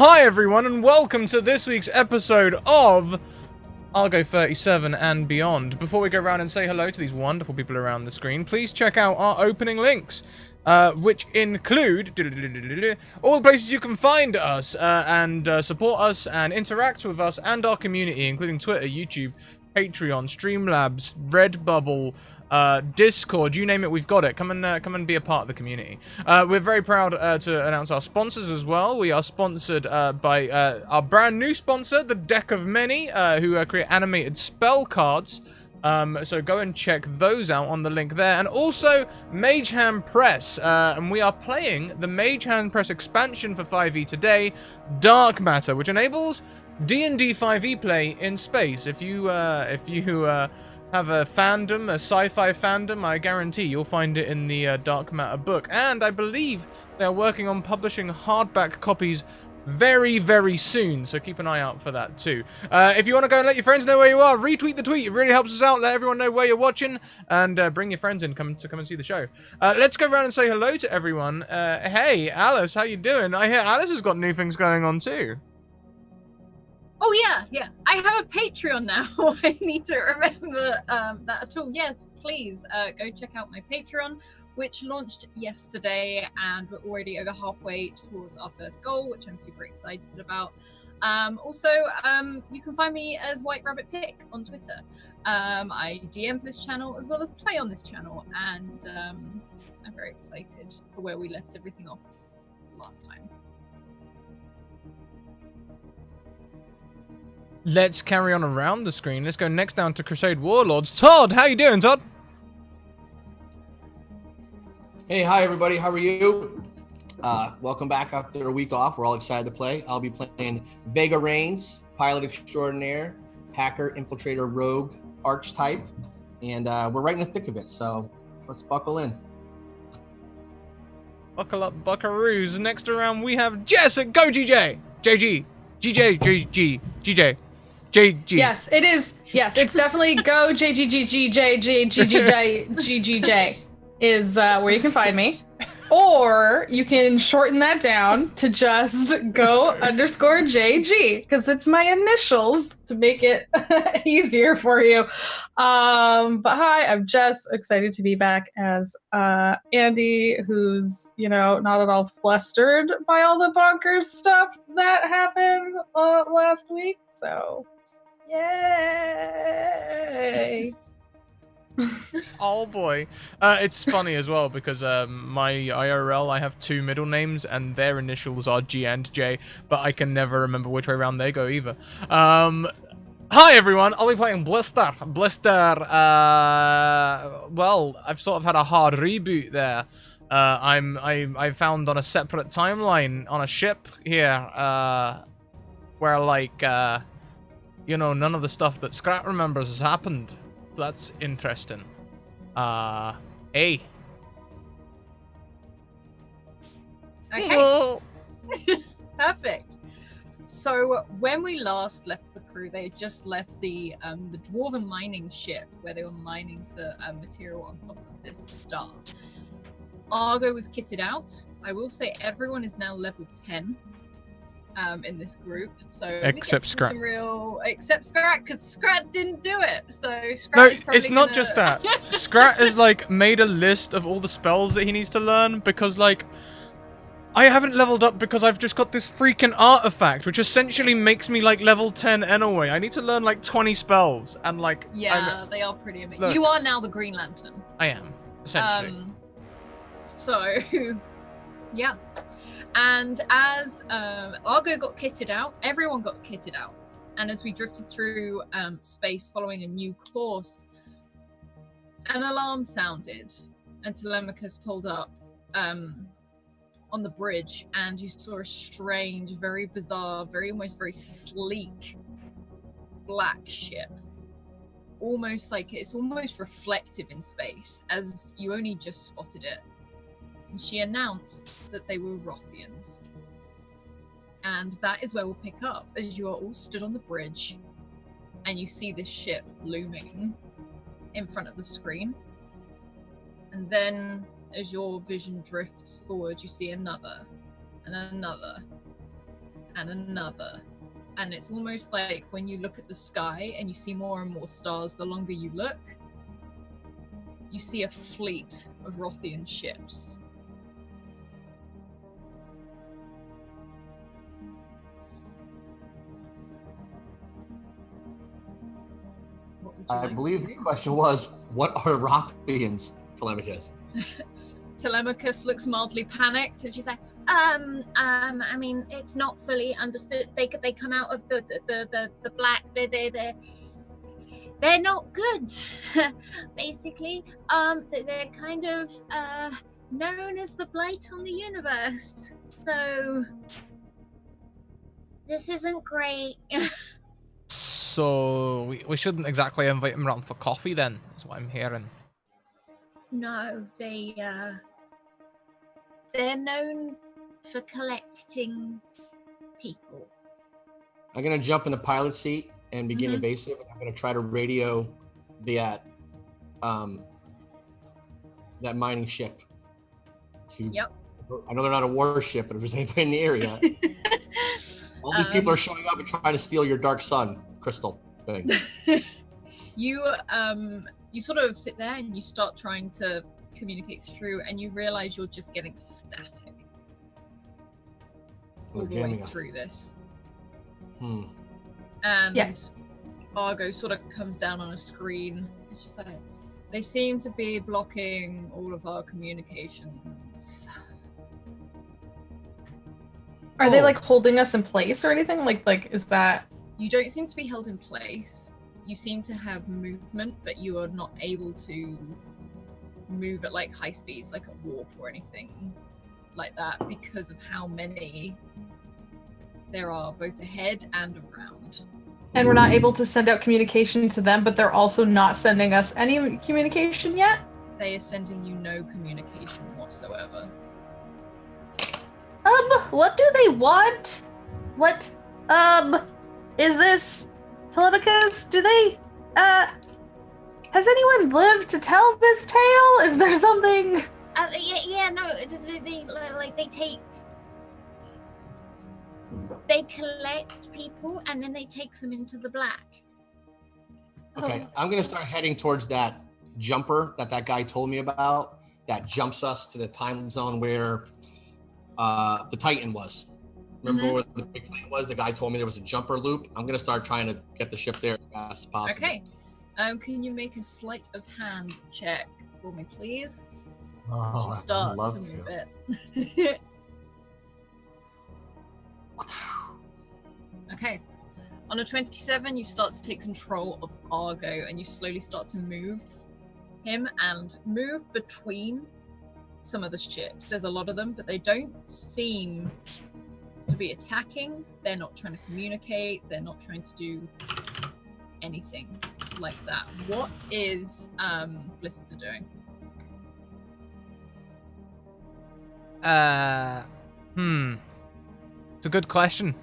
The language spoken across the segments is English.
Hi everyone and welcome to this week's episode of Argo 37 and beyond. Before we go around and say hello to these wonderful people around the screen, please check out our opening links, which include all the places you can find us and support us and interact with us and our community, including Twitter, YouTube, Patreon, Streamlabs, Redbubble, Discord, you name it, we've got it. Come and be a part of the community. We're very proud to announce our sponsors as well. We are sponsored by our brand new sponsor, the Deck of Many, who create animated spell cards. So go and check those out on the link there. And also Mage Hand Press, and we are playing the Mage Hand Press expansion for 5e today, Dark Matter, which enables D&D 5e play in space. If you have a fandom, a sci-fi fandom, I guarantee you'll find it in the Dark Matter book. And I believe they're working on publishing hardback copies very, very soon, so keep an eye out for that too. If you want to go and let your friends know where you are, retweet the tweet. It really helps us out. Let everyone know where you're watching, and bring your friends in, come and see the show. Let's go around and say hello to everyone. Hey, Alice, how you doing? I hear Alice has got new things going on too. Oh yeah. I have a Patreon now. I need to remember that at all. Yes, please go check out my Patreon, which launched yesterday, and we're already over halfway towards our first goal, which I'm super excited about. Also, you can find me as White Rabbit Pick on Twitter. I DM for this channel as well as play on this channel, and I'm very excited for where we left everything off last time. Let's carry on around the screen. Let's go next down to Crusade Warlords. Todd, how you doing, Todd? Hey, hi everybody. How are you? Welcome back after a week off. We're all excited to play. I'll be playing Vega Reigns, Pilot Extraordinaire, Hacker, Infiltrator, Rogue, Archetype, and we're right in the thick of it. So let's buckle in. Buckle up, buckaroos. Next around we have Jess at Go GJ. JG. GJ. GG. GJ. JG. Yes, it is. Yes, it's definitely Go JGGGJGGJGGJ is where you can find me. Or you can shorten that down to just Go_JG, because it's my initials to make it easier for you. But hi, I'm Jess, excited to be back as Andy, who's, not at all flustered by all the bonkers stuff that happened last week. So, yay! Oh boy. It's funny as well because my IRL, I have two middle names and their initials are G and J, but I can never remember which way around they go either. Hi everyone, I'll be playing Blister. Well, I've sort of had a hard reboot there. I found on a separate timeline on a ship here, where none of the stuff that Scrat remembers has happened. So that's interesting. Hey. Okay. Perfect. So when we last left the crew, they had just left the dwarven mining ship where they were mining for material on top of this star. Argo was kitted out. I will say everyone is now level 10. In this group, so except Scrat. Except Scrat, because Scrat didn't do it. So Scrat no, is probably it's not just that. Scrat has made a list of all the spells that he needs to learn because I haven't leveled up because I've just got this freaking artifact, which essentially makes me level 10 anyway. I need to learn 20 spells and yeah, they are pretty amazing. Look, you are now the Green Lantern. I am essentially. So yeah. And as Argo got kitted out, everyone got kitted out. And as we drifted through space following a new course, an alarm sounded, and Telemachus pulled up on the bridge, and you saw a strange, very bizarre, almost very sleek black ship. It's almost reflective in space, as you only just spotted it. And she announced that they were Rothians. And that is where we'll pick up, as you are all stood on the bridge and you see this ship looming in front of the screen. And then as your vision drifts forward, you see another and another and another. And it's almost like when you look at the sky and you see more and more stars, the longer you look, you see a fleet of Rothian ships. What would you I like to believe do? the question was, what are Rothians, Telemachus? Telemachus looks mildly panicked, and she's like, I mean, it's not fully understood. They come out of the black. They're not good. Basically, they're kind of known as the blight on the universe. So this isn't great. So we shouldn't exactly invite him around for coffee then, is what I'm hearing. No, they're known for collecting people. I'm gonna jump in the pilot seat and begin Mhm. evasive. I'm gonna try to radio that mining ship. Yep. I know they're not a warship, but if there's anybody in the area, all these people are showing up and trying to steal your dark sun crystal thing. You sort of sit there and you start trying to communicate through, and you realize you're just getting static all the way jamming us. through this. And And Argo sort of comes down on a screen. It's just like, they seem to be blocking all of our communications. Are they like holding us in place or anything? Like is that? You don't seem to be held in place. You seem to have movement, but you are not able to move at like high speeds, like a warp or anything like that, because of how many there are both ahead and around. And we're not able to send out communication to them, but they're also not sending us any communication yet? They are sending you no communication whatsoever. What do they want? What, is this Telemachus? Do they, has anyone lived to tell this tale? Is there something? They collect people and then they take them into the black. Okay, I'm gonna start heading towards that jumper that guy told me about. That jumps us to the time zone where the Titan was. Remember where the big Titan was? The guy told me there was a jumper loop. I'm gonna start trying to get the ship there as fast as possible. Okay. Can you make a sleight of hand check for me, please? Oh, You I'd start love to move to. it. Okay. On a 27, you start to take control of Argo and you slowly start to move him and move between some of the ships. There's a lot of them, but they don't seem to be attacking. They're not trying to communicate. They're not trying to do anything like that. What is Blister doing? It's a good question.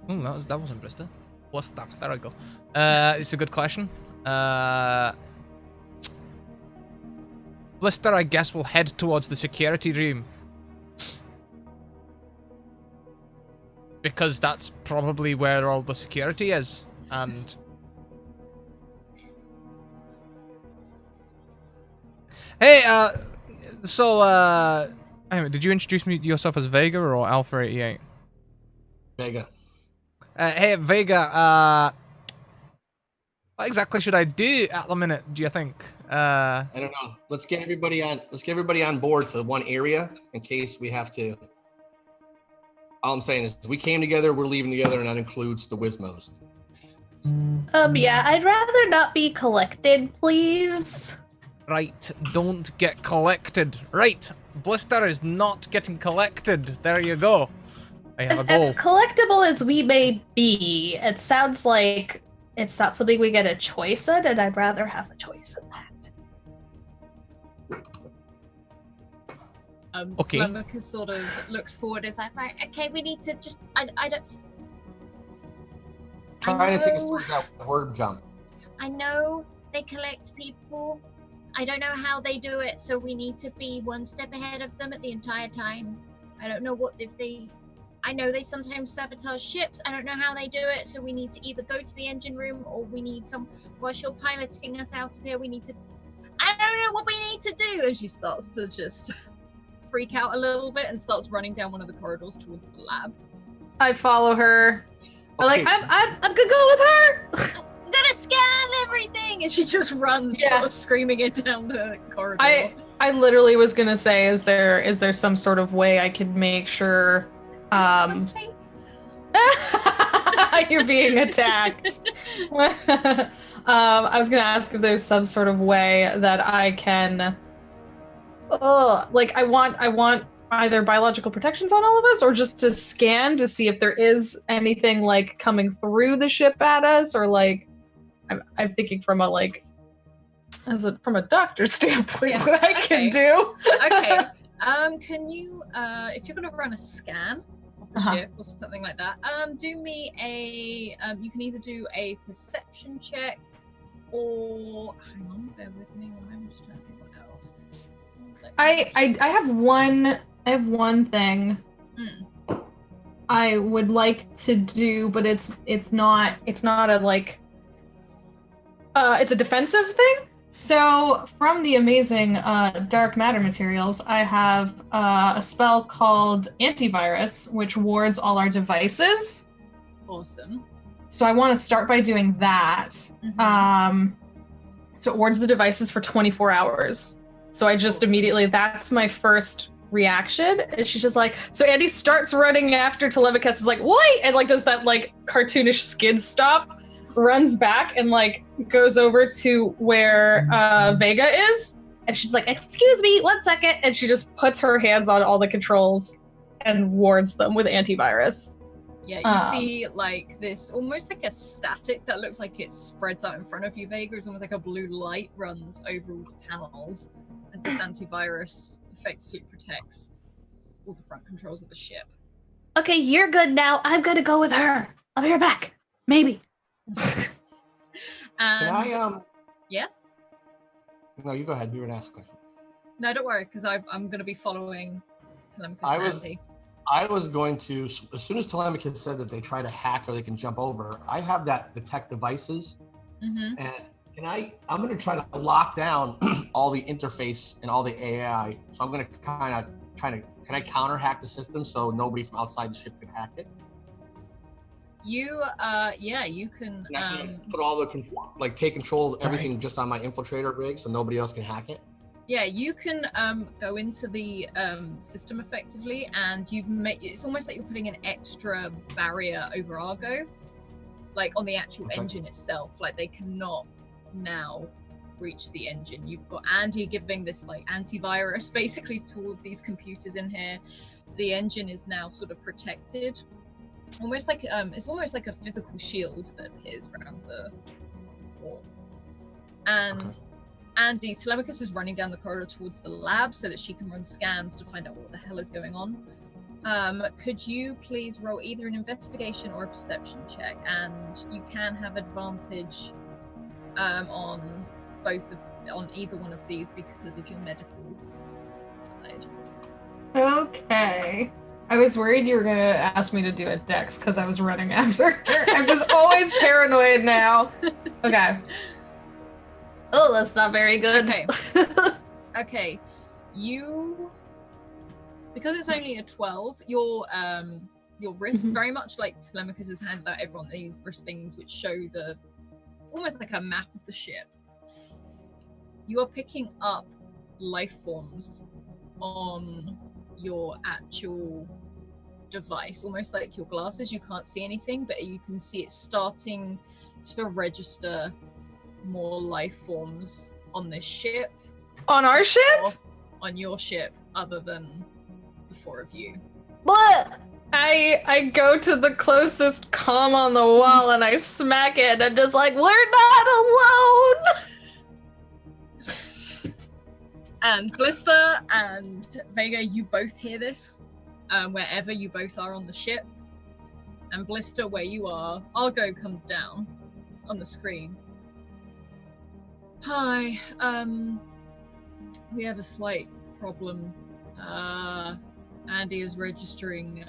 That wasn't Blister. What's that? There I go. It's a good question. Blister, I guess, will head towards the security room. Because that's probably where all the security is. And hey, anyway, did you introduce me to yourself as Vega or Alpha 88? Vega. Hey, Vega, what exactly should I do at the minute, do you think? I don't know. Let's get everybody on board to one area in case we have to. All I'm saying is we came together, we're leaving together, and that includes the Wismos. Yeah, I'd rather not be collected, please. Right, don't get collected. Right, Blister is not getting collected. There you go. I have a goal. As collectible as we may be, it sounds like it's not something we get a choice in, and I'd rather have a choice in that. Okay. Telemachus sort of looks forward. Is like, right, okay, we need to just. I don't. Trying to think of that word jump. I know they collect people. I don't know how they do it, so we need to be one step ahead of them at the entire time. I don't know what if they. I know they sometimes sabotage ships. I don't know how they do it, so we need to either go to the engine room or we need some, whilst you're piloting us out of here, we need to, I don't know what we need to do. And she starts to just freak out a little bit and starts running down one of the corridors towards the lab. I follow her. I'm Okay. like, I'm gonna go with her. I'm gonna scan everything, and she just runs, Yeah. sort of screaming it down the corridor. I literally was gonna say, is there some sort of way I could make sure My face. you're being attacked? I was gonna ask if there's some sort of way that I can like I want either biological protections on all of us or just to scan to see if there is anything like coming through the ship at us, or like I'm thinking from a like from a doctor standpoint, Yeah, what I can do. Okay. Can you, if you're gonna run a scan of the ship or something like that, do me a, you can either do a perception check or, hang on, bear with me. I'm just trying to think what else. I have one thing I would like to do, but it's not a like it's a defensive thing. So from the amazing dark matter materials, I have a spell called Antivirus, which wards all our devices. Awesome. So I want to start by doing that. So it wards the devices for 24 hours. So I just immediately, that's my first reaction. And she's just like, so Andy starts running after Telemachus is like, wait! And like does that like cartoonish skid stop, runs back and like goes over to where Vega is. And she's like, excuse me, 1 second. And she just puts her hands on all the controls and wards them with antivirus. Yeah, you see like this, almost like a static that looks like it spreads out in front of you, Vega. It's almost like a blue light runs over all the panels as this antivirus effectively protects all the front controls of the ship. Okay, you're good now. I'm gonna go with her. I'll be right back. Maybe. And Can I yes? No, you go ahead. You were gonna ask a question. No, don't worry, because I'm going to be following Telemachus and Andy. I was going to, as soon as Telemachus said that they try to hack or they can jump over, I have that detect devices, and I'm going to try to lock down all the interface and all the AI. So I'm going to can I counter hack the system so nobody from outside the ship can hack it? You, you can. And I can put all the take control of everything just on my infiltrator rig so nobody else can hack it. Yeah, you can go into the system effectively, and you've made. It's almost like you're putting an extra barrier over Argo, like on the actual engine itself. Like they cannot now breach the engine. You've got Andy giving this like antivirus basically to all of these computers in here. The engine is now sort of protected, almost like it's almost like a physical shield that appears around the core, and. Andy, Telemachus is running down the corridor towards the lab so that she can run scans to find out what the hell is going on. Could you please roll either an investigation or a perception check? And you can have advantage on either one of these because of your medical side. Okay. I was worried you were going to ask me to do a dex because I was running after her. I'm just always paranoid now. Okay. Oh, that's not very good. Okay. Okay. Because it's only a 12, your wrist, very much like Telemachus has handed out everyone these wrist things which show almost like a map of the ship. You are picking up life forms on your actual device, almost like your glasses. You can't see anything, but you can see it starting to register more life forms on this ship. On our ship? On your ship, other than the four of you. What? I go to the closest comm on the wall and I smack it and I'm just like, we're not alone! And Blister and Vega, you both hear this, wherever you both are on the ship. And Blister, where you are, Argo comes down on the screen. Hi, we have a slight problem. Andy is registering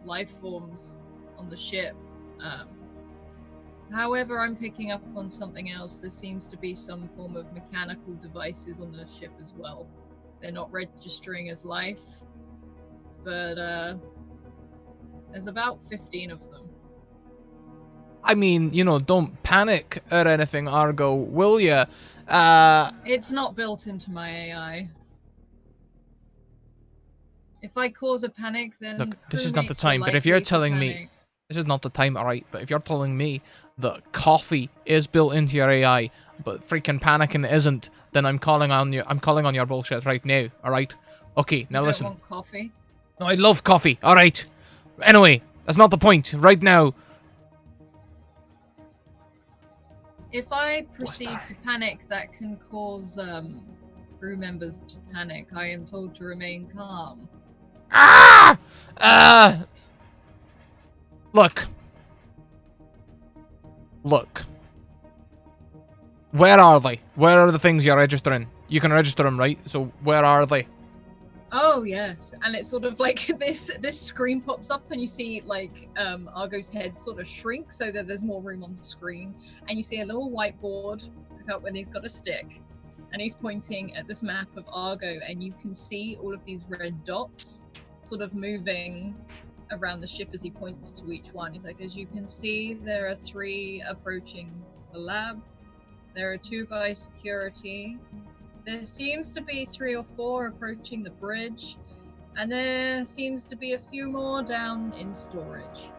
life forms on the ship. However, I'm picking up on something else. There seems to be some form of mechanical devices on the ship as well. They're not registering as life, but there's about 15 of them. I mean, you know, don't panic or anything, Argo, will ya? It's not built into my AI. If I cause a panic, then Look, this is not the crewmates are time, but if you're likely to telling me... panic. This is not the time, alright? But if you're telling me that coffee is built into your AI, but freaking panicking isn't, then I'm calling on your bullshit right now, alright? Okay, now You listen. don't want coffee? No, I love coffee, alright? Anyway, that's not the point. Right now... If I proceed that? to panic, that can cause crew members to panic. I am told to remain calm. Ah! Look. Look. Where are they? Where are the things you're registering? You can register them, right? So where are they? Oh yes, and it's sort of like this screen pops up, and you see like Argo's head sort of shrink so that there's more room on the screen, and you see a little whiteboard pick up when he's got a stick, and he's pointing at this map of Argo, and you can see all of these red dots sort of moving around the ship as he points to each one. He's like, as you can see, there are 3 approaching the lab. There are 2 by security. There seems to be 3 or 4 approaching the bridge, and there seems to be a few more down in storage.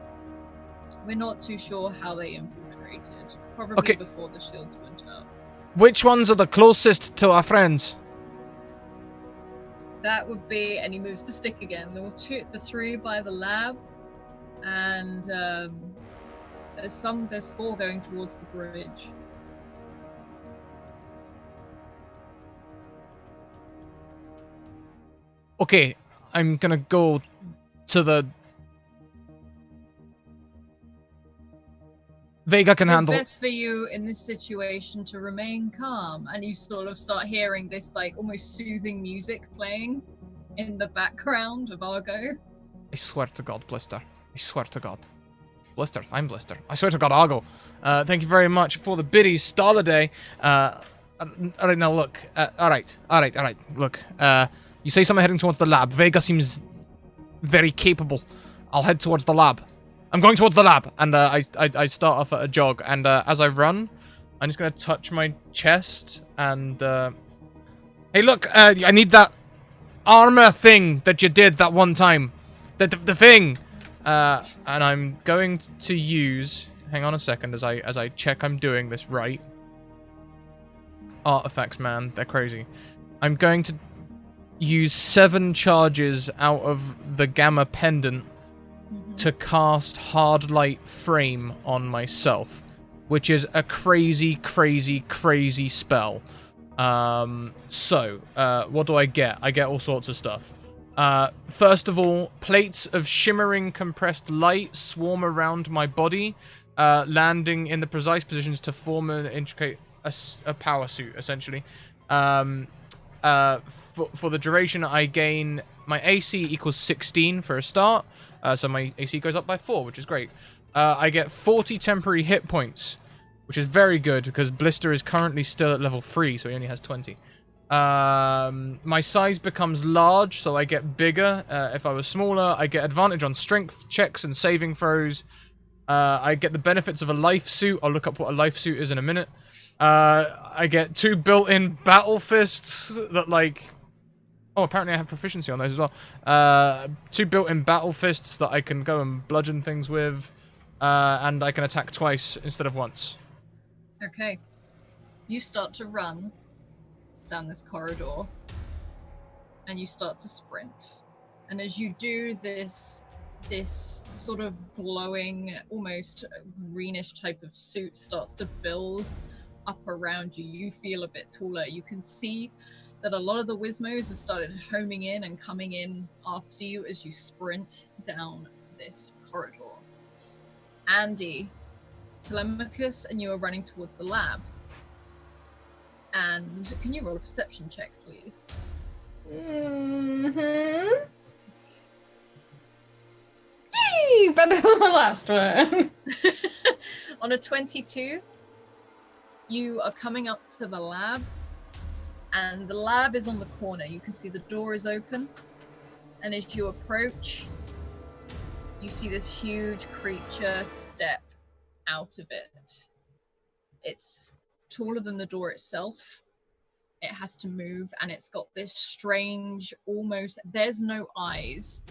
We're not too sure how they infiltrated. Probably Okay. before the shields went up. Which ones are the closest to our friends? That would be, and he moves the stick again. There were the 3 by the lab, and there's 4 going towards the bridge. Okay, I'm gonna go to the... Vega can It's handle... best for you in this situation to remain calm, and you sort of start hearing this like almost soothing music playing in the background of Argo. I swear to God, Blister. I swear to God. Blister, I'm Blister. I swear to God, Argo. Thank you very much for the biddies. Star of the day. Alright, now look. Alright. Look, you say something heading towards the lab. Vega seems very capable. I'll head towards the lab. I'm going towards the lab. And I start off at a jog. And as I run, I'm just going to touch my chest. And, hey, look, I need that armor thing that you did that one time. The thing. And I'm going to use... Hang on a second as I check I'm doing this right. Artifacts, man. They're crazy. I'm going to use 7 charges out of the Gamma Pendant to cast Hard Light Frame on myself, which is a crazy, crazy, crazy spell. So, what do I get? I get all sorts of stuff. First of all, plates of shimmering compressed light swarm around my body, landing in the precise positions to form and intricate a power suit, essentially. For the duration, I gain... My AC equals 16 for a start, so my AC goes up by 4, which is great. I get 40 temporary hit points, which is very good, because Blister is currently still at level 3, so he only has 20. My size becomes large, so I get bigger. If I was smaller, I get advantage on strength checks and saving throws. I get the benefits of a life suit. I'll look up what a life suit is in a minute. I get 2 built-in battle fists that, like... Oh, apparently I have proficiency on those as well. 2 built-in battle fists that I can go and bludgeon things with. And I can attack twice instead of once. Okay. You start to run down this corridor, and you start to sprint. And as you do this sort of glowing, almost greenish type of suit starts to build up around you. You feel a bit taller. You can see that a lot of the Wizmos have started homing in and coming in after you as you sprint down this corridor. Andy, Telemachus, and you are running towards the lab. And can you roll a perception check, please? Mm-hmm. Yay! Better than my last one. On a 22, you are coming up to the lab, and the lab is on the corner. You can see the door is open, and as you approach, you see this huge creature step out of it. It's taller than the door itself. It has to move, and it's got this strange, almost, there's no eyes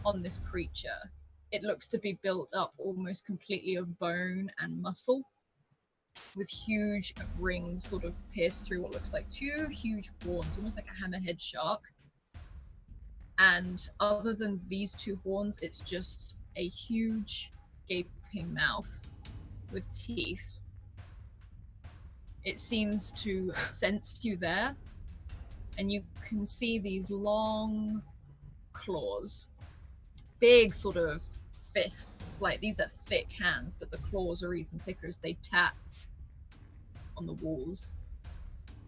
on this creature. It looks to be built up almost completely of bone and muscle, with huge rings sort of pierced through what looks like two huge horns, almost like a hammerhead shark. And other than these two horns, it's just a huge gaping mouth with teeth. It seems to sense you there, and you can see these long claws, big sort of fists, like these are thick hands, but the claws are even thicker as they tap on the walls.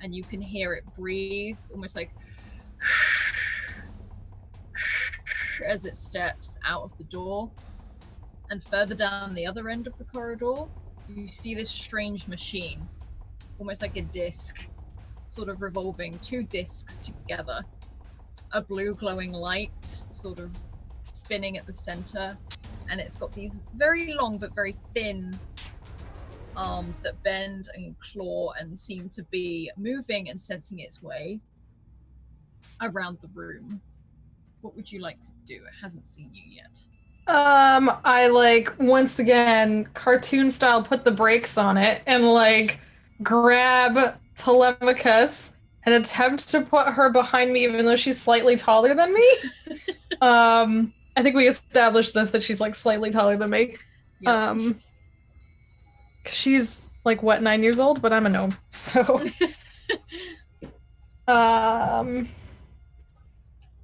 And you can hear it breathe, almost like as it steps out of the door. And further down the other end of the corridor, you see this strange machine, almost like a disc, sort of revolving, two discs together. A blue glowing light sort of spinning at the center, and it's got these very long but very thin arms that bend and claw and seem to be moving and sensing its way around the room. What would you like to do? It hasn't seen you yet. I like, once again, cartoon style, put the brakes on it and like grab Telemachus and attempt to put her behind me, even though she's slightly taller than me. I think we established this, that she's like slightly taller than me. Yep. 'Cause she's like, what, 9 years old? But I'm a gnome, so. And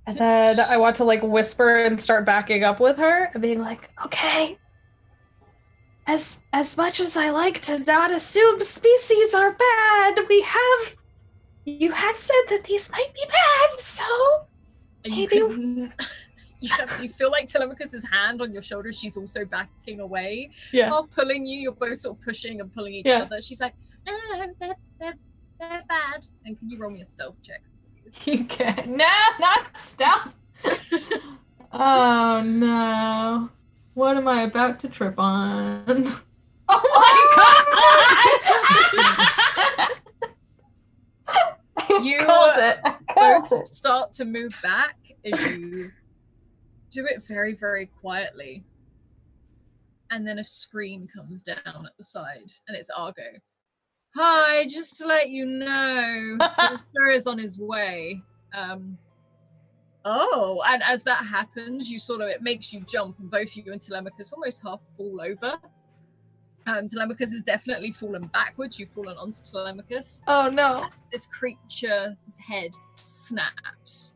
then I want to like whisper and start backing up with her and being like, okay, as much as I like to not assume species are bad, you have said that these might be bad, so maybe... You feel like Telemachus's hand on your shoulder, she's also backing away, yeah, half pulling you, you're both sort of pushing and pulling each other. She's like, no, they're bad. And can you roll me a stealth check? You can. No, not stealth. Oh no. What am I about to trip on? Oh my god! You both start to move back as you do it very, very quietly. And then a screen comes down at the side, and it's Argo. Hi, just to let you know, Mr. is on his way. Oh, and as that happens, it makes you jump, and both you and Telemachus almost half fall over. Telemachus has definitely fallen backwards. You've fallen onto Telemachus. Oh no. This creature's head snaps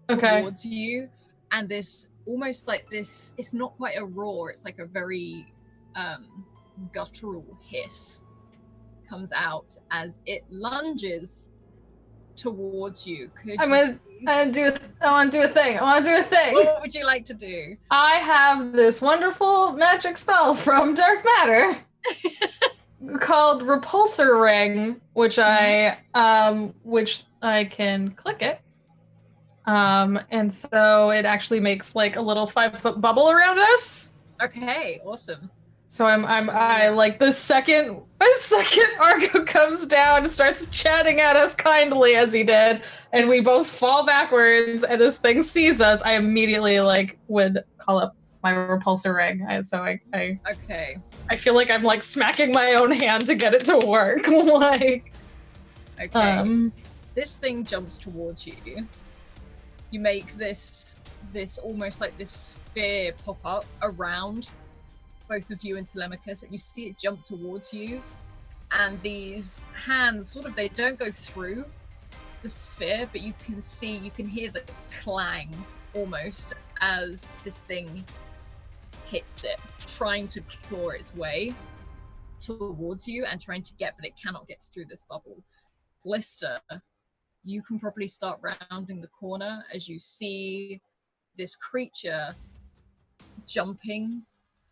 okay. towards you, and this, almost like this, it's not quite a roar, it's like a very guttural hiss comes out as it lunges towards you. I want to do a thing. What would you like to do? I have this wonderful magic spell from Dark Matter called Repulsor Ring, which I can click it. And so it actually makes like a little 5-foot bubble around us. Okay, awesome. So I like the second Argo comes down and starts chatting at us kindly as he did, and we both fall backwards, and this thing sees us. I immediately like would call up my repulsor ring. Okay. I feel like I'm like smacking my own hand to get it to work. Like, okay. This thing jumps towards you. You make this almost like this sphere pop up around both of you and Telemachus, and you see it jump towards you, and these hands they don't go through the sphere, but you can hear the clang almost as this thing hits it, trying to claw its way towards you and trying to but it cannot get through this bubble. Blister, you can probably start rounding the corner as you see this creature jumping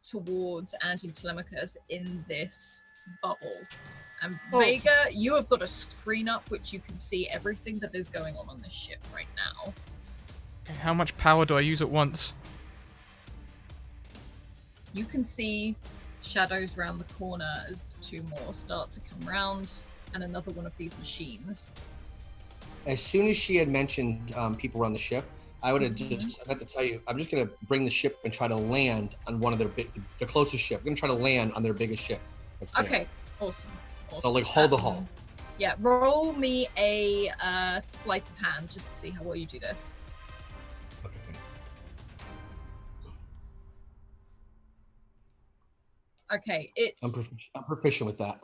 towards Angie and Telemachus in this bubble. And Vega, you have got a screen up which you can see everything that is going on this ship right now. Okay, how much power do I use at once? You can see shadows around the corner as two more start to come round, and another one of these machines. As soon as she had mentioned people on the ship, I would have I meant to tell you, I'm just going to bring the ship and try to land on one of the closest ship. I'm going to try to land on their biggest ship. Okay, awesome. So like hold the hull. Yeah, roll me a sleight of hand just to see how well you do this. Okay. Okay, it's... I'm proficient with that.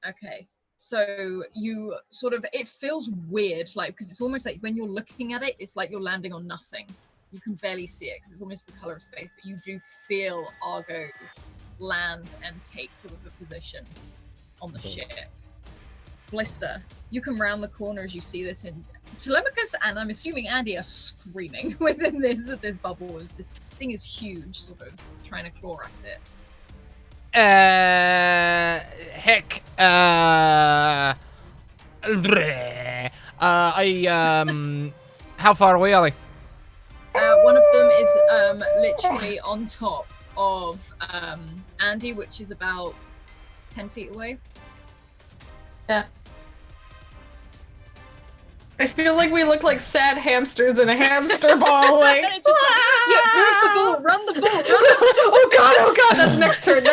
Okay, so you sort of, it feels weird, like, because it's almost like when you're looking at it, it's like you're landing on nothing. You can barely see it because it's almost the color of space, but you do feel Argo land and take sort of a position on the ship. Blister, you come round the corner as you see this, and Telemachus and I'm assuming Andy are screaming within this bubble as this thing is huge, sort of trying to claw at it. Heck. How far away are they? One of them is literally on top of Andy, which is about 10 feet away. Yeah. I feel like we look like sad hamsters in a hamster ball. Like, Just yeah, move the ball, run the ball, run the ball. Oh god, that's next turn.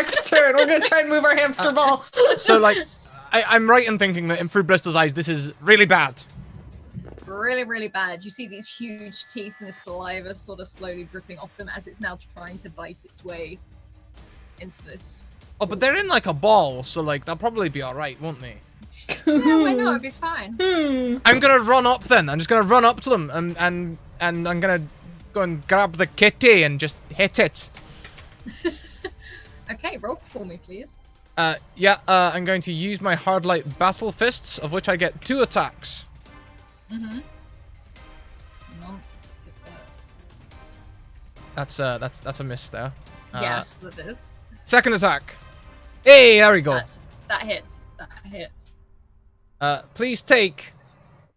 We're gonna try and move our hamster ball. So, like, I'm right in thinking that through Blister's eyes, this is really bad. Really, really bad. You see these huge teeth and the saliva sort of slowly dripping off them as it's now trying to bite its way into this. Oh, but they're in like a ball, so like they'll probably be all right, won't they? Yeah, why not? It'd be fine. I'm gonna run up then. I'm just gonna run up to them and I'm gonna go and grab the kitty and just hit it. Okay, roll for me, please. I'm going to use my hard light battle fists, of which I get 2 attacks. Mm-hmm. Hang on, let's get that. That's a miss there. Yes, that is. Second attack. Hey, there we go. That hits. That hits. Please take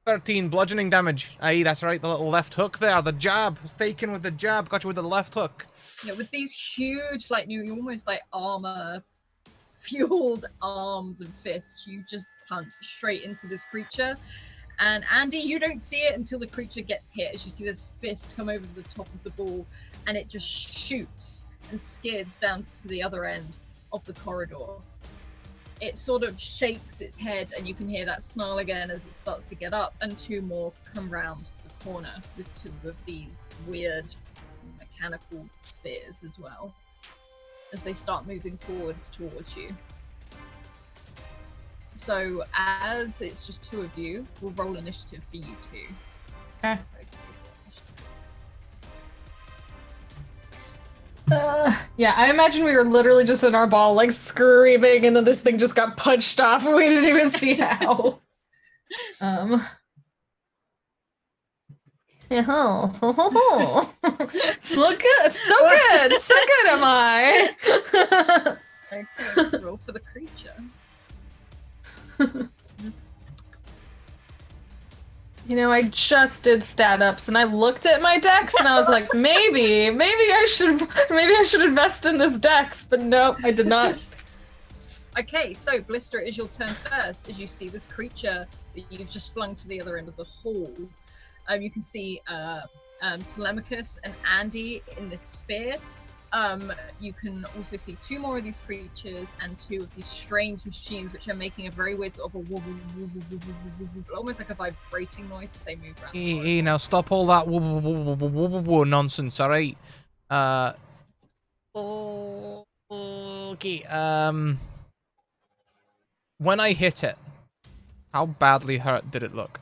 13 bludgeoning damage. Aye, that's right, the little left hook there, the jab. Faking with the jab, got you with the left hook. Yeah, with these huge, like, you almost like armor-fueled arms and fists, you just punch straight into this creature. And Andy, you don't see it until the creature gets hit, as you see this fist come over the top of the ball, and it just shoots and skids down to the other end of the corridor. It sort of shakes its head, and you can hear that snarl again as it starts to get up, and 2 more come round the corner with 2 of these weird mechanical spheres as well, as they start moving forwards towards you. So as it's just 2 of you, we'll roll initiative for you 2. Okay. Yeah, I imagine we were literally just in our ball, like, screaming, and then this thing just got punched off, and we didn't even see how. So good, so good am I. Okay, let's roll for the creature. You know, I just did stat ups, and I looked at my dex, and I was like, maybe I should invest in this dex, but nope, I did not. Okay, so Blister, it is your turn first, as you see this creature that you've just flung to the other end of the hall. You can see Telemachus and Andy in this sphere. You can also see 2 more of these creatures and 2 of these strange machines, which are making a very weird sort of a wobble, almost like a vibrating noise as they move around. Hey, now stop all that nonsense, alright? Okay, when I hit it, how badly hurt did it look?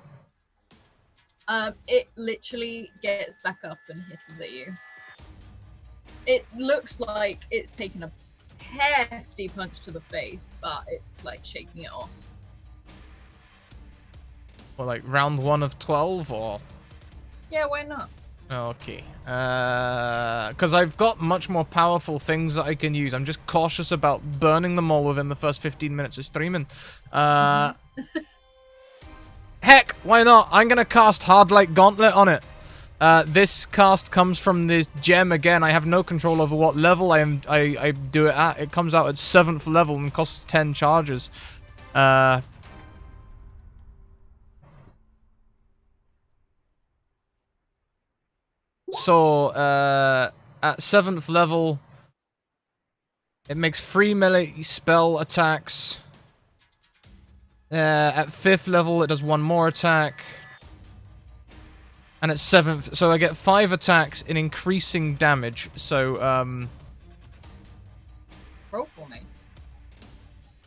It literally gets back up and hisses at you. It looks like it's taken a hefty punch to the face, but it's like shaking it off. Or like round 1 of 12, or? Yeah, why not? Okay. Because I've got much more powerful things that I can use. I'm just cautious about burning them all within the first 15 minutes of streaming. Heck, why not? I'm going to cast Hard Light Gauntlet on it. This cast comes from this gem again. I have no control over what level I do it at. It comes out at 7th level and costs 10 charges. So, at 7th level, it makes 3 melee spell attacks. At 5th level, it does 1 more attack. And at 7th, so I get 5 attacks in increasing damage. So, Roll for me.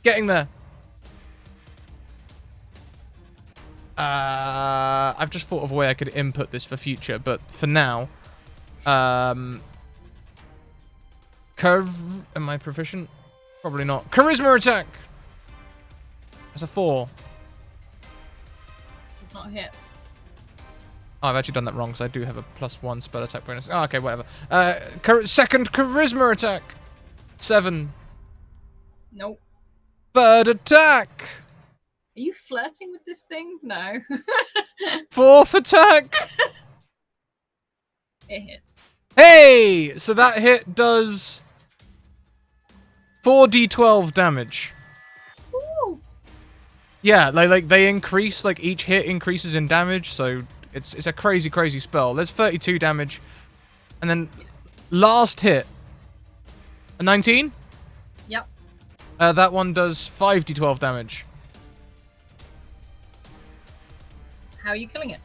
getting there. I've just thought of a way I could input this for future, but for now, am I proficient? Probably not. Charisma attack! That's a 4. Does not hit. Oh, I've actually done that wrong, because I do have a +1 spell attack bonus. Oh, okay, whatever. Second charisma attack! 7. Nope. Third attack! Are you flirting with this thing? No. 4th attack! It hits. Hey! So that hit does 4d12 damage. Ooh. Yeah, like they increase, like each hit increases in damage, so it's a crazy spell. There's 32 damage. And then last hit. A 19? Yep. That one does 5d12 damage. How are you killing it?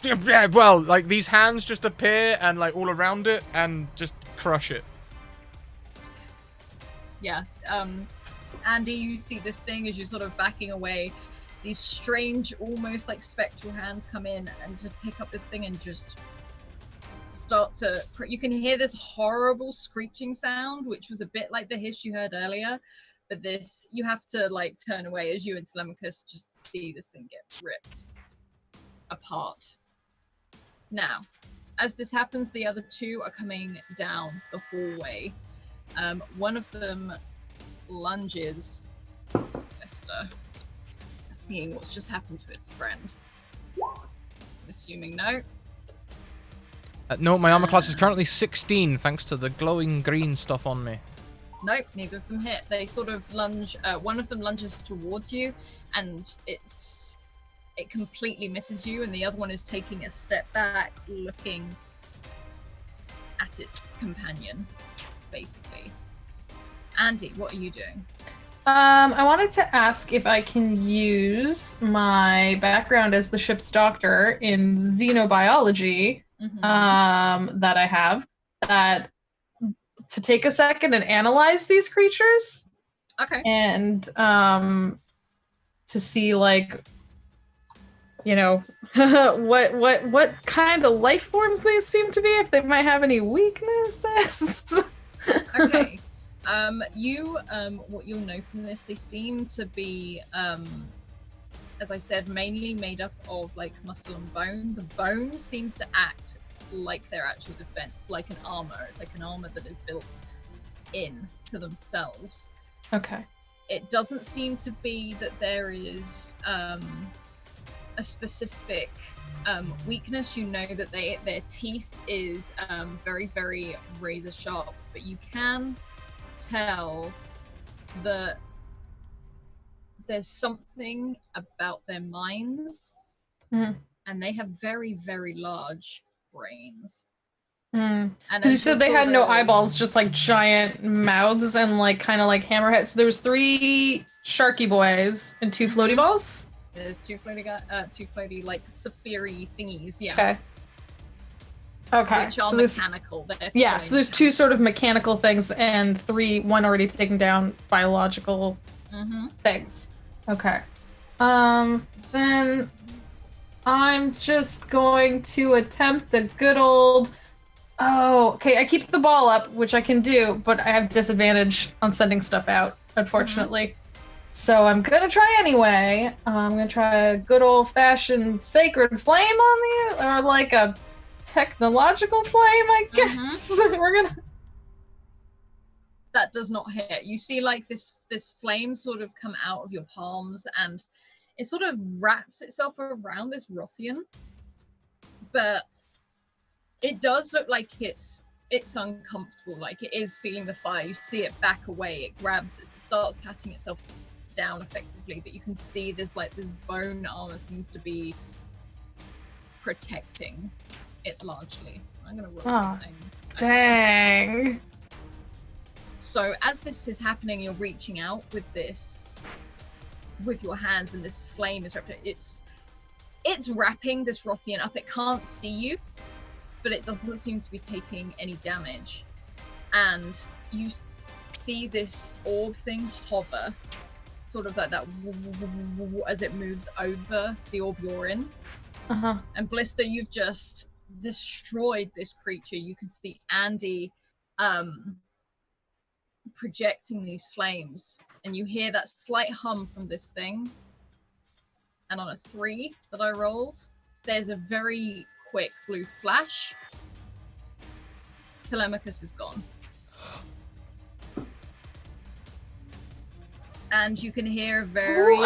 Yeah, well, like these hands just appear and like all around it and just crush it. Yeah. Andy, you see this thing as you're sort of backing away. These strange, almost like spectral hands come in and just pick up this thing and just start to... You can hear this horrible screeching sound, which was a bit like the hiss you heard earlier. But this, you have to like turn away as you and Telemachus just see this thing get ripped apart. Now, as this happens, the other two are coming down the hallway. One of them lunges, Lester, seeing what's just happened to his friend. I'm assuming no. No, my armor class is currently 16 thanks to the glowing green stuff on me. Nope, neither of them hit. They sort of lunge. One of them lunges towards you, and it completely misses you, and the other one is taking a step back, looking at its companion, basically. Andy, what are you doing? I wanted to ask if I can use my background as the ship's doctor in xenobiology that I have, to take a second and analyze these creatures. Okay. And to see, like, you know, what kind of life forms they seem to be, if they might have any weaknesses. Okay. What you'll know from this, they seem to be, as I said, mainly made up of like muscle and bone. The bone seems to act like their actual defense, like an armor. It's like an armor that is built in to themselves. Okay. It doesn't seem to be that there is a specific weakness. You know that their teeth is very, very razor sharp, but you can tell that there's something about their minds, and they have very, very large brains. And you said they had no eyeballs, just like giant mouths and like kind of like hammerheads. So there was 3 sharky boys and 2 floaty balls. There's two floaty like sapphire thingies. Yeah. Okay. Okay. Which are so mechanical. So there's 2 sort of mechanical things and 1 already taken down biological things. Okay. Then I'm just going to attempt a good old... Oh, okay, I keep the ball up, which I can do, but I have disadvantage on sending stuff out, unfortunately. So I'm gonna try anyway. I'm gonna try a good old-fashioned sacred flame on the, or like a technological flame, I guess. We're gonna. That does not hit. You see like this flame sort of come out of your palms, and it sort of wraps itself around this Rothian. But it does look like it's uncomfortable, like it is feeling the fire. You see it back away, it grabs, it starts patting itself down effectively, but you can see this bone armor seems to be protecting it largely. I'm gonna roll something. Dang. So as this is happening, you're reaching out with your hands, and this flame is it's wrapping this Rothian up. It can't see you, but it doesn't seem to be taking any damage. And you see this orb thing hover, sort of like that as it moves over the orb you're in. And Blister, you've just destroyed this creature. You can see Andy projecting these flames, and you hear that slight hum from this thing. And on a 3 that I rolled, there's a very quick blue flash. Telemachus is gone. And you can hear a very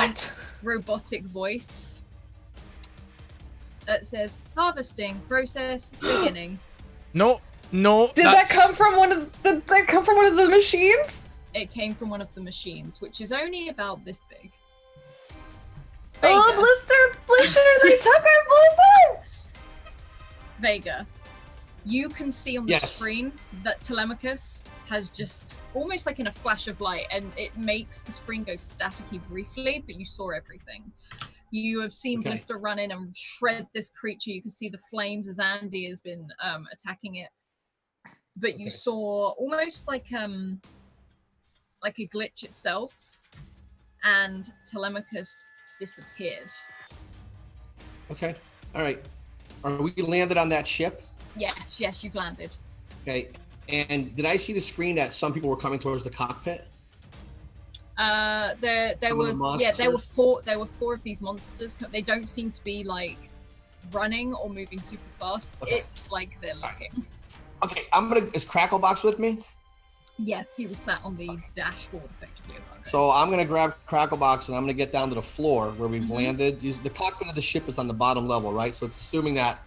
robotic voice that says, harvesting process beginning. No. Did that come from one of the machines? It came from one of the machines, which is only about this big. Oh, Blister, they took our blue pen! Vega, you can see on the screen that Telemachus has just, almost like in a flash of light, and it makes the screen go staticky briefly, but you saw everything. You have seen Blister run in and shred this creature. You can see the flames as Andy has been attacking it. But you saw almost like a glitch itself, and Telemachus disappeared. Okay. All right. Are we landed on that ship? Yes, you've landed. Okay. And did I see the screen that some people were coming towards the cockpit? There were four of these monsters. They don't seem to be like running or moving super fast. Okay. It's like they're looking. Okay, is Cracklebox with me? Yes, he was sat on the dashboard effectively. So I'm gonna grab Cracklebox and I'm gonna get down to the floor where we've landed. The cockpit of the ship is on the bottom level, right? So it's assuming that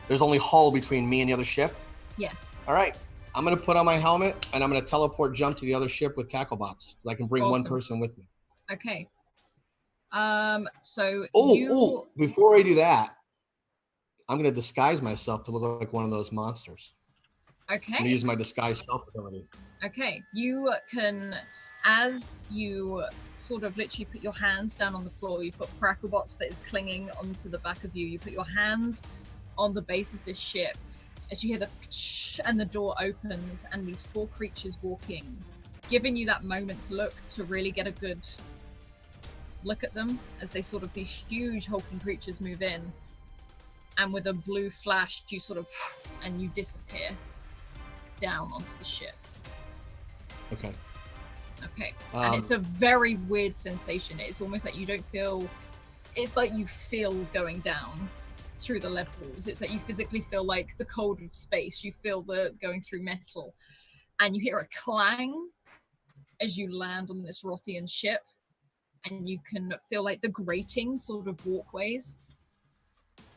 there's only hull between me and the other ship. Yes. All right. I'm gonna put on my helmet and I'm gonna teleport jump to the other ship with Cacklebox so I can bring one person with me. Okay. Before I do that, I'm gonna disguise myself to look like one of those monsters. Okay. I'm gonna use my disguise self ability. Okay. You can, as you sort of literally put your hands down on the floor, you've got Cracklebox that is clinging onto the back of you. You put your hands on the base of this ship. As you hear and the door opens, and these 4 creatures walk in, giving you that moment's look to really get a good look at them as they sort of, these huge hulking creatures move in, and with a blue flash, you sort of, and you disappear down onto the ship. Okay. And it's a very weird sensation. It's almost like you don't feel, it's like you feel going down through the levels. It's like you physically feel like the cold of space. You feel the going through metal, and you hear a clang as you land on this Rothian ship, and you can feel like the grating sort of walkways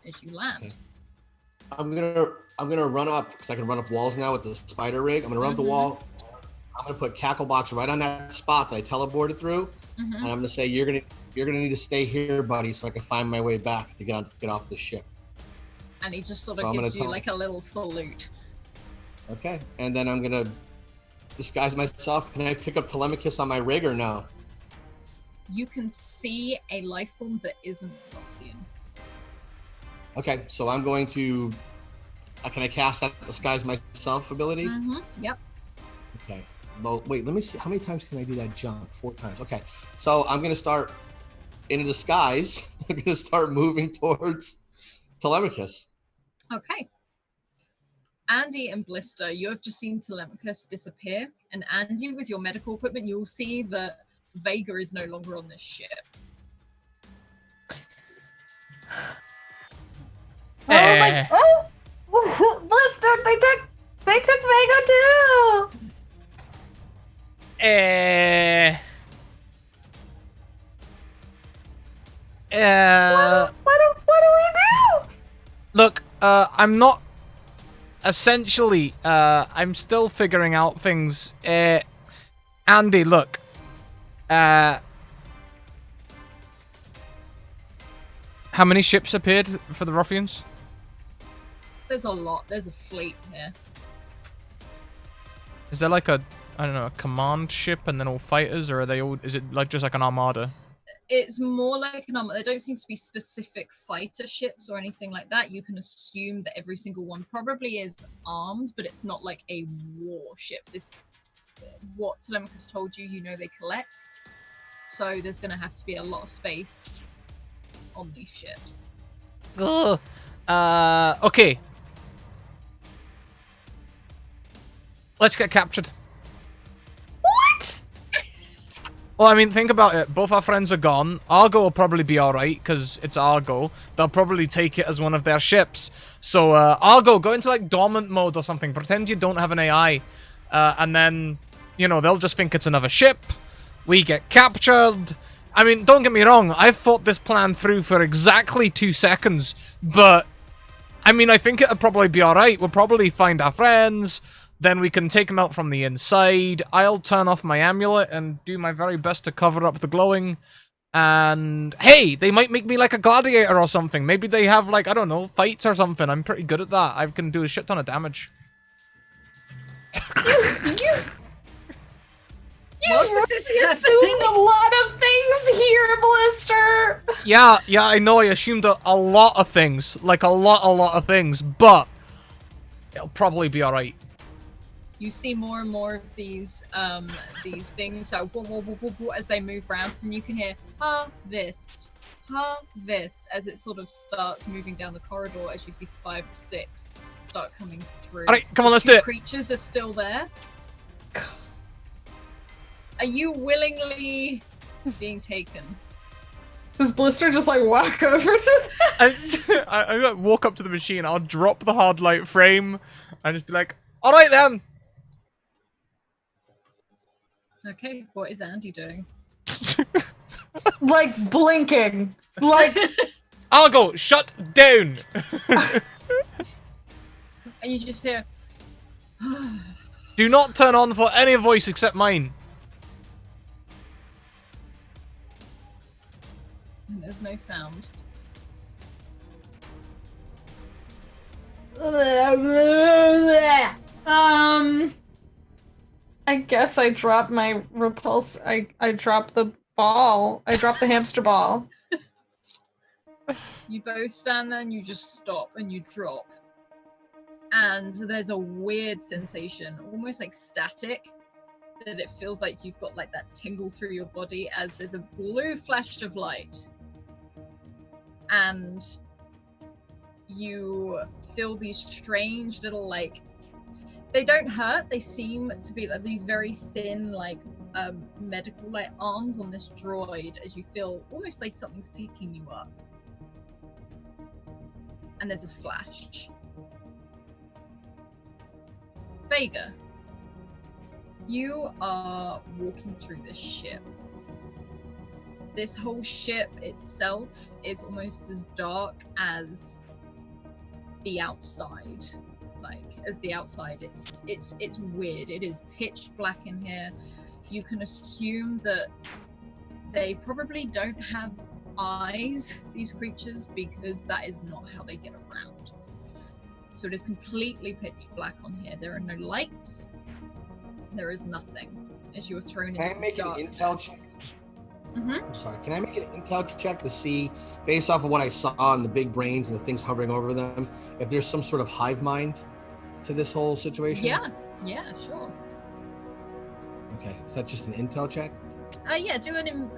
as you land. Okay. I'm gonna run up because I can run up walls now with the spider rig. I'm gonna run up the wall. I'm gonna put Cacklebox right on that spot that I teleported through, and I'm gonna say you're gonna need to stay here, buddy, so I can find my way back to get off the ship. And he just sort of gives you like a little salute. Okay, and then I'm gonna disguise myself. Can I pick up Telemachus on my rig or no? You can see a life form that isn't Rothian. Okay, so I'm going to. Can I cast that disguise myself ability? Yep. Okay. Well, wait. Let me see. How many times can I do that jump? 4 times. Okay. So I'm gonna start in a disguise. I'm gonna start moving towards Telemachus. Okay. Andy and Blister, you have just seen Telemachus disappear, and Andy, with your medical equipment, you'll see that Vega is no longer on this ship. Oh my! Oh, Blister, they took Vega too. What do we do? Look, I'm not. Essentially, I'm still figuring out things. Andy, look. How many ships appeared for the ruffians? There's a lot. There's a fleet here. Is there like a, I don't know, a command ship and then all fighters, or are they all? Is it like just like an armada? It's more like an armor. There don't seem to be specific fighter ships or anything like that. You can assume that every single one probably is armed, but it's not like a warship. This, what Telemachus told you, you know they collect. So there's going to have to be a lot of space on these ships. Ugh. Okay. Let's get captured. What? Well, I mean, think about it. Both our friends are gone. Argo will probably be alright, because it's Argo. They'll probably take it as one of their ships. So, Argo, go into, like, dormant mode or something. Pretend you don't have an AI. And then, you know, they'll just think it's another ship. We get captured. I mean, don't get me wrong. I've thought this plan through for exactly 2 seconds. But, I mean, I think it'll probably be alright. We'll probably find our friends. Then we can take them out from the inside. I'll turn off my amulet and do my very best to cover up the glowing. And, hey, they might make me like a gladiator or something. Maybe they have, like, I don't know, fights or something. I'm pretty good at that. I can do a shit ton of damage. You assumed a lot of things here, Blister. Yeah, I know I assumed a lot of things. Like, a lot of things. But it'll probably be alright. You see more and more of these things so as they move around, and you can hear harvest as it sort of starts moving down the corridor as you see 5 or 6 start coming through. Alright, come on, let's do it. Creatures are still there. Are you willingly being taken? Does Blister just like walk over to I like, walk up to the machine, I'll drop the hard light frame, and just be like, alright then! Okay, what is Andy doing? like blinking? Like Argo, shut down! And you just hear Do not turn on for any voice except mine. and there's no sound. I guess I dropped my repulse. I dropped the ball. I dropped the hamster ball. You both stand there and you just stop and you drop. And there's a weird sensation, almost like static, that it feels like you've got like that tingle through your body as there's a blue flash of light. And you feel these strange little like, they don't hurt, they seem to be like these very thin like medical like arms on this droid as you feel almost like something's picking you up. And there's a flash. Vega, you are walking through this ship. This whole ship itself is almost as dark as the outside. Like, as the outside, it's weird. It is pitch black in here. You can assume that they probably don't have eyes, these creatures, because that is not how they get around. So it is completely pitch black on here. There are no lights. There is nothing as you are thrown into Can I make an intel check? Mm-hmm. Sorry, can I make an intel check to see, based off of what I saw in the big brains and the things hovering over them, if there's some sort of hive mind to this whole situation? Yeah, sure. Okay, is that just an intel check? Yeah, do an you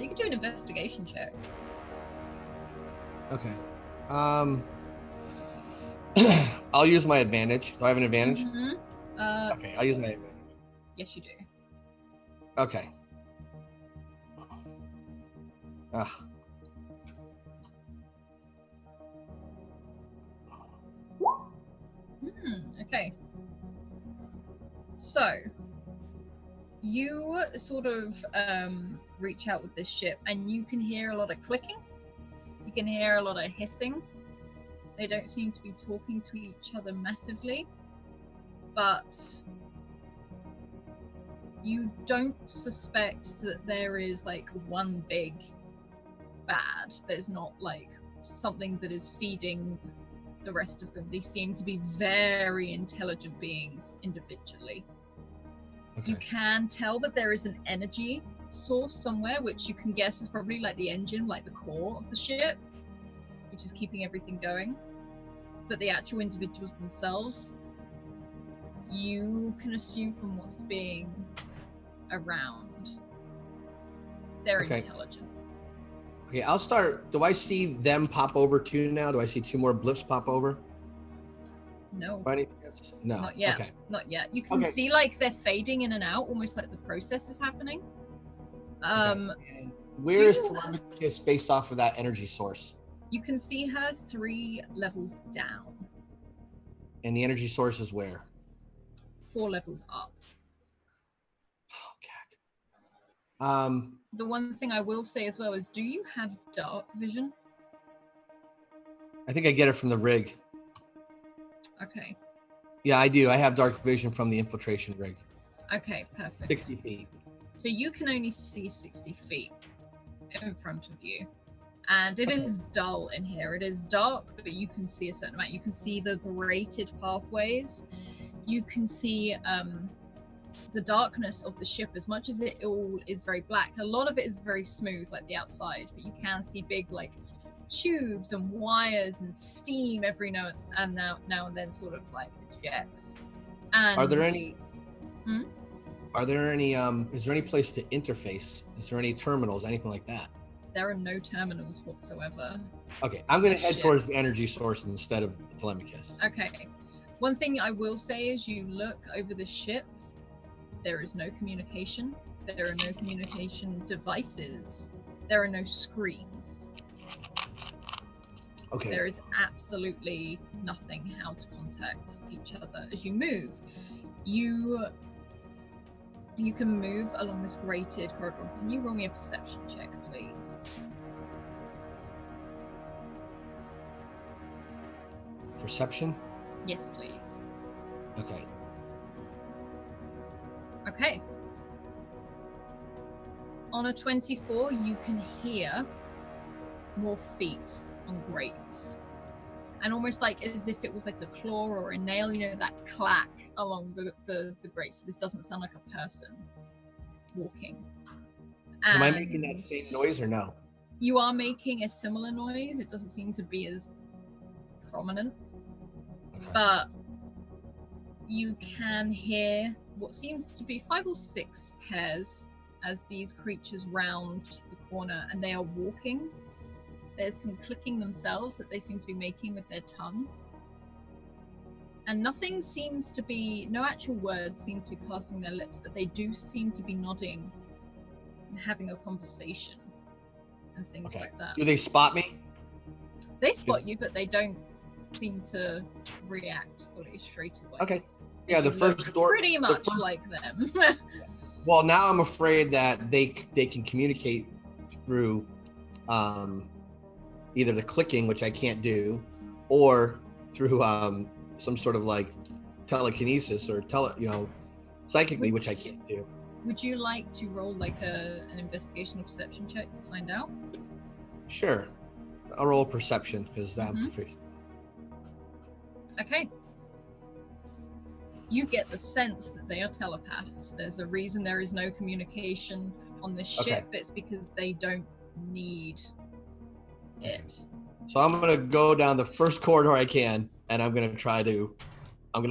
can do an investigation check. Okay. I'll use my advantage. Do I have an advantage? Mm-hmm. Okay, I'll use my advantage. Yes, you do. Okay. Okay. So, you sort of reach out with this ship, and you can hear a lot of clicking. You can hear a lot of hissing. They don't seem to be talking to each other massively, but you don't suspect that there is like one big bad. There's not like something that is feeding the rest of them. They seem to be very intelligent beings individually. Okay. You can tell that there is an energy source somewhere, which you can guess is probably like the engine, like the core of the ship, which is keeping everything going. But the actual individuals themselves, you can assume from what's being around, they're Okay. intelligent. Okay, I'll start. Do I see them pop over too now? Do I see 2 more blips pop over? No, By any chance? No. not yet. Okay. Not yet. You can Okay. see like they're fading in and out, almost like the process is happening. Okay. And where is Telemachus based off of that energy source? You can see her 3 levels down, And the energy source is where? 4 levels up. Okay. The one thing I will say as well is, do you have dark vision? I think I get it from the rig. Okay. Yeah, I do. I have dark vision from the infiltration rig. Okay, perfect. 60 feet. So you can only see 60 feet in front of you. And it is dull in here. It is dark, but you can see a certain amount. You can see the grated pathways. You can see the darkness of the ship. As much as it all is very black, a lot of it is very smooth, like the outside, but you can see big like tubes and wires and steam every now and then sort of like ejects. And Are there any Hmm? Are there any is there any place to interface? Is there any terminals, anything like that? there are no terminals whatsoever. Okay, I'm gonna head Shit. towards the energy source instead of Telemachus. Okay. One thing I will say is you look over the ship, there is no communication. There are no communication devices. There are no screens. Okay. There is absolutely nothing how to contact each other. As you move, you can move along this grated corridor. Can you roll me a perception check, please? Perception? Yes, please. Okay. Okay. On a 24, you can hear more feet on grates. And almost like as if it was like a claw or a nail, you know, that clack along the grate. So this doesn't sound like a person walking. Am I And making that same noise or no? you are making a similar noise. It doesn't seem to be as prominent. Okay. But you can hear what seems to be 5 or 6 pairs as these creatures round the corner, and they are walking. There's some clicking themselves that they seem to be making with their tongue. And nothing seems to be, no actual words seem to be passing their lips, but they do seem to be nodding and having a conversation and things like that. Do they spot me? They spot you, but they don't seem to react fully straight away. Okay. Yeah, the You look first door. pretty much the first, like them. Well, now I'm afraid that they can communicate through either the clicking, which I can't do, or through some sort of like telekinesis or psychically, which I can't do. Would you like to roll like an investigation or perception check to find out? Sure. I'll roll perception because I'm Mhm. proficient. Okay. You get the sense that they are telepaths. There's a reason there is no communication on this ship. Okay. It's because they don't need it. So I'm gonna go down the first corridor I can, and I'm gonna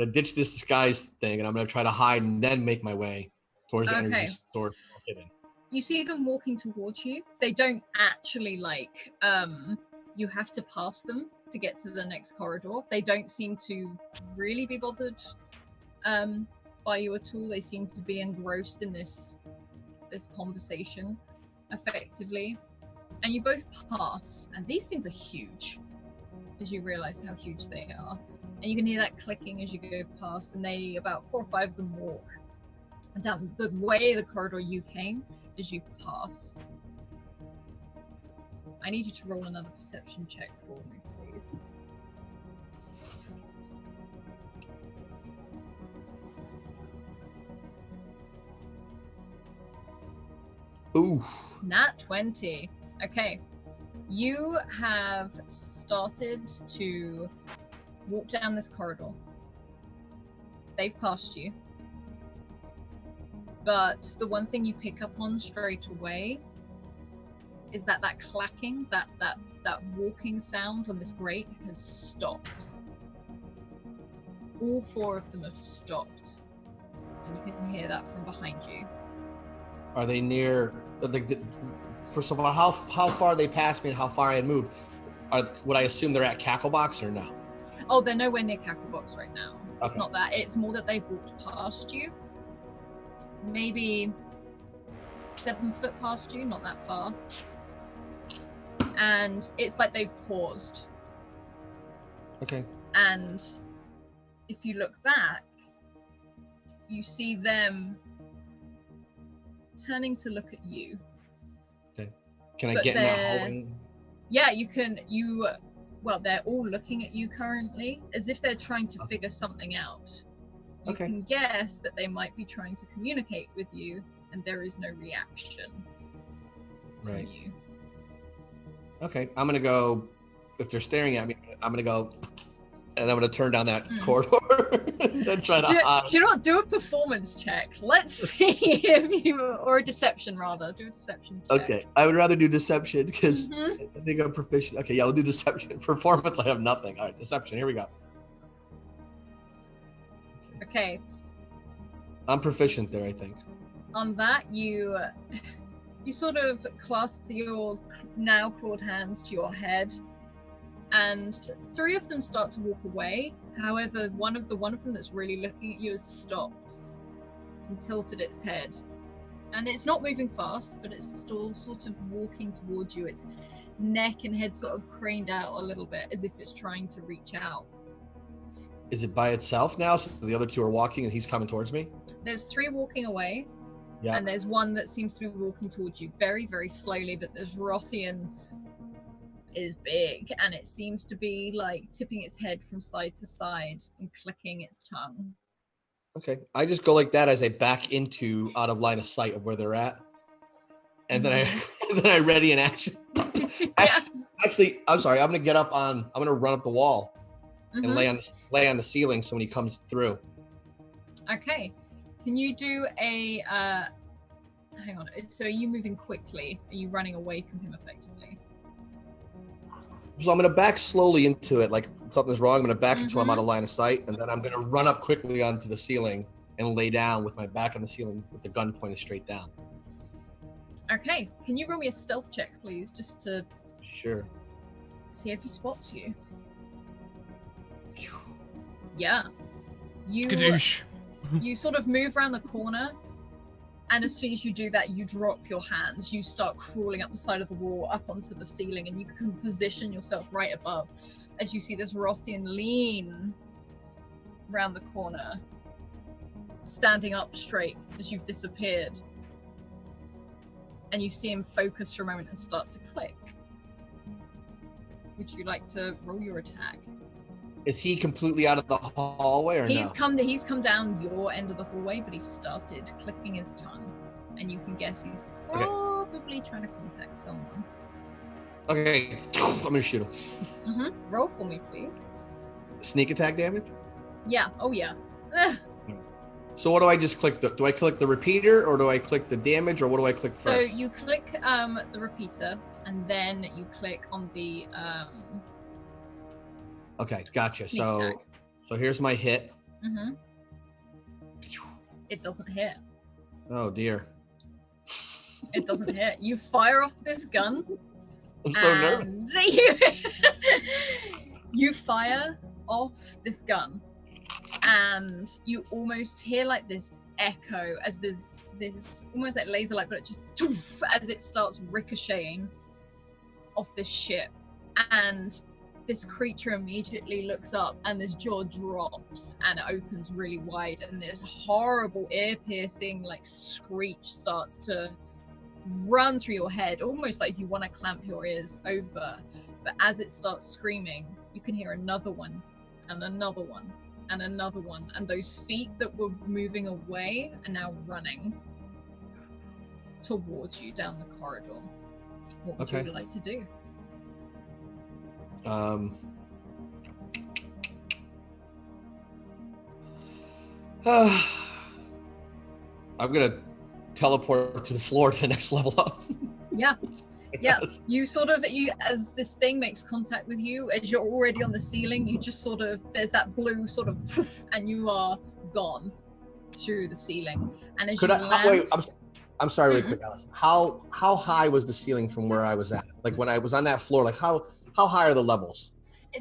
ditch this disguise thing, and I'm gonna try to hide and then make my way towards the Okay. energy source. Hidden. You see them walking towards you. They don't actually you have to pass them to get to the next corridor. They don't seem to really be bothered by you at all. They seem to be engrossed in this conversation effectively. And you both pass, and these things are huge, as you realize how huge they are. And you can hear that clicking as you go past, and they, about 4 or 5 of them, walk down the way the corridor you came as you pass. I need you to roll another perception check for me, please. Ooh. Nat 20. Okay. You have started to walk down this corridor. They've passed you. But the one thing you pick up on straight away is that clacking, that walking sound on this grate has stopped. All 4 of them have stopped. And you can hear that from behind you. Are they near? First of all, how far they passed me and how far I had moved? Would I assume they're at Cacklebox or no? Oh, they're nowhere near Cacklebox right now. It's Okay. not that. It's more that they've walked past you. Maybe 7 foot past you, not that far. And it's like they've paused. Okay. And if you look back, you see them turning to look at you. Okay. Can I But get in that they're- hallway? Yeah, you can. Well, they're all looking at you currently as if they're trying to figure something out. You Okay. can guess that they might be trying to communicate with you, and there is no reaction from Right. you. Okay. I'm gonna go. If they're staring at me, I'm gonna go, and I'm gonna turn down that Mm. corridor and try to hide. Do you not do a performance check? Let's see if you, or a deception rather. Do a deception check. Okay. I would rather do deception because Mhm. I think I'm proficient. Okay. Yeah, we'll do deception. Performance, I have nothing. All right. Deception. Here we go. Okay. I'm proficient there, I think. On that, you sort of clasp your now clawed hands to your head, and 3 of them start to walk away. However, one of them that's really looking at you has stopped and tilted its head, and it's not moving fast, but it's still sort of walking towards you. Its neck and head sort of craned out a little bit as if it's trying to reach out. Is it by itself now? So the other 2 are walking and he's coming towards me? There's 3 walking away. Yeah. And there's one that seems to be walking towards you very, very slowly, but this Rothian is big, and it seems to be like tipping its head from side to side and clicking its tongue. Okay. I just go like that as I back into out of line of sight of where they're at. And then I ready in action. Actually, I'm sorry. I'm gonna run up the wall and Mhm. lay on the ceiling so when he comes through. Okay. Can you do a hang on, so are you moving quickly? Are you running away from him effectively? So I'm gonna back slowly into it, like something's wrong. I'm gonna back until I'm Mhm. out of line of sight, and then I'm gonna run up quickly onto the ceiling and lay down with my back on the ceiling with the gun pointed straight down. Okay. Can you roll me a stealth check, please, just to Sure. see if he spots you? Yeah. Skadoosh. You sort of move around the corner, and as soon as you do that, you drop your hands. You start crawling up the side of the wall, up onto the ceiling, and you can position yourself right above as you see this Rothian lean round the corner, standing up straight as you've disappeared. And you see him focus for a moment and start to click. Would you like to roll your attack? Is he completely out of the hallway or He's no? he's come down your end of the hallway, but he started clicking his tongue, and you can guess he's probably trying to contact someone. Okay. I'm gonna shoot him. Roll for me, please. Sneak attack damage? Yeah. Oh yeah. So what do I just click? Do I click the repeater or do I click the damage or what do I click So first? you click the repeater, and then you click on the Okay, gotcha. sneak So attack. so here's my hit. It doesn't hit. Oh dear. It doesn't hit. You fire off this gun. I'm so nervous. You fire off this gun, and you almost hear like this echo as this almost like laser light, but it just as it starts ricocheting off this ship, and this creature immediately looks up and this jaw drops and it opens really wide, and this horrible ear-piercing like screech starts to run through your head, almost like you want to clamp your ears over. But as it starts screaming, you can hear another one and another one and another one, and those feet that were moving away are now running towards you down the corridor. What would you like to do? I'm gonna teleport to the floor to the next level up. Yeah. Yeah, you as this thing makes contact with you, as you're already on the ceiling, you just sort of, there's that blue sort of, and you are gone through the ceiling. And as wait, I'm sorry, really quick, Alice. How high was the ceiling from where I was at? Like when I was on that floor, like how high are the levels?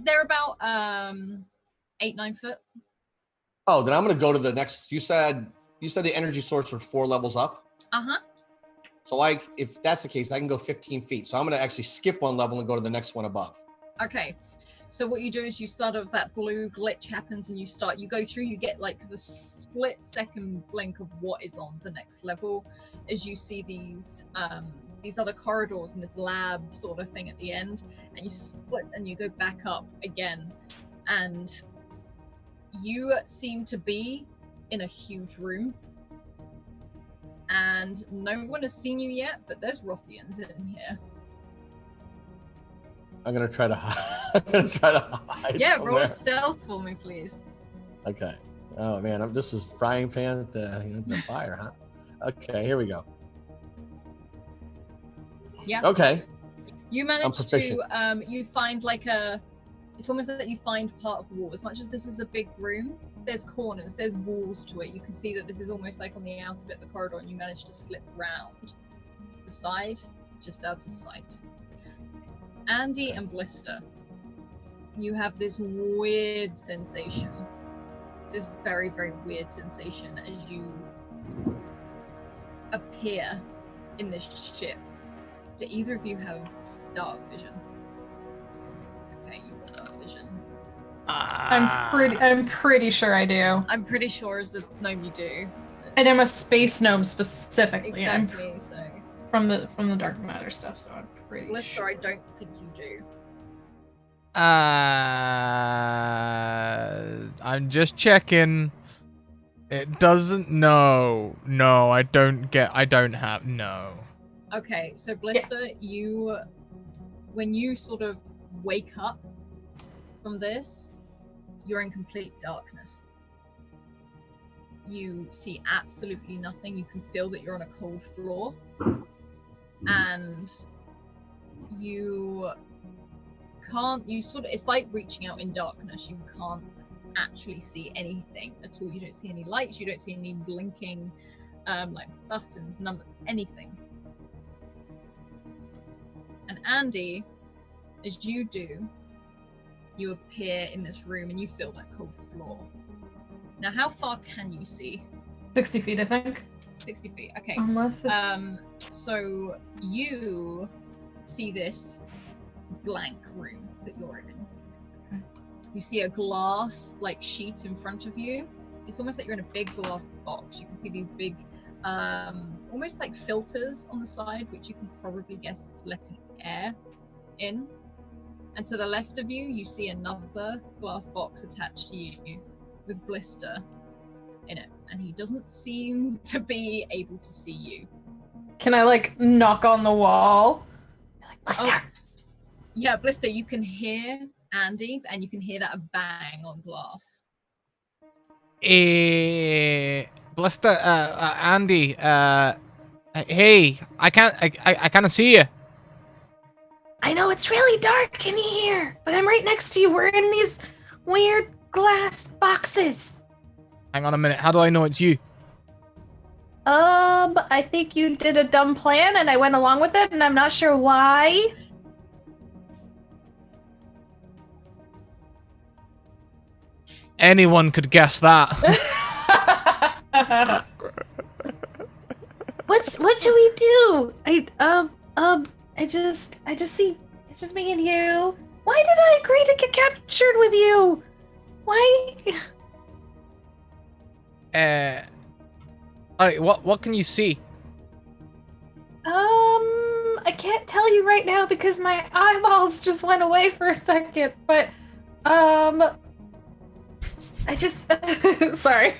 They're about 8-9 foot. Oh, then I'm gonna go to the next. You said the energy source was 4 levels up. So if that's the case, I can go 15 feet. So I'm going to actually skip one level and go to the next one above. Okay. So what you do is you start off, that blue glitch happens, and you go through, you get like the split second blink of what is on the next level as you see these other corridors and this lab sort of thing at the end, and you split and you go back up again. And you seem to be in a huge room. And no one has seen you yet, but there's ruffians in here. I'm gonna try to hide. Yeah, somewhere. roll a stealth for me, please. Okay. Oh man, this is frying pan at the fire, huh? Okay, here we go. Yeah. Okay. You manage to you find it's almost like you find part of the wall. As much as this is a big room, there's corners, there's walls to it. You can see that this is almost like on the outer bit of the corridor, and you manage to slip round the side, just out of sight. Andy and Blister, you have this weird sensation. This very, very weird sensation as you appear in this ship. Do either of you have dark vision? Okay, you've got dark vision. I'm pretty sure I do. I'm pretty sure as a gnome you do. And I'm a space gnome specifically. Exactly, so from the dark matter stuff, so I'm pretty Blister, sure. I don't think you do. I'm just checking. It doesn't. No, I don't have. No. Okay, so Blister, when you sort of wake up from this, you're in complete darkness. You see absolutely nothing. You can feel that you're on a cold floor. And you can't, it's like reaching out in darkness. You can't actually see anything at all. You don't see any lights. You don't see any blinking, like buttons, anything. And Andy, as you do, you appear in this room and you feel that cold floor. Now, how far can you see? 60 feet, I think. 60 feet, okay. Unless it's... So you see this blank room that you're in. Okay. You see a glass sheet in front of you. It's almost like you're in a big glass box. You can see these big, almost like filters on the side, which you can probably guess it's letting air in. And to the left of you, you see another glass box attached to you with Blister in it, and he doesn't seem to be able to see you. Can I knock on the wall? Oh, yeah, Blister, you can hear Andy, and you can hear that a bang on glass. Blister, Andy, hey, I can't see you. I know it's really dark in here, but I'm right next to you. We're in these weird glass boxes. Hang on a minute. How do I know it's you? I think you did a dumb plan and I went along with it, and I'm not sure why. Anyone could guess that. What should we do? I just see it's just me and you. Why did I agree to get captured with you? Why? Alright, what can you see? I can't tell you right now because my eyeballs just went away for a second, but, I just, sorry.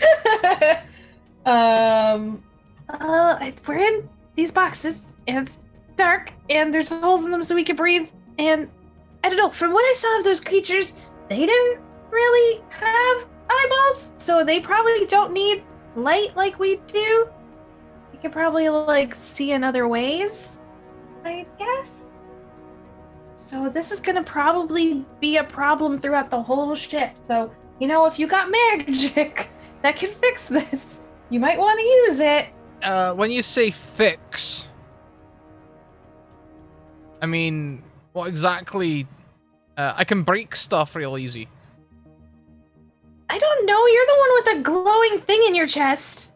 We're in these boxes, and it's dark, and there's holes in them so we can breathe, and I don't know, from what I saw of those creatures, they didn't really have eyeballs, so they probably don't need light like we do. They could probably, like, see in other ways, I guess. So this is gonna probably be a problem throughout the whole ship, so, you know, if you got magic that can fix this, you might want to use it. When you say fix, I mean, what exactly? I can break stuff real easy. I don't know, you're the one with the glowing thing in your chest.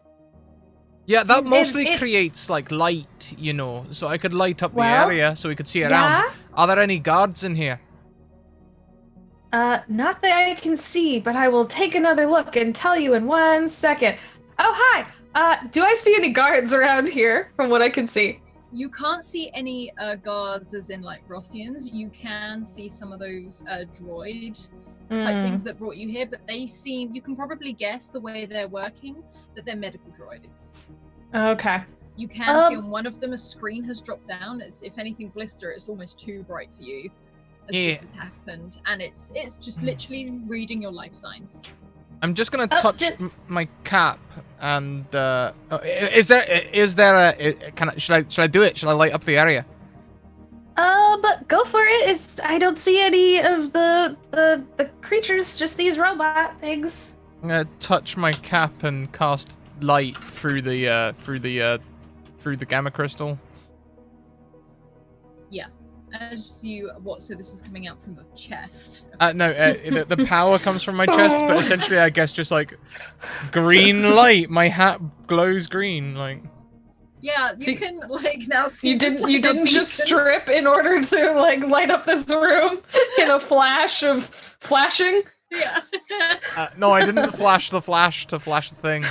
Yeah, that It- mostly it- creates, like, light, you know, so I could light up Well, the area so we could see yeah? around. Are there any guards in here? Not that I can see, but I will take another look and tell you in 1 second. Oh, hi! Do I see any guards around here from what I can see? You can't see any guards as in like Rothians. You can see some of those droid type things that brought you here, but they seem, you can probably guess the way they're working, that they're medical droids. Okay. You can see on one of them a screen has dropped down. It's, if anything, Blister, it's almost too bright for you as this has happened, and it's just literally reading your life signs. I'm just gonna touch my cap and is there a should I do it? Should I light up the area? But go for it. I don't see any of the creatures, just these robot things. I'm gonna touch my cap and cast light through the gamma crystal. Yeah. As you so this is coming out from your chest. No, the power comes from my chest, but essentially, I guess just like green light. My hat glows green, like. Yeah, you can like now see. You didn't just strip in order to like light up this room in a flash of flashing. Yeah. No, I didn't flash the flash to flash the thing.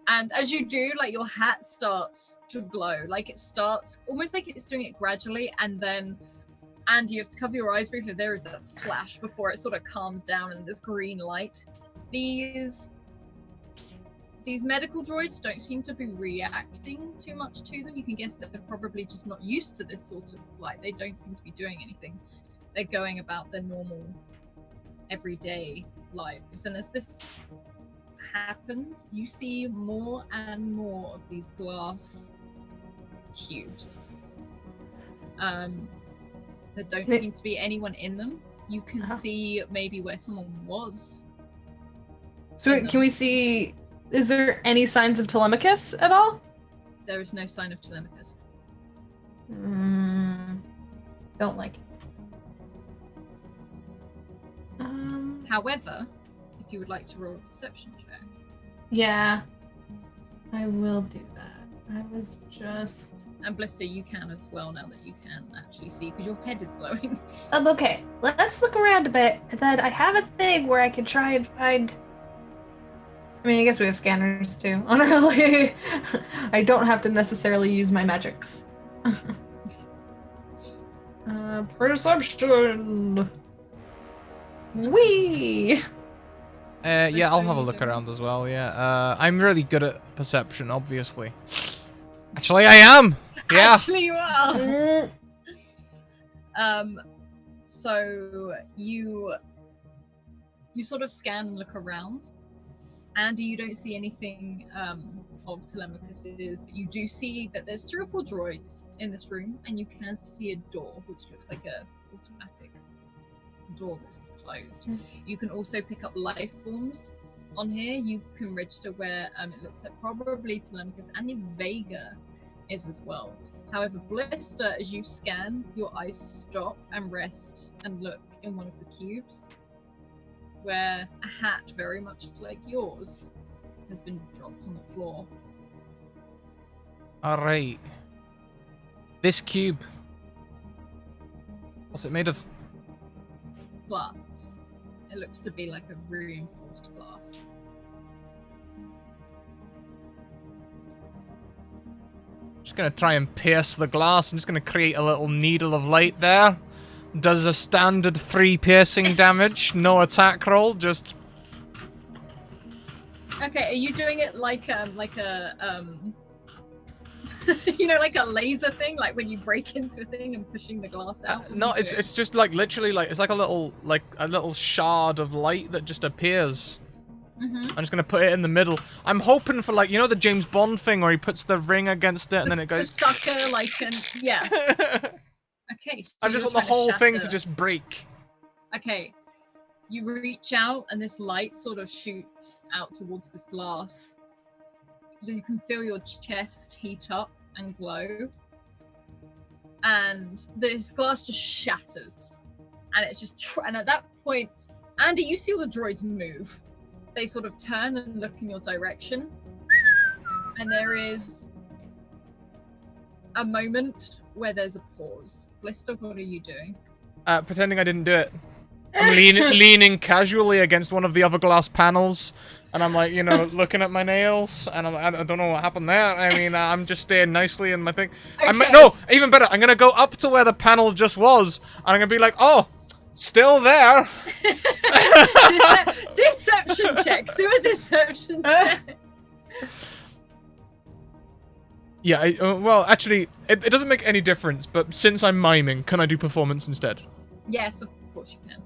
And as you do, like your hat starts to glow. Like it starts almost like it's doing it gradually, and you have to cover your eyes briefly. There is a flash before it sort of calms down and this green light. These medical droids don't seem to be reacting too much to them. You can guess that they're probably just not used to this sort of light. They don't seem to be doing anything. They're going about their normal, everyday lives. And as this happens, you see more and more of these glass cubes. There don't seem to be anyone in them. You can see maybe where someone was. So can we see, is there any signs of Telemachus at all? There is no sign of Telemachus. Don't like it. However, if you would like to roll a perception check. Yeah, I will do that. I was just... And Blister, you can as well now that you can actually see, because your head is glowing. Okay, let's look around a bit. And then I have a thing where I can try and find... I mean, I guess we have scanners too. Honestly, I don't have to necessarily use my magics. Perception! Whee! Yeah, I'll have a look around as well, yeah. I'm really good at perception, obviously. Actually, I am! Yeah! Actually, you are! So you sort of scan and look around. Andy, you don't see anything of Telemachus's, but you do see that there's 3 or 4 droids in this room, and you can see a door, which looks like a automatic door that's closed. You can also pick up life forms on here. You can register where it looks like probably Telemachus and Vega is as well. However, Blister, as you scan, your eyes stop and rest and look in one of the cubes, where a hat very much like yours has been dropped on the floor. Alright. This cube. What's it made of? Glass. It looks to be like a reinforced glass. Just gonna try and pierce the glass. I'm just gonna create a little needle of light there. Does a standard 3 piercing damage. No attack roll, just... Okay, are you doing it like a you know, like a laser thing, like when you break into a thing and pushing the glass out? No, it's just like literally like it's like a little shard of light that just appears. Mm-hmm. I'm just gonna put it in the middle. I'm hoping for like, you know, the James Bond thing where he puts the ring against it and then it goes. The sucker, like, yeah. Okay. So I just want the whole thing to just break. Okay. You reach out and this light sort of shoots out towards this glass. You can feel your chest heat up and glow. And this glass just shatters. And it's just... and at that point, Andy, you see all the droids move. They sort of turn and look in your direction. And there is a moment where there's a pause. Blister, what are you doing? Pretending I didn't do it. I'm leaning casually against one of the other glass panels, and I'm like, you know, looking at my nails, and I don't know what happened there. I mean, I'm just staying nicely in my thing. Okay. No, even better. I'm gonna go up to where the panel just was, and I'm gonna be like, oh, still there. Deception check. Do a deception check. Yeah, well, actually, it doesn't make any difference, but since I'm miming, can I do performance instead? Yes, of course you can.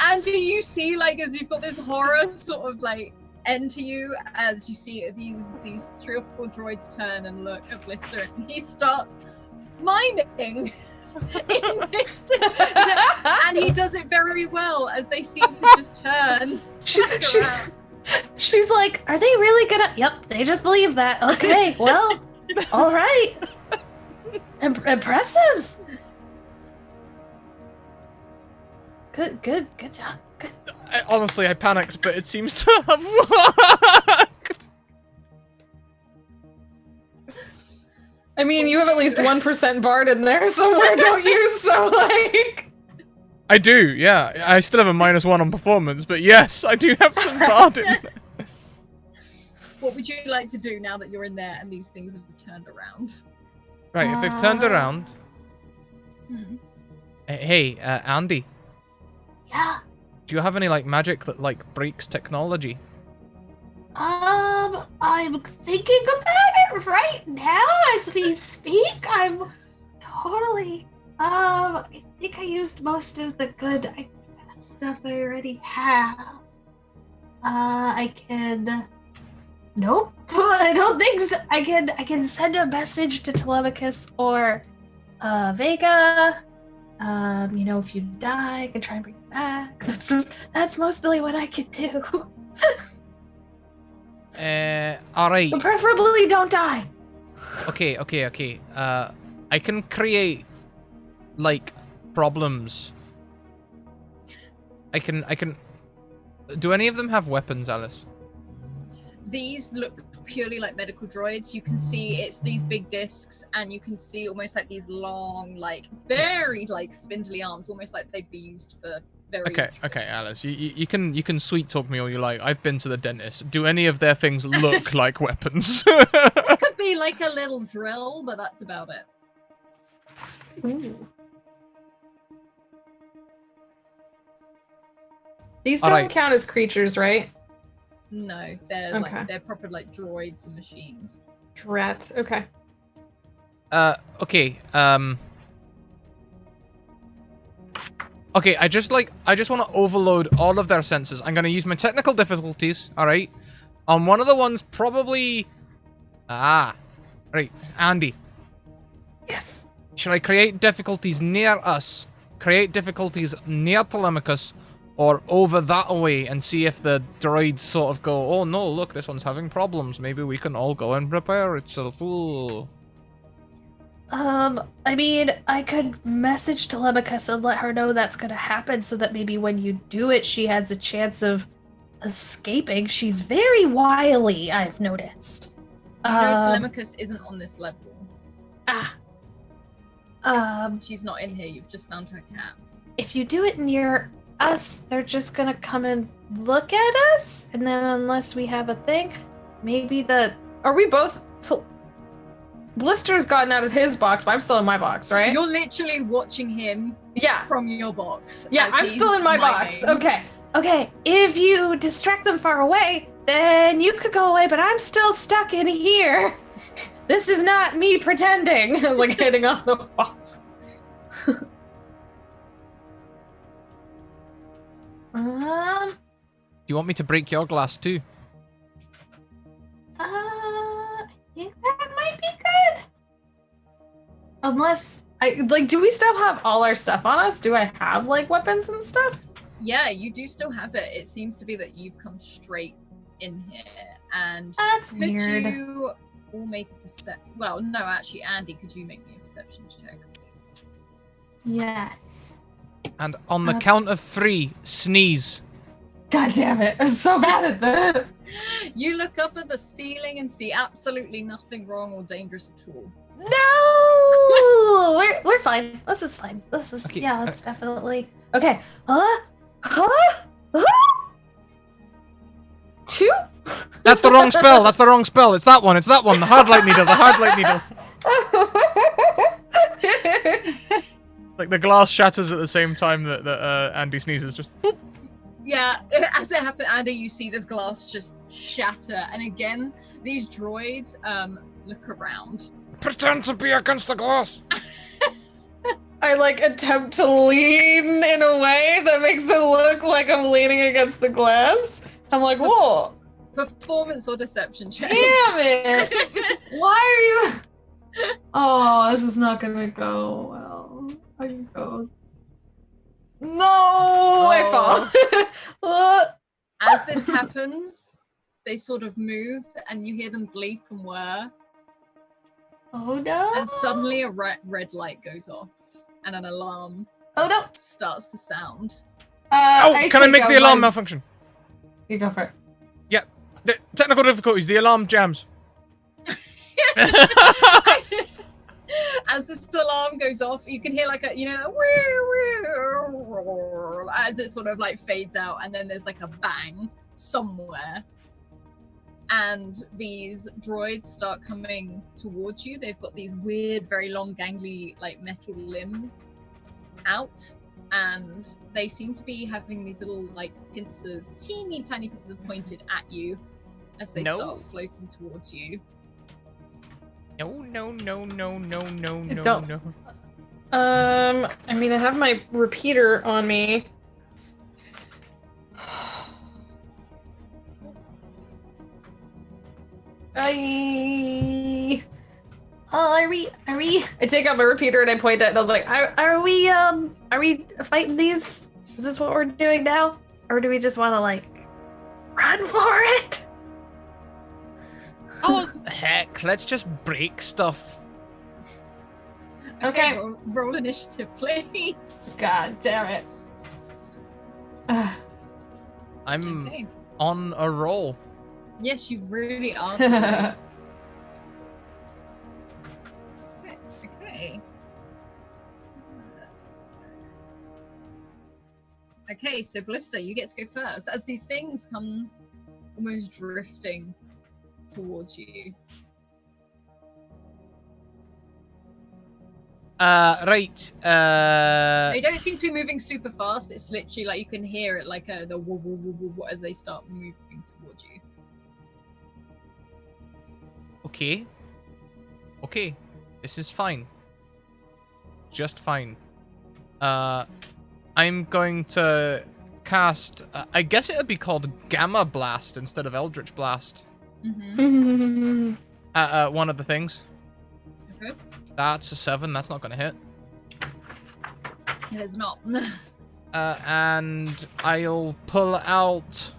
And do you see, like, as you've got this horror sort of like enter you, as you see these 3 or 4 droids turn and look at Blister, and he starts miming in this, and he does it very well as they seem to just turn around. She's like, are they really gonna? Yep, they just believe that. Okay, well, all right. Impressive. Good job. Good. Honestly, I panicked, but it seems to have worked. I mean, you have at least 1% Bard in there somewhere, don't you? So, like... I do, yeah. I still have a -1 on performance, but yes, I do have some Bard in there. What would you like to do now that you're in there and these things have turned around? Right, if they've turned around... Hmm. Hey, Andy. Yeah. Do you have any, like, magic that, like, breaks technology? I'm thinking about it right now as we speak. I'm totally, I think I used most of the good stuff I already have. I can... Nope, I don't think so. I can send a message to Telemachus or, Vega. You know, if you die, I can try and bring you back. That's mostly what I can do. Alright. But preferably don't die. Okay. I can create, like, problems. I can... Do any of them have weapons, Alice? These look purely like medical droids. You can see it's these big discs, and you can see almost like these long, like, very, like, spindly arms, almost like they'd be used for very... Okay, Alice. You can sweet talk me all you like. I've been to the dentist. Do any of their things look like weapons? It could be like a little drill, but that's about it. Ooh. These don't Alright. count as creatures, right? No, they're Okay. like, they're proper like droids and machines. Drat. Okay. Okay, okay, I just want to overload all of their senses. I'm going to use my technical difficulties, alright? On one of the ones, probably... Right, Andy. Yes. Should I create difficulties near us, create difficulties near Telemachus, or over that way and see if the droids sort of go, oh no, look, this one's having problems. Maybe we can all go and prepare itself. Ooh. I mean, I could message Telemachus and let her know that's gonna happen so that maybe when you do it, she has a chance of escaping. She's very wily, I've noticed. You know Telemachus isn't on this level. She's not in here. You've just found her cat. If you do it near us, they're just gonna come and look at us, and then unless we have a thing, maybe Are we both? Blister's gotten out of his box, but I'm still in my box, right? You're literally watching him Yeah. from your box. Yeah, as I'm still he's in my box. mining. Okay, if you distract them far away, then you could go away, but I'm still stuck in here. This is not me pretending. Like hitting on the box. Do you want me to break your glass too? Yeah, that might be good. Unless, Do we still have all our stuff on us? Do I have like weapons and stuff? Yeah, you do still have it. It seems to be that you've come straight in here. And that's could weird. you all make a perception? Well, no, actually, Andy, could you make me a perception check, please? Yes. And on the count of 3, sneeze. God damn it! I'm so bad at that. You look up at the ceiling and see absolutely nothing wrong or dangerous at all. No, we're fine. This is fine. This is Okay, yeah. That's definitely okay. Huh? 2? That's the wrong spell. That's the wrong spell. It's that one. It's that one. The hard light needle. The hard light needle. Like the glass shatters at the same time that Andy sneezes. Just. Boop. Yeah, as it happened, Andy, you see this glass just shatter. And again, these droids look around. Pretend to be against the glass. I attempt to lean in a way that makes it look like I'm leaning against the glass. I'm like, whoa. Performance or deception check. Damn it! Why are you? Oh, this is not gonna go well. I can go. No, I fall. As this happens, they sort of move, and you hear them bleep and whir, Oh no! and suddenly a red light goes off, and an alarm Oh no! starts to sound. Oh, can I make the alarm malfunction? You go for it. Yeah. The technical difficulties. The alarm jams. As this alarm goes off, you can hear as it sort of fades out, and then there's a bang somewhere, and these droids start coming towards you. They've got these weird, very long, gangly, metal limbs out, and they seem to be having these little pincers, teeny tiny pincers pointed at you as they start floating towards you. No. Don't. I mean, I have my repeater on me. Are we? I take out my repeater and I point at it and I was like, Are we fighting these? Is this what we're doing now, or do we just want to run for it? Oh heck! Let's just break stuff. Okay. Roll initiative, please. God damn it. I'm Okay. on a roll. Yes, you really are. Today. Okay. Let's have a look. Okay, so Blister, you get to go first. As these things come almost drifting towards you. Right. They don't seem to be moving super fast. It's literally you can hear it the woo, woo, woo, woo, woo, as they start moving towards you. Okay. This is fine. Just fine. I'm going to cast. I guess it would be called Gamma Blast instead of Eldritch Blast. Mm-hmm. One of the things. Okay. That's a 7. That's not going to hit. It is not. And I'll pull out.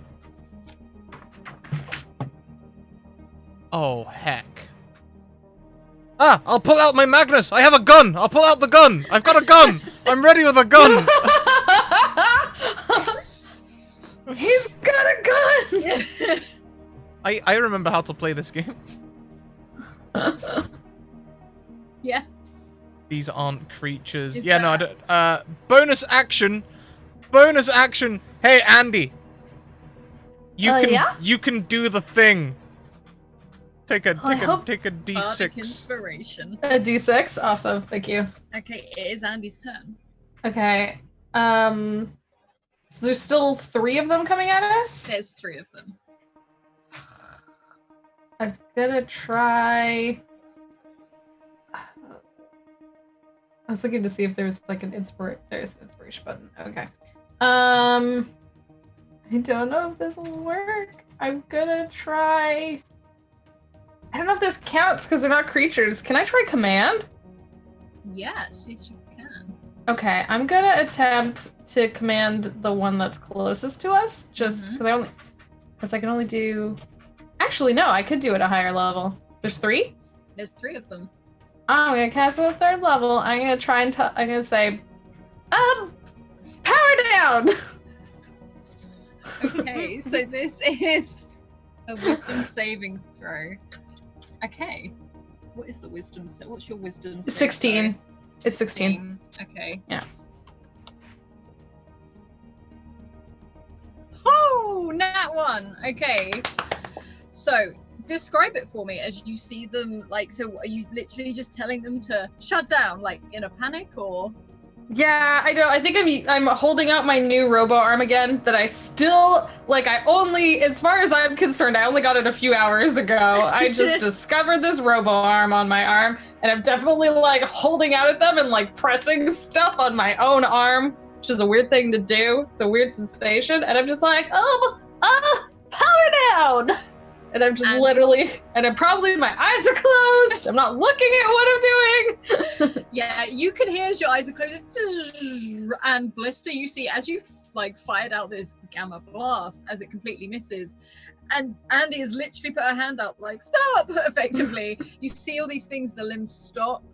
Oh heck. I'll pull out my Magnus. I have a gun. I'll pull out the gun. I've got a gun. I'm ready with a gun. He's got a gun! I remember how to play this game. Yeah. These aren't creatures. Is Yeah, no, I that- don't. Bonus action. Bonus action. Hey, Andy. Yeah? You can do the thing. Take a I hope- take a Bardic D6. inspiration. A D6. Awesome. Thank you. Okay, it is Andy's turn. Okay. So there's still 3 of them coming at us? There's 3 of them. I'm gonna try. I was looking to see if there's like an there's an inspiration button. Okay. I don't know if this will work. I'm gonna try. I don't know if this counts because they're not creatures. Can I try command? Yes, you can. Okay, I'm gonna attempt to command the one that's closest to us, just because I can only do. Actually, no, I could do it at a higher level. There's 3. There's 3 of them. I'm gonna cast it at 3rd level. I'm gonna try and I'm gonna say, power down. Okay, so this is a wisdom saving throw. Okay. What is the wisdom? What's your wisdom? 16. It's 16. Okay. Yeah. Oh, nat 1. Okay. So describe it for me as you see them. Like, so are you literally just telling them to shut down, like in a panic, or? Yeah, I know. I think I'm holding out my new robo arm again that I still like. I only, as far as I'm concerned, I only got it a few hours ago. I just discovered this robo arm on my arm, and I'm definitely like holding out at them and like pressing stuff on my own arm, which is a weird thing to do. It's a weird sensation, and I'm just like, power down. And I'm just literally, and I'm probably, my eyes are closed. I'm not looking at what I'm doing. Yeah, you can hear as your eyes are closed, and Blister, you see as you like fired out this gamma blast as it completely misses. And Andy has literally put her hand up like, stop, effectively. You see all these things, the limbs stop,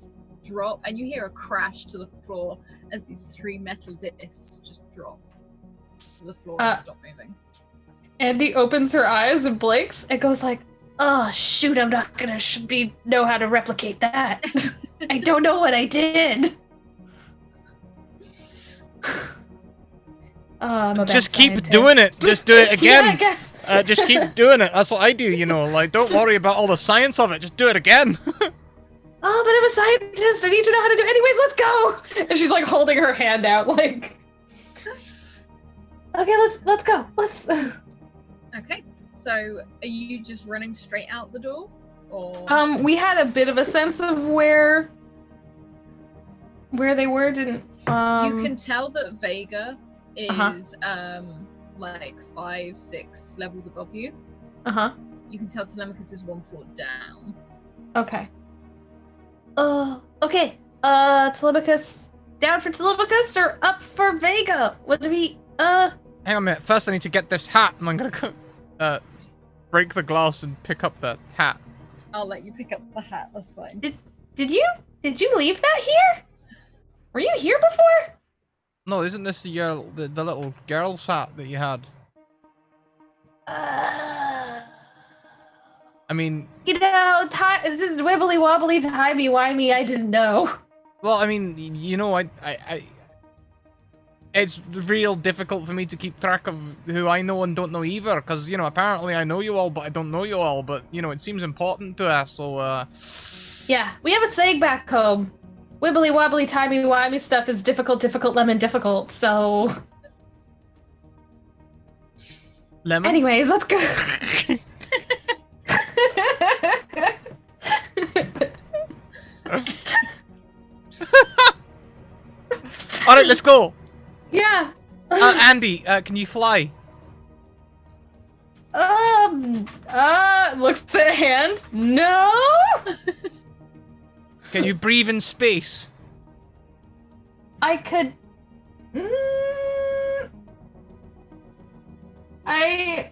drop, and you hear a crash to the floor as these 3 metal discs just drop to the floor and stop moving. Andy opens her eyes and blinks and goes like, Oh shoot, I'm not gonna know how to replicate that. I don't know what I did. I'm a bad Just keep scientist. doing it. Just do it again. Yeah, I guess. Just keep doing it. That's what I do, you know. Like, don't worry about all the science of it. Just do it again. Oh, but I'm a scientist. I need to know how to do it. Anyways, let's go. and she's like holding her hand out like. Okay, let's go. Let's. Okay, so are you just running straight out the door, or? We had a bit of a sense of where they were. Didn't. You can tell that Vega is like 5-6 levels above you. You can tell Telemachus is 1 floor down. Okay. Okay. Telemachus, down for Telemachus or up for Vega? What do we? Hang on a minute. First, I need to get this hat, and I'm gonna go, break the glass and pick up that hat. I'll let you pick up the hat. That's fine. Did you leave that here? Were you here before? No, isn't this the little girl's hat that you had? I mean, You know, it's just wibbly wobbly, timey wimey. I didn't know. well, I mean, you know, I it's real difficult for me to keep track of who I know and don't know either, because, you know, apparently I know you all, but I don't know you all, but, you know, it seems important to us, so, Yeah, we have a saying back home. Wibbly wobbly, timey wimey stuff is difficult, lemon, difficult, so... Lemon? Anyways, let's go. Alright, let's go! Yeah. Andy, can you fly? Looks at hand. No. Can you breathe in space? I could... I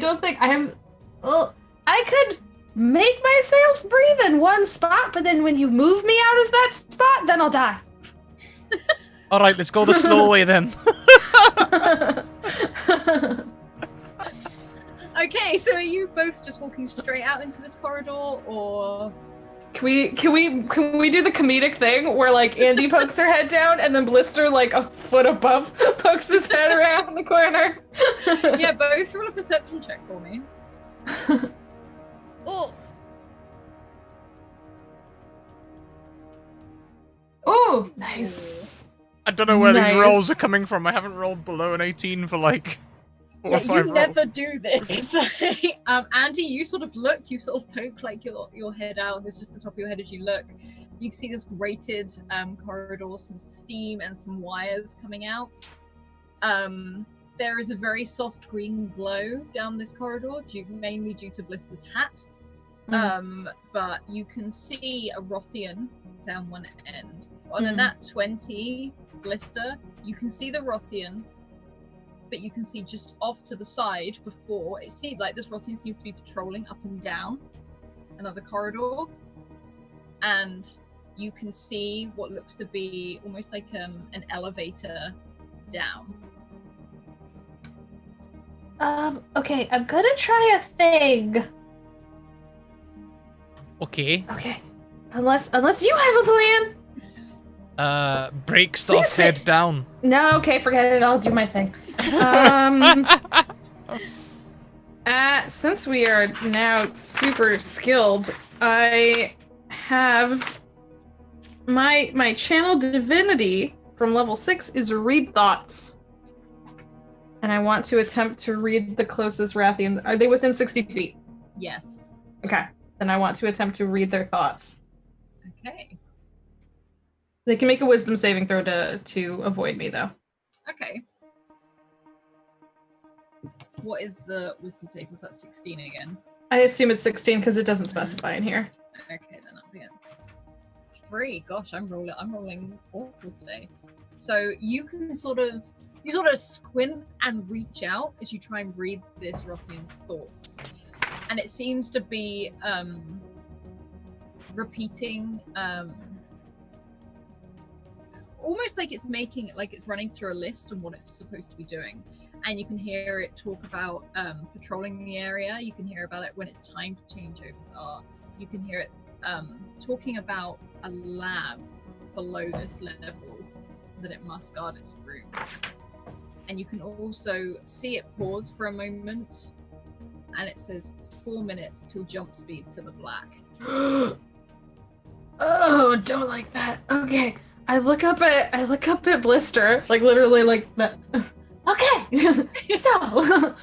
don't think I have. Well, I could make myself breathe in one spot, but then when you move me out of that spot, then I'll die. Alright, let's go the slow way then. Okay, so are you both just walking straight out into this corridor, or? Can we do the comedic thing where like Andy pokes her head down and then Blister like a foot above pokes his head around the corner? Yeah, both roll a perception check for me. Oh. Oh, nice. I don't know where these Nice. rolls are coming from. I haven't rolled below an 18 for like 4 or 5 you rolls. never do this. Andy, you sort of look, you sort of poke like your head out. There's just the top of your head as you look. You can see this grated corridor, some steam and some wires coming out. There is a very soft green glow down this corridor, mainly due to Blister's hat. But you can see a Rothian down one end. On a nat 20 Blister, you can see the Rothian, but you can see just off to the side before it seems like this Rothian seems to be patrolling up and down another corridor, and you can see what looks to be almost like an elevator down. Okay, I'm gonna try a thing. Okay. Okay. Unless you have a plan. Break stuff, Please head say- down. No, okay, forget it. I'll do my thing. Since we are now super skilled, I have my channel divinity from level 6 is read thoughts. And I want to attempt to read the closest Rathian. Are they within 60 feet? Yes. Okay. Then I want to attempt to read their thoughts. Okay. They can make a wisdom saving throw to avoid me, though. Okay. What is the wisdom save? Was that 16 again? I assume it's 16 because it doesn't specify in here. Okay, then I'll be at 3. Gosh, I'm rolling awful today. So you sort of squint and reach out as you try and read this Rothian's thoughts, and it seems to be repeating, almost like it's making it like it's running through a list on what it's supposed to be doing. And you can hear it talk about patrolling the area. You can hear about it when it's time to changeovers are. You can hear it talking about a lab below this level that it must guard its route. And you can also see it pause for a moment, and it says 4 minutes till jump speed to the black. Oh, don't like that. Okay. I look up at Blister, like literally like that. Okay. So,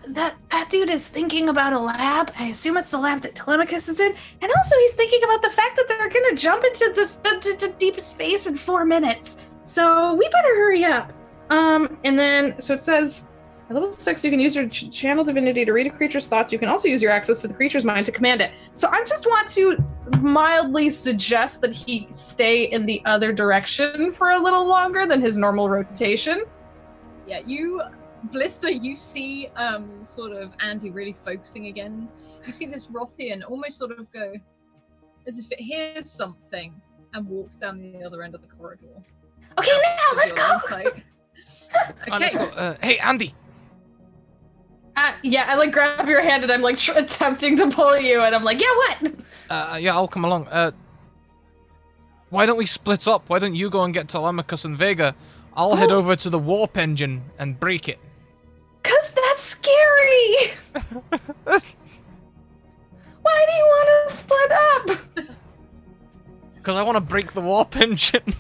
that dude is thinking about a lab. I assume it's the lab that Telemachus is in, and also he's thinking about the fact that they're gonna jump into this to deep space in 4 minutes. So we better hurry up. And then so it says at level 6 you can use your channel divinity to read a creature's thoughts. You can also use your access to the creature's mind to command it. So I just want to mildly suggest that he stay in the other direction for a little longer than his normal rotation. Yeah, Blister, you see sort of Andy really focusing again. You see this Rothian almost sort of go as if it hears something and walks down the other end of the corridor. Okay, now let's go. Let's go. Hey, Andy. Yeah, I like grab your hand and I'm like attempting to pull you, and I'm like, yeah, what? Yeah, I'll come along. Why don't we split up? Why don't you go and get Telemachus and Vega? I'll head over to the warp engine and break it. 'Cause that's scary. Why do you want to split up? Because I want to break the warp engine.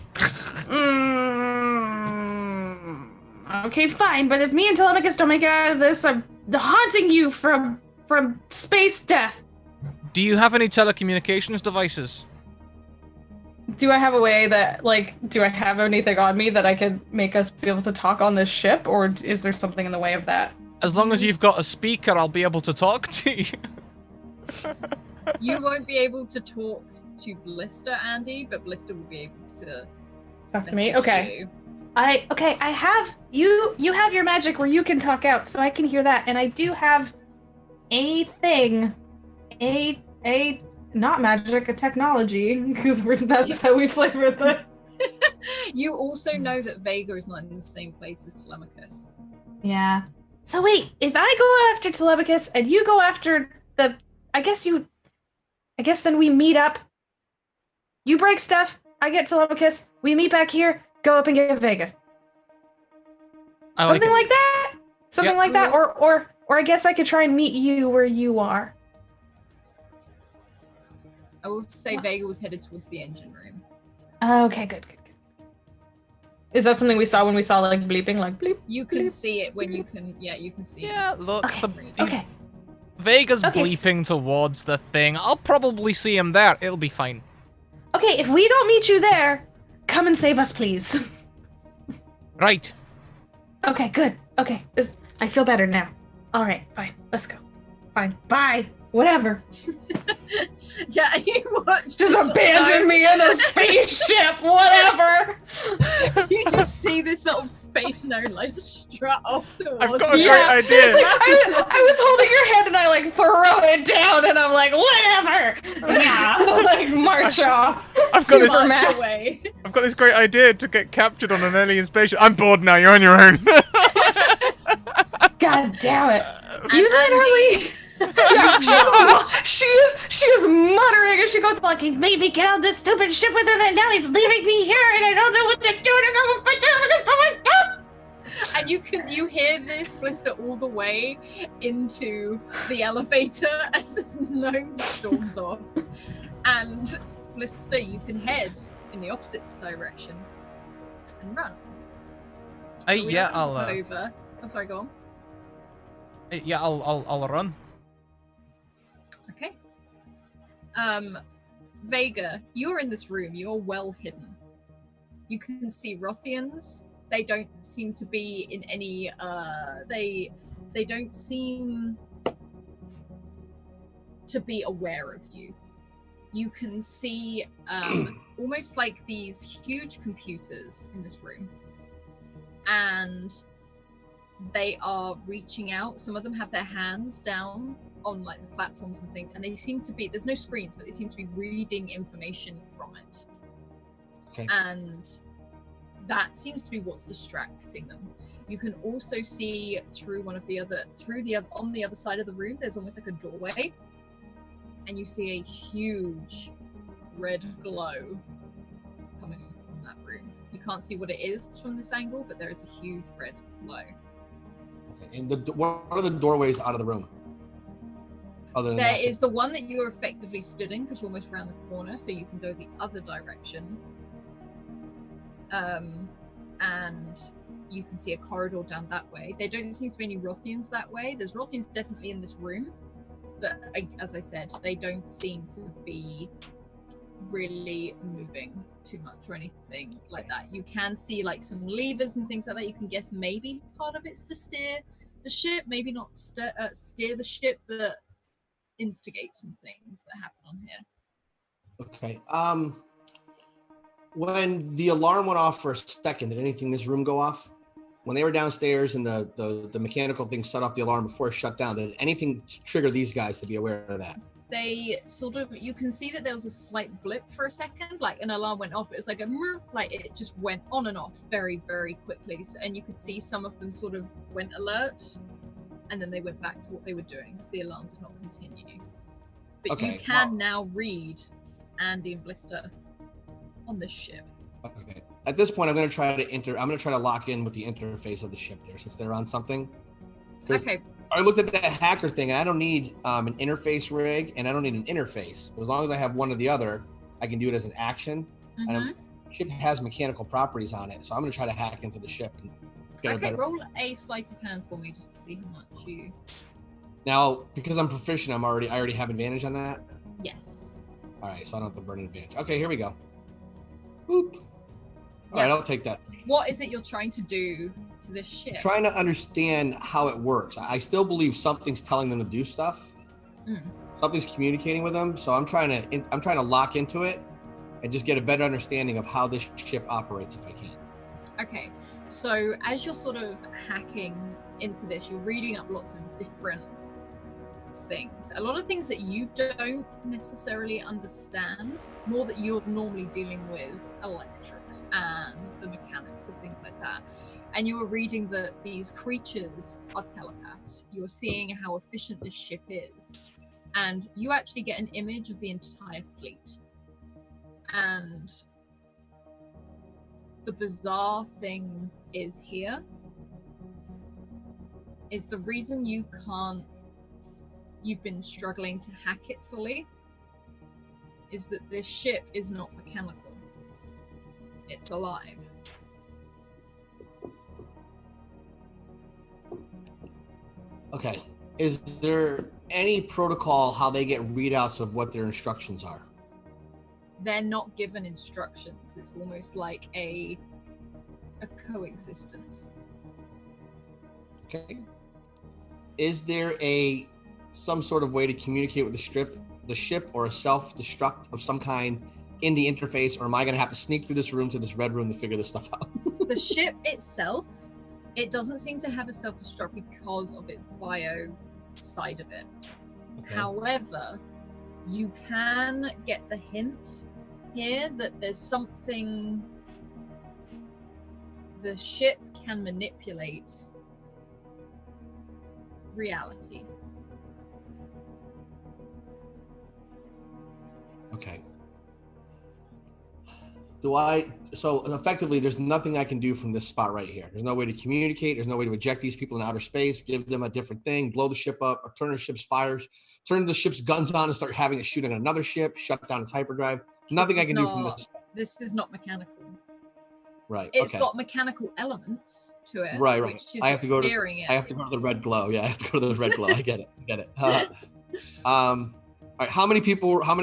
Okay, fine, but if me and Telemachus don't make it out of this, I'm haunting you from space death. Do you have any telecommunications devices? Do I have a way that, like, do I have anything on me that I could make us be able to talk on this ship, or is there something in the way of that? As long as you've got a speaker, I'll be able to talk to you. You won't be able to talk to Blister, Andy, but Blister will be able to Talk to me? message Okay. you. I have you have your magic where you can talk out, so I can hear that, and I do have a thing, a Not magic, a technology, because that's how we flavor this. You also know that Vega is not in the same place as Telemachus. Yeah. So wait, if I go after Telemachus and you go after the I guess then we meet up. You break stuff. I get Telemachus. We meet back here. Go up and get Vega. Something like that. Something like that. Or I guess I could try and meet you where you are. I will say Vega was headed towards the engine room. Okay, good. Is that something we saw when we saw like bleeping, like bleep? You can see it when you can. Yeah, you can see. Yeah, look. Okay. Vega's Okay, bleeping towards the thing. I'll probably see him there. It'll be fine. Okay, if we don't meet you there, come and save us, please. Right. Okay, good. Okay, I feel better now. All right, fine. Let's go. Fine. Bye. Whatever. Yeah, you watch. Just abandon me in a spaceship, whatever. You just see this little space gnome like strut off towards. I've got a you. great idea. Seriously, I was holding your hand and I like throw it down and I'm like, whatever. Yeah, like march off. I've got this. Super March mad. away. I've got this great idea to get captured on an alien spaceship. I'm bored now. You're on your own. God damn it. You literally. Yeah, she is muttering and she goes like, He made me get on this stupid ship with him, and now he's leaving me here, and I don't know what to do. And you hear this Blister all the way into the elevator as this gnome storms off. And Blister, you can head in the opposite direction and run. Yeah, I'll. Over. I'm sorry, go on. Yeah, I'll run. Okay. Vega, you're in this room. You're well hidden. You can see Rothians. They don't seem to be in any. They don't seem to be aware of you. You can see almost like these huge computers in this room, and they are reaching out. Some of them have their hands down on like the platforms and things, and they seem to be, there's no screens, but they seem to be reading information from it. Okay. And that seems to be what's distracting them. You can also see through on the other side of the room, there's almost like a doorway, and you see a huge red glow coming from that room. You can't see what it is from this angle, but there is a huge red glow. Okay. And what are the doorways out of the room? Other than There is the one that you are effectively stood in because you're almost around the corner, so you can go the other direction. And you can see a corridor down that way. There don't seem to be any Rothians that way. There's Rothians definitely in this room, but as I said, they don't seem to be really moving too much or anything like that. You can see like some levers and things like that. You can guess maybe part of it's to steer the ship, maybe not steer the ship, but instigate some things that happen on here. Okay. When the alarm went off for a second, did anything in this room go off? When they were downstairs and the mechanical thing set off the alarm before it shut down, did anything trigger these guys to be aware of that? They sort of, you can see that there was a slight blip for a second, like an alarm went off, but it was like a like it just went on and off very, very quickly. So, and you could see some of them sort of went alert, and then they went back to what they were doing because the alarm did not continue. But Okay, you can now read Andy and Blister on this ship. Okay. At this point, I'm going to try to lock in with the interface of the ship there, since they're on something. Okay. I looked at that hacker thing, and I don't need an interface rig, and I don't need an interface. As long as I have one or the other, I can do it as an action. Mm-hmm. And the ship has mechanical properties on it, so I'm going to try to hack into the ship and get a Okay, better. roll a sleight of hand for me just to see how much you. Now, because I'm proficient, I already have advantage on that. Yes. All right, so I don't have to burn an advantage. Okay, here we go. Boop. All right, I'll take that. What is it you're trying to do to this ship? Trying to understand how it works. I still believe something's telling them to do stuff. Something's communicating with them. So I'm trying to lock into it and just get a better understanding of how this ship operates if I can. Okay, so as you're sort of hacking into this, you're reading up lots of different things. A lot of things that you don't necessarily understand, more that you're normally dealing with electrics and the mechanics of things like that. And you are reading that these creatures are telepaths. You're seeing how efficient this ship is. and you actually get an image of the entire fleet. And the bizarre thing is here is the reason you've been struggling to hack it fully is that this ship is not mechanical. It's alive. Okay. Is there any protocol how they get readouts of what their instructions are? They're not given instructions. It's almost like a coexistence. Okay. Is there some sort of way to communicate with the ship, or a self-destruct of some kind in the interface, or am I going to have to sneak through this room to this red room to figure this stuff out? The ship itself, it doesn't seem to have a self-destruct because of its bio side of it. Okay. However, you can get the hint here that there's something the ship can manipulate reality. Okay. So effectively, there's nothing I can do from this spot right here. There's no way to communicate. There's no way to eject these people in outer space, give them a different thing, blow the ship up, or turn the ship's fires, turn the ship's guns on and start having it shoot at another ship, shut down its hyperdrive. Nothing I can do from this. This is not mechanical. Right. It's got mechanical elements to it. Right. Which is I have to go steering it. I have to go to the red glow. Yeah, I have to go to the red glow. I get it. All right. How many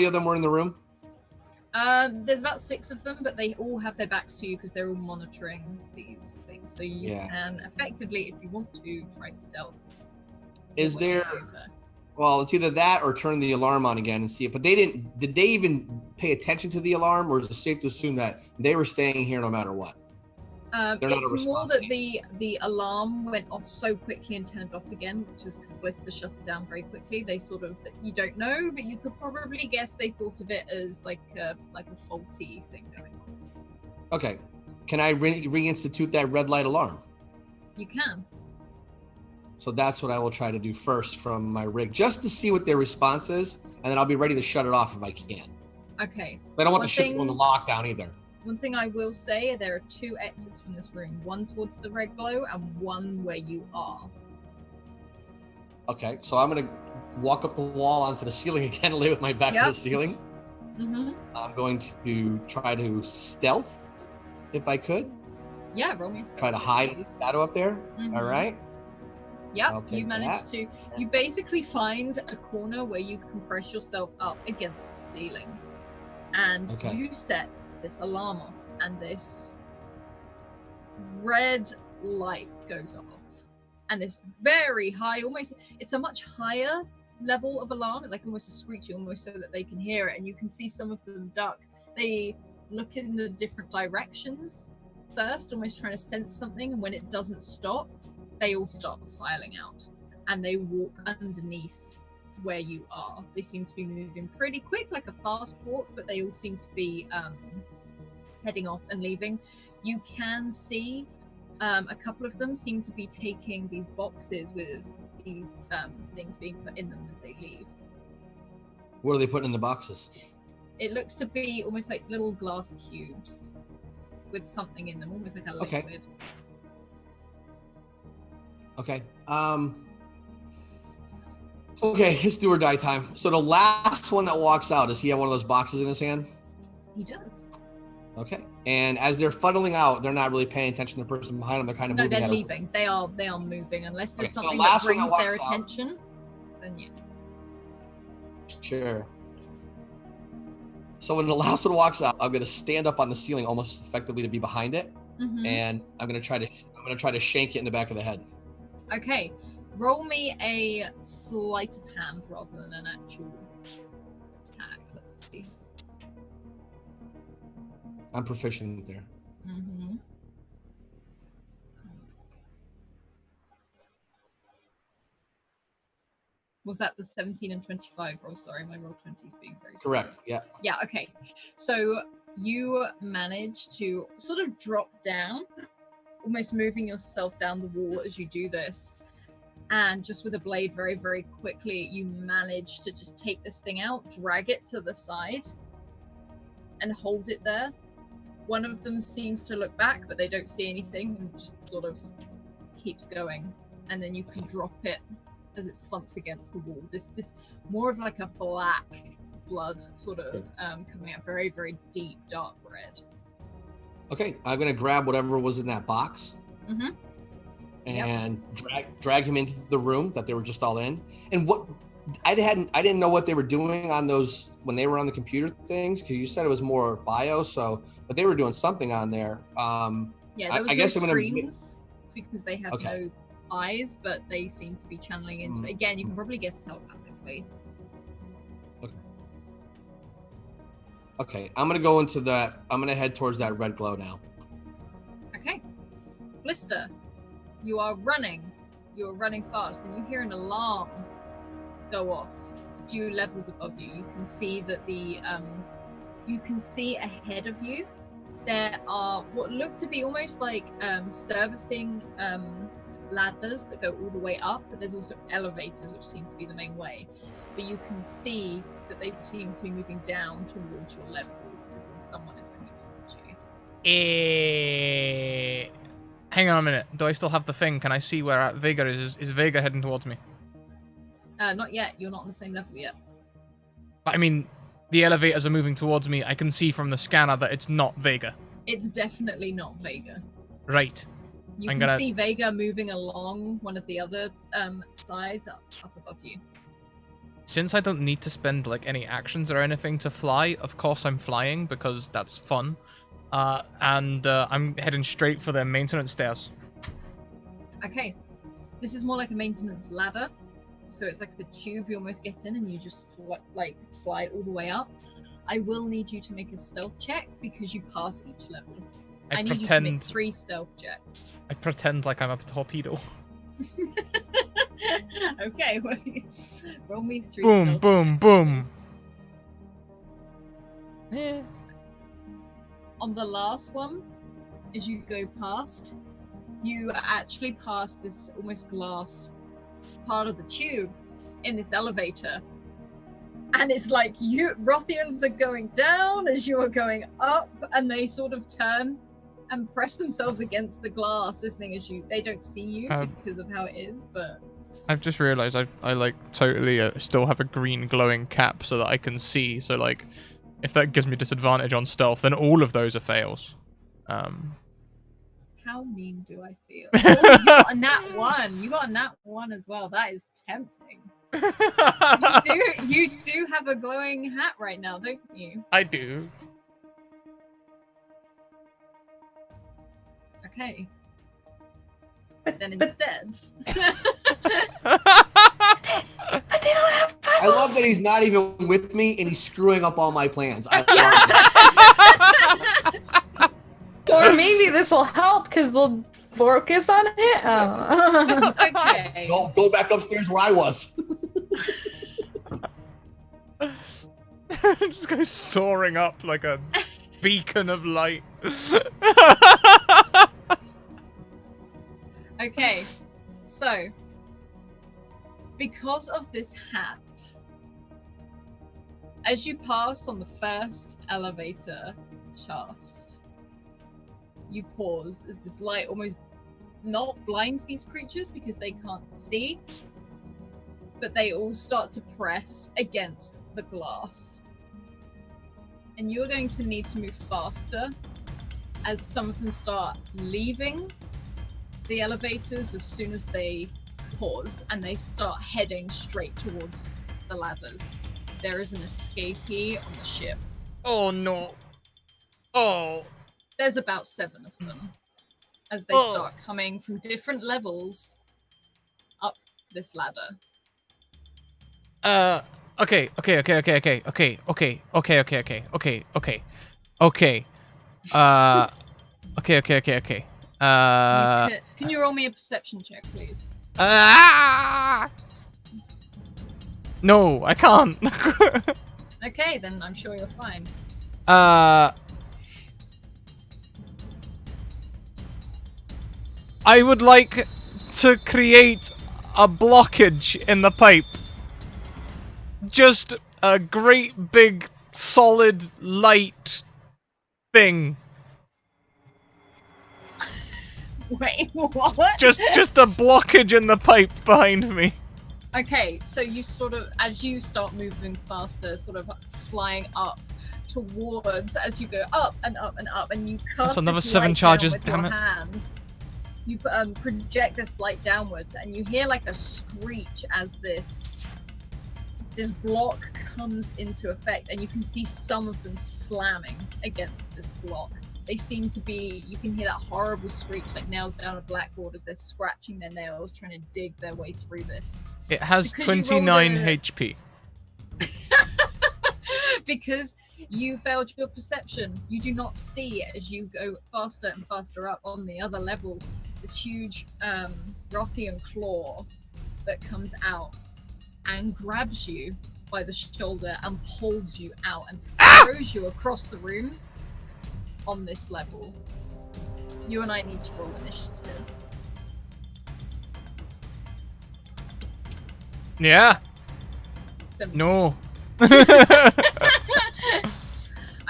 of them were in the room? There's about 6 of them, but they all have their backs to you because they're all monitoring these things. So you can effectively, if you want to, try stealth. Is there? Well, it's either that or turn the alarm on again and see it. But they didn't. Did they even pay attention to the alarm, or is it safe to assume that they were staying here no matter what? It's more that the alarm went off so quickly and turned off again, which is because Blister shut it down very quickly. They sort of, you don't know, but you could probably guess they thought of it as like a faulty thing going off. Okay, can I reinstitute that red light alarm? You can. So that's what I will try to do first from my rig, just to see what their response is, and then I'll be ready to shut it off if I can. Okay. But I don't want the ship to go into lockdown either. One thing I will say, there are 2 exits from this room, one towards the red glow and one where you are. Okay, so I'm going to walk up the wall onto the ceiling again and lay with my back to the ceiling. Mm-hmm. I'm going to try to stealth, if I could. Yeah, roll me stealth. Try to hide the shadow up there. Mm-hmm. All right. Yep, you managed to. You basically find a corner where you can press yourself up against the ceiling. And you set this alarm off, and this red light goes off, and this very high, almost, it's a much higher level of alarm, like almost a screechy, almost so that they can hear it, and you can see some of them duck. They look in the different directions first, almost trying to sense something, and when it doesn't stop, they all start filing out, and they walk underneath where you are. They seem to be moving pretty quick, like a fast walk, but they all seem to be heading off and leaving. You can see a couple of them seem to be taking these boxes with these things being put in them as they leave. What are they putting in the boxes? It looks to be almost like little glass cubes with something in them, almost like a liquid. Okay. Okay, it's do or die time. So the last one that walks out, does he have one of those boxes in his hand? He does. Okay. And as they're funneling out, they're not really paying attention to the person behind them. They're kind of moving. No, they're leaving. They are moving. Unless there's something so that brings their attention, then yeah. Sure. So when the last one walks out, I'm going to stand up on the ceiling, almost effectively to be behind it, and I'm going to try to shank it in the back of the head. Okay. Roll me a sleight of hand rather than an actual attack. Let's see. I'm proficient there. Mm-hmm. Was that the 17 and 25 roll? Sorry, my roll 20 is being very slow. Correct, yeah. Yeah, okay. So you manage to sort of drop down, almost moving yourself down the wall as you do this. And just with a blade, very, very quickly, you manage to just take this thing out, drag it to the side, and hold it there. One of them seems to look back, but they don't see anything, and just sort of keeps going. And then you can drop it as it slumps against the wall. This more of like a black blood sort of coming out, very, very deep, dark red. Okay, I'm gonna grab whatever was in that box. Mm-hmm. And drag him into the room that they were just all in. And what I didn't know what they were doing on those when they were on the computer things, because you said it was more bio. So, but they were doing something on there. Yeah, there was no screens because they have no eyes, but they seem to be channeling into. Again, you can probably guess telepathically. Okay, I'm gonna go into that. I'm gonna head towards that red glow now. Okay, Blister. You are running. You're running fast, and you hear an alarm go off a few levels above you. You can see that you can see ahead of you there are what look to be almost like servicing ladders that go all the way up, but there's also elevators which seem to be the main way. But you can see that they seem to be moving down towards your level, as in someone is coming towards you. Hang on a minute. Do I still have the thing? Can I see where Vega is? Is Vega heading towards me? Not yet. You're not on the same level yet. I mean, the elevators are moving towards me. I can see from the scanner that it's not Vega. It's definitely not Vega. Right. You can see Vega moving along one of the other sides up above you. Since I don't need to spend like any actions or anything to fly, of course I'm flying because that's fun. And I'm heading straight for the maintenance stairs. Okay. This is more like a maintenance ladder. So it's like a tube you almost get in and you just fly all the way up. I will need you to make a stealth check because you pass each level. I need you to make 3 stealth checks. I pretend like I'm a torpedo. Okay, roll me 3 boom, stealth boom, checks, boom. please. On the last one, as you go past, you actually pass this almost glass part of the tube in this elevator. And it's like Rothians are going down as you are going up, and they sort of turn and press themselves against the glass, listening as they don't see you because of how it is, but... I've just realized I like totally still have a green glowing cap so that I can see, so like if that gives me disadvantage on stealth, then all of those are fails. How mean do I feel? Oh, you got a nat 1. You got a nat 1 as well. That is tempting. You do have a glowing hat right now, don't you? I do. Okay. Then instead... But they don't have puzzles. I love that he's not even with me and he's screwing up all my plans. Or maybe this will help because they'll focus on it. Oh. Okay. Go back upstairs where I was. Just go soaring up like a beacon of light. Okay, so because of this hat, as you pass on the first elevator shaft, you pause as this light almost not blinds these creatures because they can't see, but they all start to press against the glass. And you're going to need to move faster as some of them start leaving the elevators as soon as they pause, and they start heading straight towards the ladders. There is an escapee on the ship. Oh no. Oh. There's about 7 of them as they start coming from different levels up this ladder. Okay. Can you roll me a perception check, please? No, I can't. Okay, then I'm sure you're fine. I would like to create a blockage in the pipe. Just a great big solid light thing. Wait, what? Just a blockage in the pipe behind me. Okay, so you sort of, as you start moving faster, sort of flying up towards, as you go up and up and up, and you cast That's another this 7 light charges, down with damn your it. hands. You project this light downwards, and you hear like a screech as this block comes into effect, and you can see some of them slamming against this block. They seem to be, you can hear that horrible screech like nails down a blackboard as they're scratching their nails, trying to dig their way through this. It has Because you 29 rolled a- HP. Because you failed your perception. You do not see, as you go faster and faster up on the other level, this huge Rothian claw that comes out and grabs you by the shoulder and pulls you out and throws you across the room on this level. You and I need to roll initiative. Yeah. 17. No.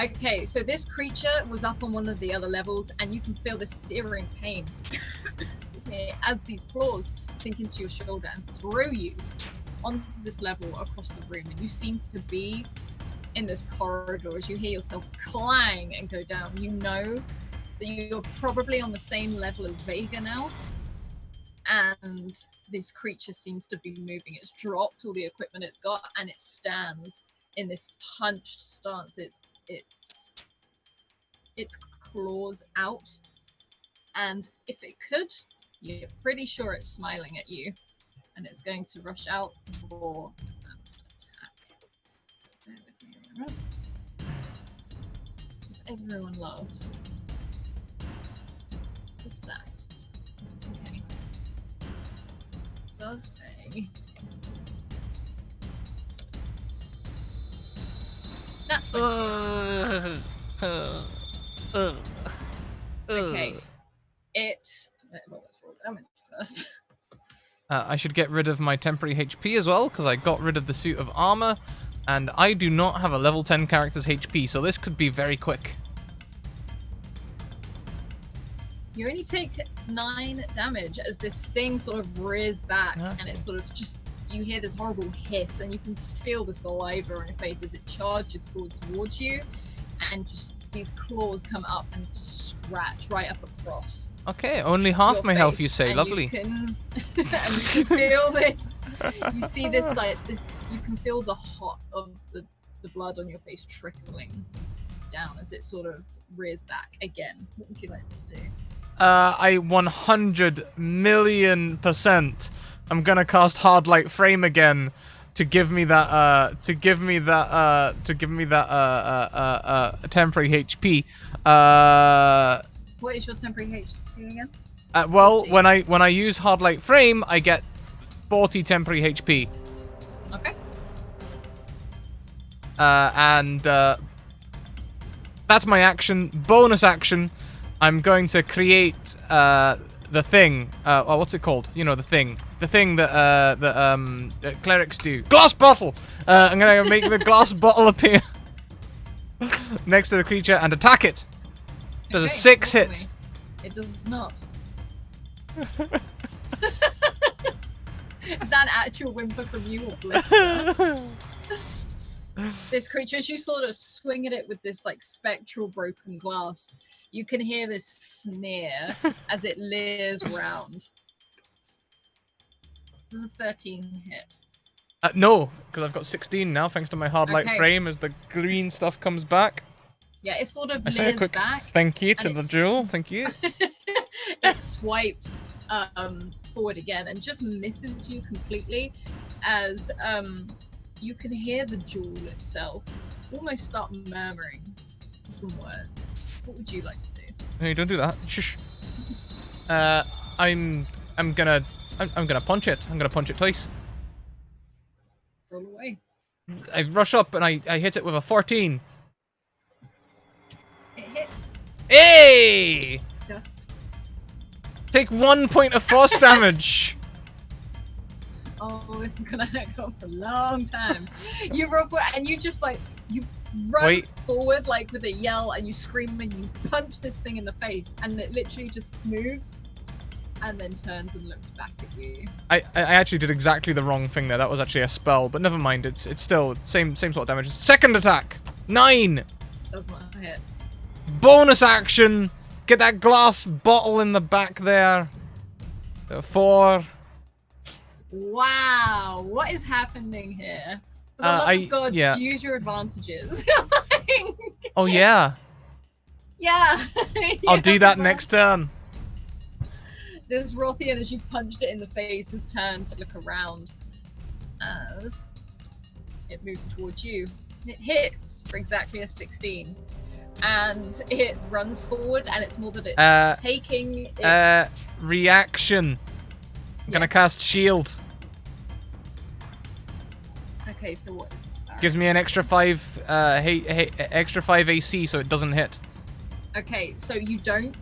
Okay, so this creature was up on one of the other levels, and you can feel the searing pain excuse me, as these claws sink into your shoulder and throw you onto this level across the room. And you seem to be in this corridor as you hear yourself clang and go down. You know that you're probably on the same level as Vega now, and this creature seems to be moving. It's dropped all the equipment it's got, and it stands in this hunched stance. Its claws out, and if it could, you're pretty sure it's smiling at you, and it's going to rush out for an attack. Bear with me a moment. Because everyone loves to stats. Okay. Does a nat 20. Okay. Let's roll damage first. I should get rid of my temporary HP as well, because I got rid of the suit of armor, and I do not have a level 10 character's HP, so this could be very quick. You only take 9 damage as this thing sort of rears back, and it sort of just, you hear this horrible hiss, and you can feel the saliva on your face as it charges forward towards you, and just these claws come up and scratch right up across. Okay, only half your my health, face, you say. and Lovely. You can, and you can feel this. You see this like this. You can feel the hot of the blood on your face trickling down as it sort of rears back again. What would you like to do? I 100,000,000%. I'm gonna cast Hard Light Frame again to give me that temporary HP. What is your temporary HP again? Well, 40. when I use Hard Light Frame, I get 40 temporary HP. Okay. And that's my action. Bonus action, I'm going to create the thing. What's it called? You know, the thing. The thing that clerics do. Glass bottle! I'm gonna make the glass bottle appear next to the creature and attack it. Does a 6 hit? It does not. Is that an actual whimper from you or blister? This creature, as you sort of swing at it with this like spectral broken glass, you can hear this sneer as it leers round. Does a 13 hit? No, because I've got 16 now, thanks to my Hard Light Okay. Frame as the green stuff comes back. Yeah, it sort of I say a leers quick back. thank you to and the it's- jewel. Thank you. It swipes forward again and just misses you completely as you can hear the jewel itself almost start murmuring some words. What would you like to do? Hey, don't do that. Shush. I'm gonna punch it. I'm gonna punch it twice. Roll away. I rush up and I hit it with a 14. It hits. Hey! Just Take 1 point of force damage. oh, this is gonna go for a long time. You roll forward and you just like, you run forward like with a yell and you scream and you punch this thing in the face and it literally just moves and then turns and looks back at you. I actually did exactly the wrong thing there. That was actually a spell, but never mind. It's still same sort of damage. Second attack, 9. Does not hit. Bonus action, get that glass bottle in the back there. 4. Wow, what is happening here? For the love of God, use your advantages. Oh yeah. Yeah. I'll do that next turn. This Rothian, as you punched it in the face, has turned to look around as it moves towards you. It hits for exactly a 16. And it runs forward, and it's more that it's taking its... reaction. I'm gonna cast shield. Okay, so what is that? Gives me an extra 5, extra 5 AC, so it doesn't hit. Okay, so you don't,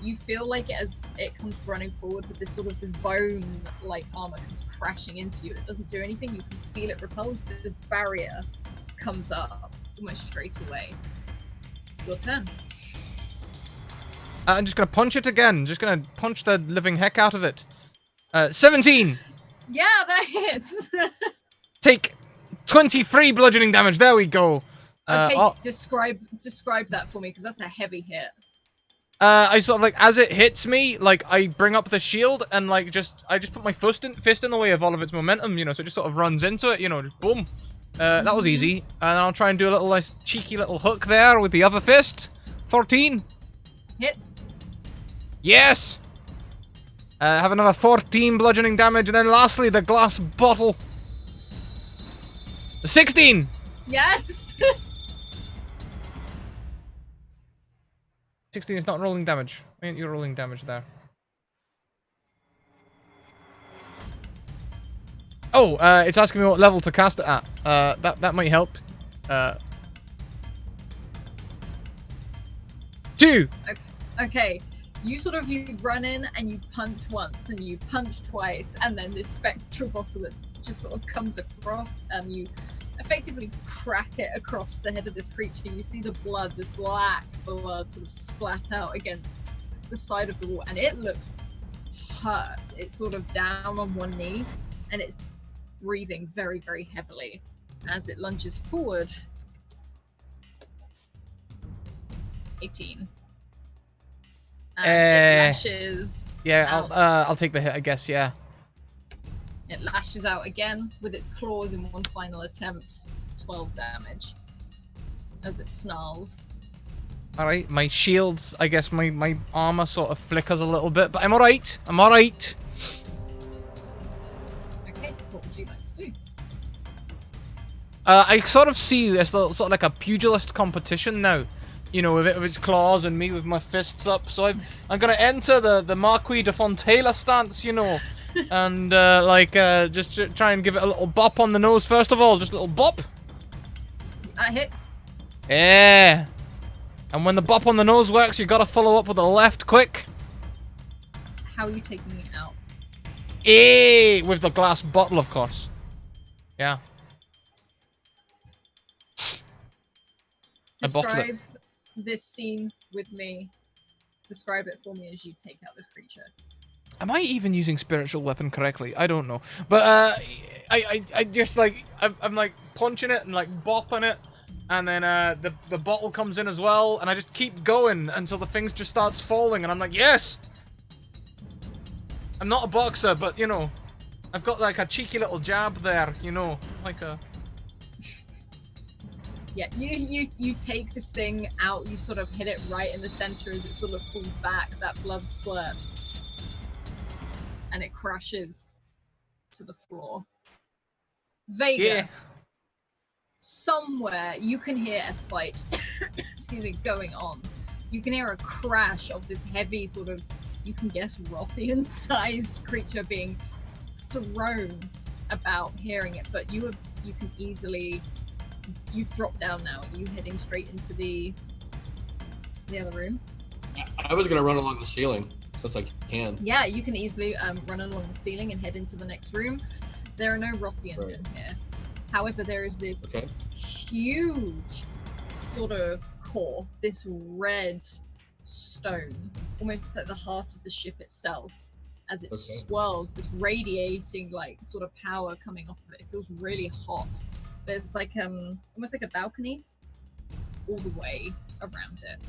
you feel like as it comes running forward with this sort of this bone-like armor comes crashing into you. It doesn't do anything. You can feel it repels. This barrier comes up almost straight away. Your turn. I'm just gonna punch it again. Just gonna punch the living heck out of it. 17. Yeah, that hits. Take 23 bludgeoning damage. There we go. Okay, describe that for me, because that's a heavy hit. I sort of like, as it hits me, like I bring up the shield and like I just put my fist in the way of all of its momentum, you know, so it just sort of runs into it, you know, just boom. That was easy. And I'll try and do a little nice cheeky little hook there with the other fist. 14. Hits. Yes. Have another 14 bludgeoning damage, and then lastly the glass bottle. 16. Yes. 16 is not rolling damage. Why aren't you rolling damage there? Oh, it's asking me what level to cast it at. That might help. 2. Okay. You run in and you punch once and you punch twice, and then this spectral bottle that just sort of comes across, and you effectively crack it across the head of this creature. You see the blood, this black blood sort of splat out against the side of the wall, and it looks hurt. It's sort of down on one knee, and it's breathing very, very heavily as it lunges forward. 18. It lashes. Yeah, I'll take the hit, I guess. Yeah. It lashes out again with its claws in one final attempt. 12 damage as it snarls. All right, my shields. I guess my armor sort of flickers a little bit, but I'm all right. I'm all right. Okay, what would you like to do? I sort of see this little, sort of like a pugilist competition now. You know, with its claws and me with my fists up. So I'm gonna enter the Marquis de Fontela stance, you know, and just try and give it a little bop on the nose first of all, just a little bop. That hits. Yeah. And when the bop on the nose works, you gotta follow up with a left quick. How are you taking it out? With the glass bottle, of course. Yeah. I bottled it. This scene with me. Describe it for me as you take out this creature. Am I even using spiritual weapon correctly? I don't know. But I just like I'm like punching it and like bopping it, and then the bottle comes in as well, and I just keep going until the thing just starts falling, and I'm like, yes. I'm not a boxer, but you know, I've got like a cheeky little jab there, you know, like a. Yeah, you take this thing out, you sort of hit it right in the center as it sort of falls back, that blood squirts, and it crashes to the floor. Vega, yeah. Somewhere you can hear a fight, excuse me, going on. You can hear a crash of this heavy sort of, you can guess, Rothian-sized creature being thrown about, hearing it, but you can easily... You've dropped down now. Are you heading straight into the other room? I was gonna run along the ceiling since I can. Yeah, you can easily run along the ceiling and head into the next room. There are no Rothians in here. However, there is this huge sort of core, this red stone, almost at the heart of the ship itself, as it swirls, this radiating like sort of power coming off of it. It feels really hot. There's like almost like a balcony all the way around it,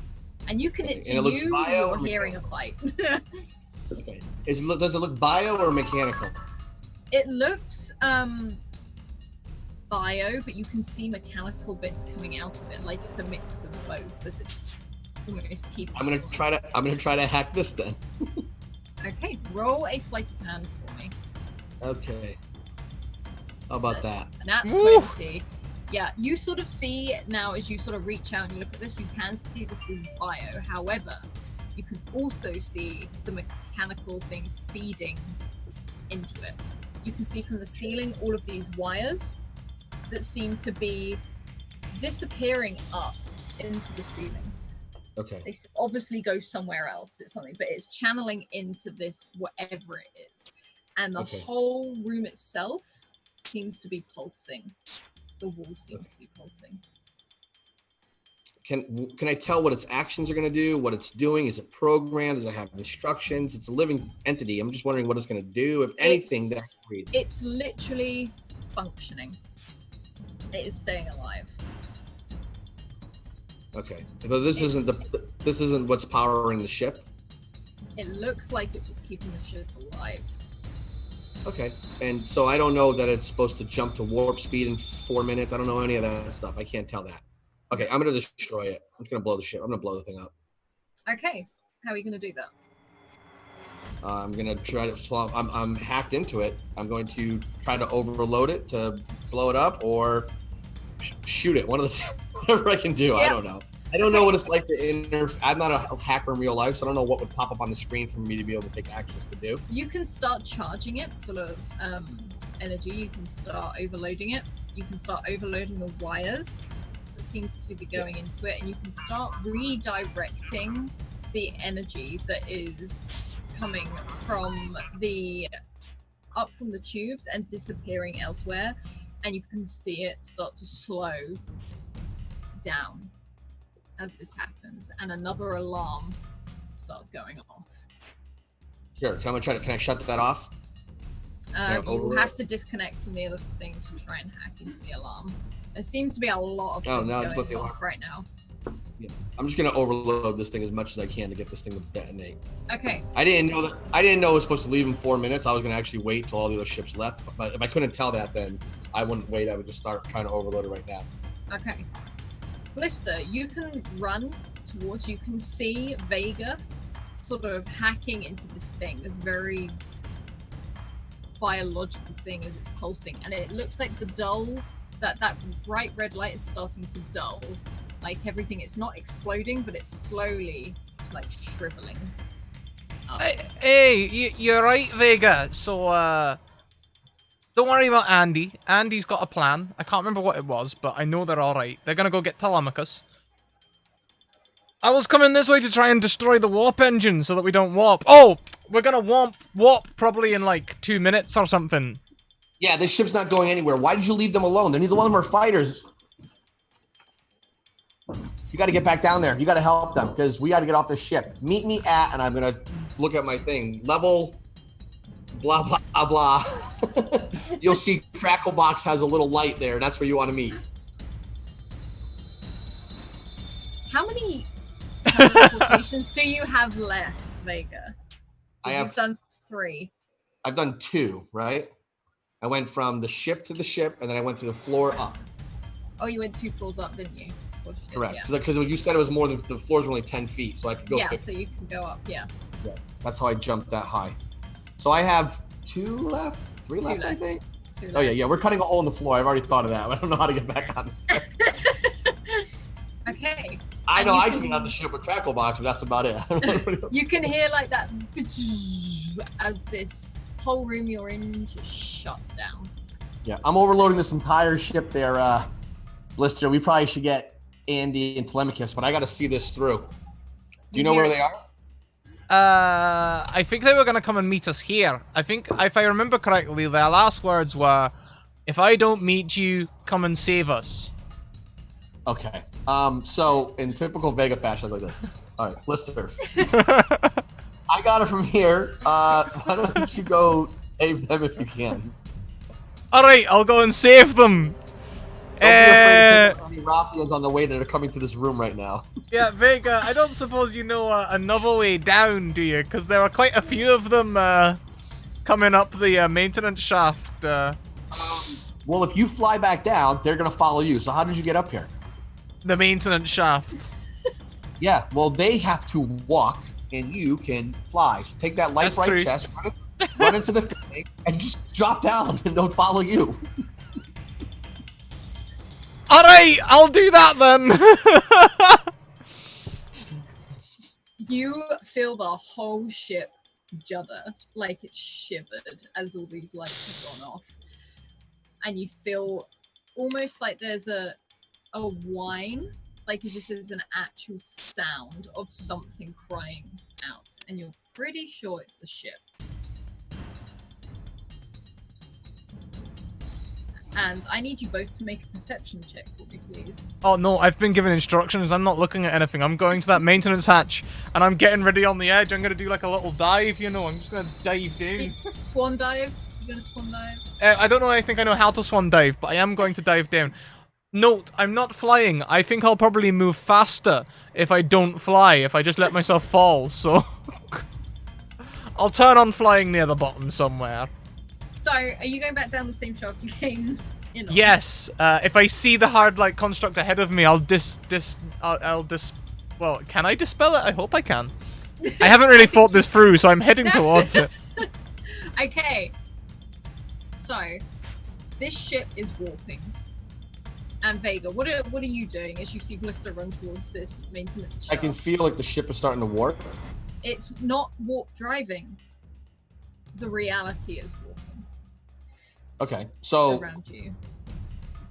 and you can you're hearing a fight. Okay. Does it look bio or mechanical? It looks bio, but you can see mechanical bits coming out of it, like it's a mix of both. As it's almost keep. I'm gonna try to hack this then. Okay, roll a sleight of hand for me. Okay. How about that? Nat 20. Yeah, you sort of see now as you sort of reach out and you look at this, you can see this is bio. However, you can also see the mechanical things feeding into it. You can see from the ceiling all of these wires that seem to be disappearing up into the ceiling. Okay. They obviously go somewhere else. It's something, but it's channeling into this whatever it is, and the whole room itself seems to be pulsing. The walls seem to be pulsing. Can I tell what its actions are going to do? What it's doing? Is it programmed? Does it have instructions? It's a living entity. I'm just wondering what it's going to do, if anything. It's literally functioning. It is staying alive. Okay, but this isn't what's powering the ship. It looks like it's what's keeping the ship alive. Okay, and so I don't know that it's supposed to jump to warp speed in 4 minutes. I don't know any of that stuff. I can't tell that. Okay, I'm gonna destroy it. I'm just gonna blow the ship. I'm gonna blow the thing up. Okay, how are you gonna do that? I'm gonna try to. So I'm hacked into it. I'm going to try to overload it to blow it up, or shoot it. One of the whatever I can do. Yep. I don't know. I don't know what it's like to I'm not a hacker in real life, so I don't know what would pop up on the screen for me to be able to take actions to do. You can start charging it full of energy. You can start overloading it. You can start overloading the wires that seem to be going into it, and you can start redirecting the energy that is coming from up from the tubes and disappearing elsewhere, and you can see it start to slow down as this happens, and another alarm starts going off. Sure. Can I shut that off? You have to disconnect from the other thing to try and hack into the alarm. There seems to be a lot of things going off right now. Yeah. I'm just gonna overload this thing as much as I can to get this thing to detonate. Okay. I didn't know it was supposed to leave in 4 minutes. I was gonna actually wait till all the other ships left. But if I couldn't tell that, then I wouldn't wait. I would just start trying to overload it right now. Okay. Blister, you can run towards. You can see Vega sort of hacking into this thing, this very biological thing as it's pulsing, and it looks like the dull that bright red light is starting to dull. Like everything, it's not exploding, but it's slowly like shriveling up. Hey, you're right, Vega. So, don't worry about Andy. Andy's got a plan. I can't remember what it was, but I know they're all right. They're gonna go get Telemachus. I was coming this way to try and destroy the warp engine so that we don't warp. Oh, we're gonna warp probably in like 2 minutes or something. Yeah, this ship's not going anywhere. Why did you leave them alone? Neither one of them are fighters. You got to get back down there. You got to help them because we got to get off the ship. Meet me at, and I'm going to look at my thing. Level, blah, blah, blah. You'll see Cracklebox has a little light there. That's where you want to meet. How many teleportations do you have left, Vega? You've done 3. I've done 2, right? I went from the ship to the ship, and then I went to the floor up. Oh, you went 2 floors up, didn't you? Correct. Because you said it was more than the floors were only 10 feet, so I could go. Yeah, so you can go up. Yeah. That's how I jumped that high. So I have 2 left, 3 left, I think. 2 left. Oh yeah, we're cutting a hole in the floor. I've already thought of that. I don't know how to get back on. Okay. I know I can get on the ship with Cracklebox, but that's about it. You can hear like that as this whole room you're in just shuts down. Yeah, I'm overloading this entire ship there, Blister. We probably should get Andy and Telemachus, but I got to see this through. Do you know where they are? I think they were gonna come and meet us here. I think, if I remember correctly, their last words were, "If I don't meet you, come and save us." Okay. So in typical Vega fashion, like this. All right, Blister. I got it from here. Why don't you go save them if you can? All right, I'll go and save them. Don't be afraid to take any ruffians on the way that are coming to this room right now. Yeah, Vega, I don't suppose you know another way down, do you? Because there are quite a few of them coming up the maintenance shaft. Well, if you fly back down, they're going to follow you. So how did you get up here? The maintenance shaft. Yeah, well, they have to walk, and you can fly. So take that light That's right true. chest, run into the thing, and just drop down, and they'll follow you. All right, I'll do that then. You feel the whole ship judder, like it's shivered as all these lights have gone off. And you feel almost like there's a whine, like as if there's an actual sound of something crying out. And you're pretty sure it's the ship. And I need you both to make a perception check for me, please. Oh no, I've been given instructions. I'm not looking at anything. I'm going to that maintenance hatch, and I'm getting ready on the edge. I'm gonna do like a little dive, you know. I'm just gonna dive down. Swan dive? You're gonna swan dive? I don't know. I think I know how to swan dive, but I am going to dive down. Note, I'm not flying. I think I'll probably move faster if I don't fly. If I just let myself fall, so I'll turn on flying near the bottom somewhere. So, are you going back down the same shaft you came in on? Yes. If I see the hard light construct ahead of me, I'll well, can I dispel it? I hope I can. I haven't really thought this through, so I'm heading towards it. Okay. So, this ship is warping. And Vega, what are you doing as you see Blister run towards this maintenance shaft? I can feel like the ship is starting to warp. It's not warp driving. The reality is warping Okay, so around you.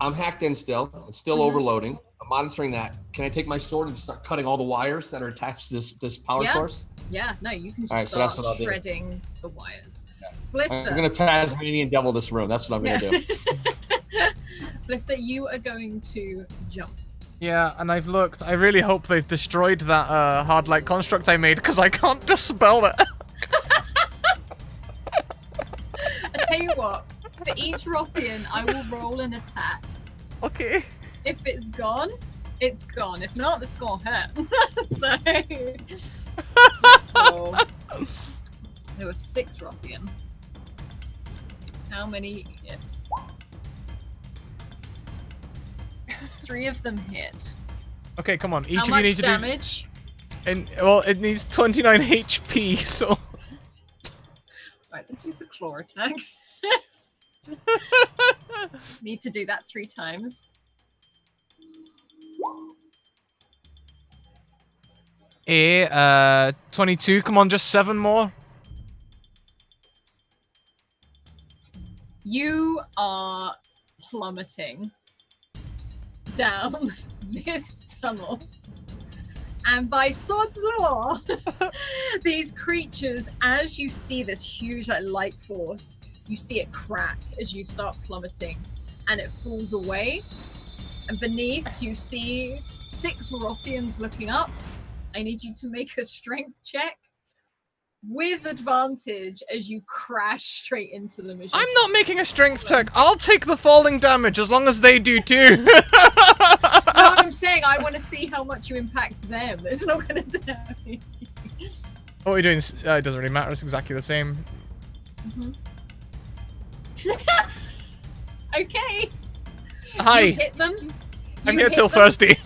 I'm hacked in still. It's still overloading. I'm monitoring that. Can I take my sword and just start cutting all the wires that are attached to this power source? Yeah, no, you can just All right, so that's start what I'll do. shredding the wires. Yeah. Blister. I'm gonna Tasmanian devil this room. That's what I'm gonna do. Blister, you are going to jump. Yeah, and I've looked. I really hope they've destroyed that hard light construct I made, because I can't dispel it. I tell you what, for each Rothian, I will roll an attack. Okay. If it's gone, it's gone. If not, the score hurt. So, let's roll. There were 6 Rothian. How many hit? 3 of them hit. Okay, come on. Each How of you much need to damage? do. And well, it needs 29 HP, so. Right, let's do the claw attack. Need to do that 3 times. A 22. Come on, just 7 more. You are plummeting down this tunnel. And by Sod's law, these creatures, as you see this huge light force, you see it crack as you start plummeting, and it falls away. And beneath, you see 6 Rothians looking up. I need you to make a strength check with advantage as you crash straight into the machine. I'm not making a strength check. I'll take the falling damage as long as they do too. No, I'm saying I want to see how much you impact them. It's not going to damage you. What are you doing? It doesn't really matter. It's exactly the same. Okay. Hi. You hit them. I'm You here hit till them. thirsty.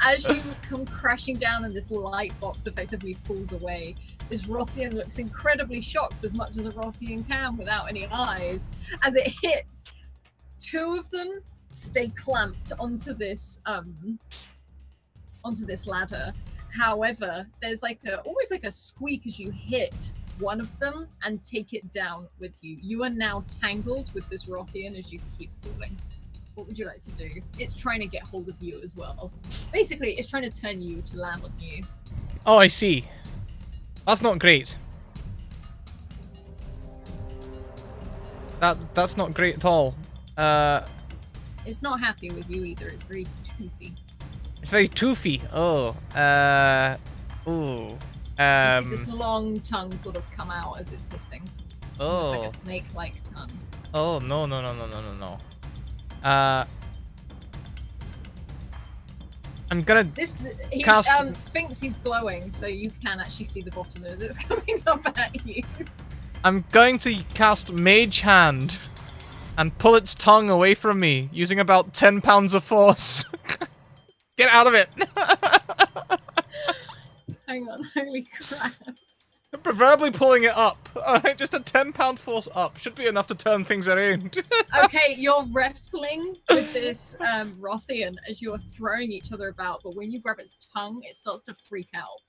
As you come crashing down and this light box effectively falls away, this Rothian looks incredibly shocked, as much as a Rothian can without any eyes. As it hits, 2 of them stay clamped onto this ladder. However, there's like almost like a squeak as you hit one of them and take it down with you. You are now tangled with this Rothian as you keep falling. What would you like to do? It's trying to get hold of you as well. Basically, it's trying to turn you to land on you. Oh, I see. That's not great. That's not great at all. It's not happy with you either. It's very toothy. It's very toothy. Oh. Ooh. You see this long tongue sort of come out as it's hissing. Almost like Oh. a snake-like tongue. Oh, no. I'm gonna He's, cast... Sphinx, he's glowing, so you can actually see the bottom as it's coming up at you. I'm going to cast Mage Hand and pull its tongue away from me using about 10 pounds of force. Get out of it! Hang on, holy crap. Preferably pulling it up. Just a 10-pound force up should be enough to turn things around. Okay, you're wrestling with this Rothian as you're throwing each other about, but when you grab its tongue, it starts to freak out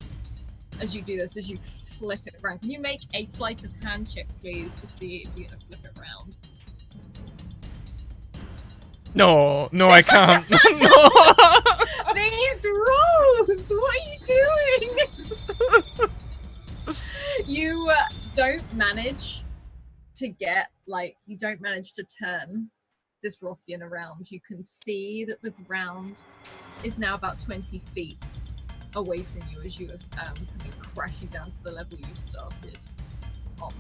as you do this, as you flip it around. Can you make a sleight of hand check, please, to see if you're going to flip it around? No, I can't. No. These rolls! What are you doing? You don't manage to get, you don't manage to turn this Rothian around. You can see that the ground is now about 20 feet away from you as you are coming crashing down to the level you started on.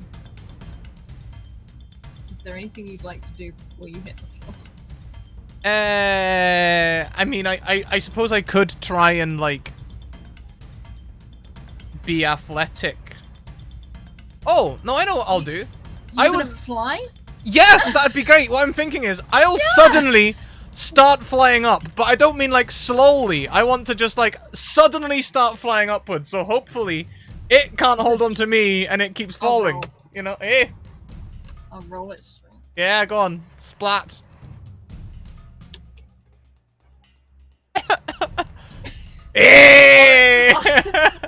Is there anything you'd like to do before you hit the floor? I mean, I suppose I could try and, be athletic. Oh, no, I know what I'll do. You're gonna fly? Yes, that'd be great. What I'm thinking is, I'll suddenly start flying up, but I don't mean, slowly. I want to just, suddenly start flying upwards, so hopefully it can't hold on to me and it keeps falling. You know, eh? I'll roll it straight. Yeah, go on. Splat.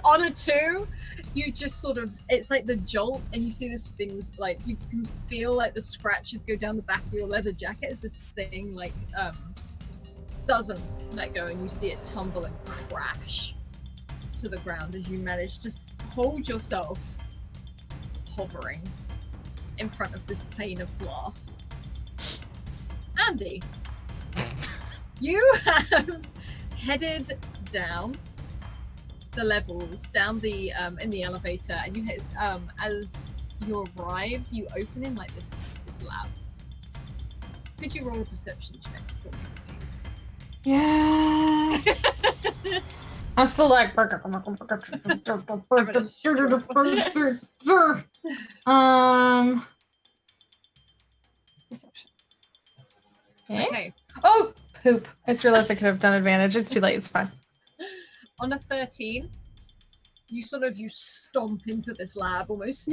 On a 2, you just sort of, it's like the jolt, and you see this thing's you can feel the scratches go down the back of your leather jacket as this thing doesn't let go, and you see it tumble and crash to the ground as you manage to hold yourself hovering in front of this pane of glass. Andy, you have headed down the levels, down the in the elevator, and you hit as you arrive, you open in this lab. Could you roll a perception check for me, please? Yeah. I'm still perception. Okay. Oh, poop. I just realized I could have done advantage. It's too late. It's fine. On a 13, you stomp into this lab, almost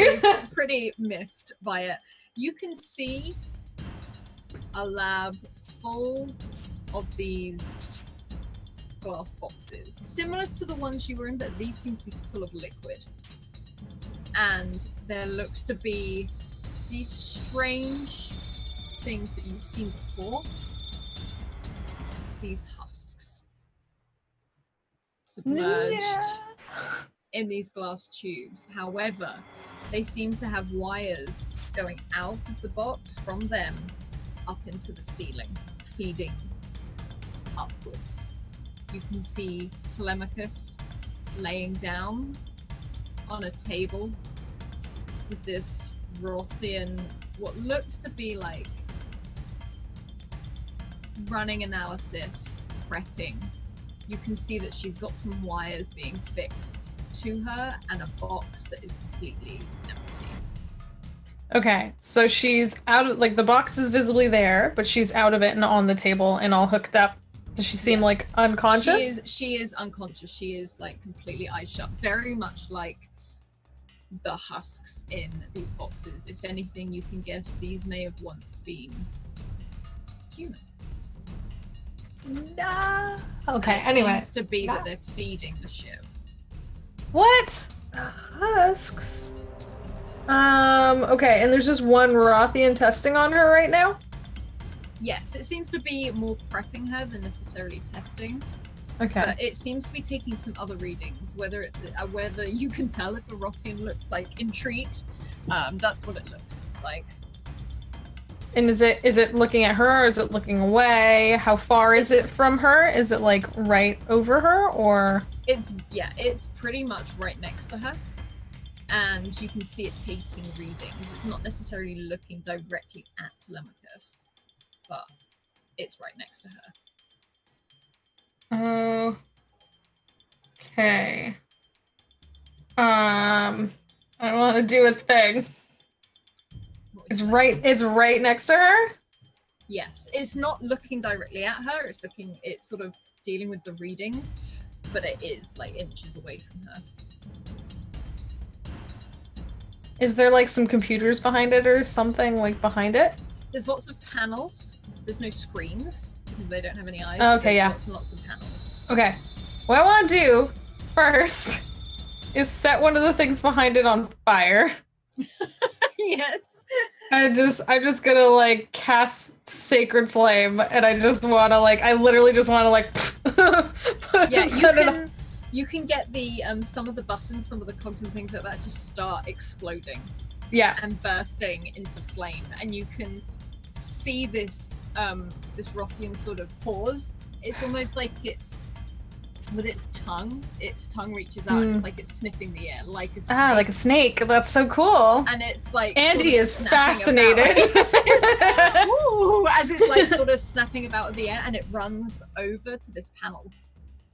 pretty miffed by it. You can see a lab full of these glass boxes, similar to the ones you were in, but these seem to be full of liquid. And there looks to be these strange things that you've seen before. These husks submerged in these glass tubes. However, they seem to have wires going out of the box from them up into the ceiling, feeding upwards. You can see Telemachus laying down on a table with this Rothian, what looks to be running analysis, prepping. You can see that she's got some wires being fixed to her and a box that is completely empty. Okay, so she's out of, the box is visibly there, but she's out of it and on the table and all hooked up. Does she seem unconscious? She is unconscious. She is completely eyes shut, very much like the husks in these boxes. If anything, you can guess these may have once been human. Nah. Okay, it anyway. Seems to be that they're feeding the ship. What? Husks? Okay, and there's just one Rothian testing on her right now? Yes, it seems to be more prepping her than necessarily testing. Okay. But it seems to be taking some other readings, whether you can tell if a Rothian looks like intrigued. That's what it looks like. And is it looking at her or is it looking away? How far is it from her? Is it like right over her or? It's pretty much right next to her. And you can see it taking readings. It's not necessarily looking directly at Telemachus, but it's right next to her. Okay. I want to do a thing. It's right next to her? Yes, it's not looking directly at her, it's sort of dealing with the readings, but it is like inches away from her. Is there like some computers behind it or something like behind it? There's lots of panels. There's no screens because they don't have any eyes. Okay, yeah. Lots and lots of panels. Okay. What I want to do first is set one of the things behind it on fire. Yes. I'm just gonna like cast Sacred Flame, and I just want to like, I literally just want to like. Yeah, you can get the some of the buttons, some of the cogs and things like that just start exploding. Yeah. And bursting into flame, and you can see this Rothian sort of pause. It's almost like it's with its tongue reaches out and it's like it's sniffing the air like a snake. Like a snake. That's so cool. And it's like Andy is fascinated. Ooh, as it's like sort of snapping about in the air, and it runs over to this panel.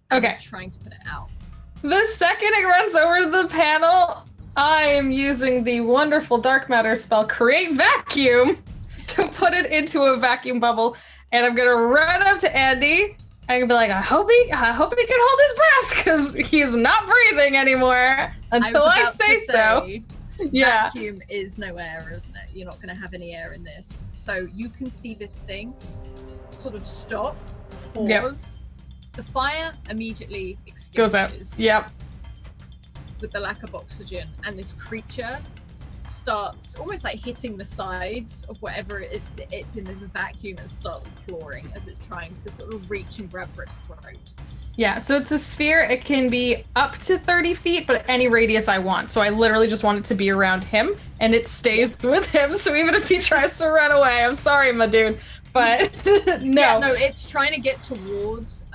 And Okay. it's trying to put it out. The second it runs over the panel, I am using the wonderful dark matter spell Create Vacuum to put it into a vacuum bubble, and I'm gonna run up to Andy. I'm gonna be like, I hope he can hold his breath because he's not breathing anymore until I say so. Yeah. Vacuum is no air, isn't it? You're not going to have any air in this. So you can see this thing sort of stop, pause. Yep. The fire immediately extinguishes. Goes out. Yep. With the lack of oxygen, and this creature starts almost like hitting the sides of whatever it's in this vacuum and starts clawing as it's trying to sort of reach and grab for its throat. Yeah, so it's a sphere. It can be up to 30 feet, but any radius I want. So I literally just want it to be around him, and it stays with him. So even if he tries to run away, I'm sorry, my dude, but no. Yeah, no, it's trying to get towards.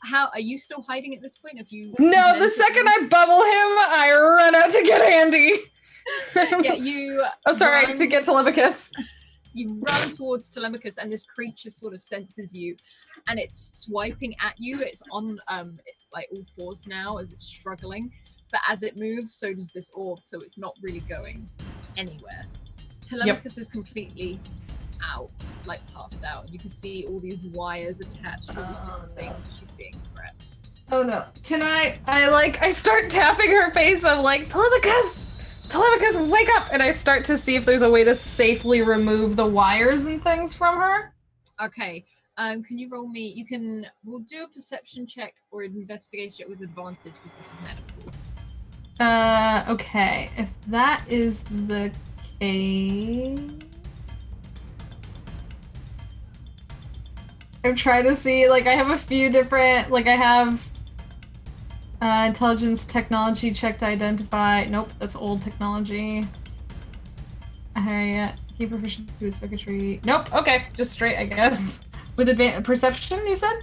How are you still hiding at this point? Have you? No, the second I bubble him, I run out to get Andy. Yeah, you. I'm sorry, to get Telemachus. You run towards Telemachus, and this creature sort of senses you, and it's swiping at you. It's on like all fours now as it's struggling, but as it moves, so does this orb. So it's not really going anywhere. Telemachus is completely out, like passed out. You can see all these wires attached to all these different things as she's being prepped. Oh no! Can I start tapping her face? I'm like, Telemachus, wake up! And I start to see if there's a way to safely remove the wires and things from her. Okay. Can you roll me? We'll do a perception check or an investigation with advantage because this is medical. Okay. If that is the case, I'm trying to see. Like, I have a few different. Like, I have. Intelligence technology check to identify. Nope, that's old technology. Key proficiency with circuitry. Nope. Okay, just straight, I guess. With perception, you said?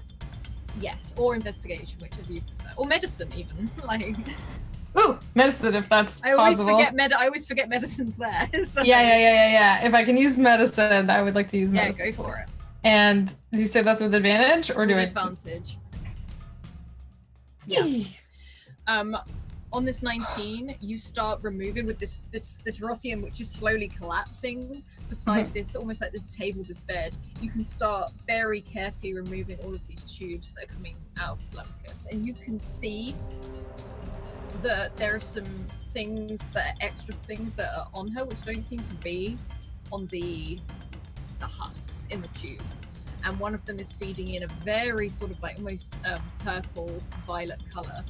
Yes, or investigation, whichever you prefer, or medicine even. Like, ooh, medicine if that's I always possible. I always forget medicine's there. So. Yeah. If I can use medicine, I would like to use medicine. Yeah, go for it. And did you say that's with advantage, or with do advantage? Yeah. On this 19, you start removing with this Rothian, which is slowly collapsing beside this, almost like this table, this bed. You can start very carefully removing all of these tubes that are coming out of Telemachus, and you can see that there are some extra things that are on her, which don't seem to be on the husks in the tubes. And one of them is feeding in a very sort of like almost purple violet color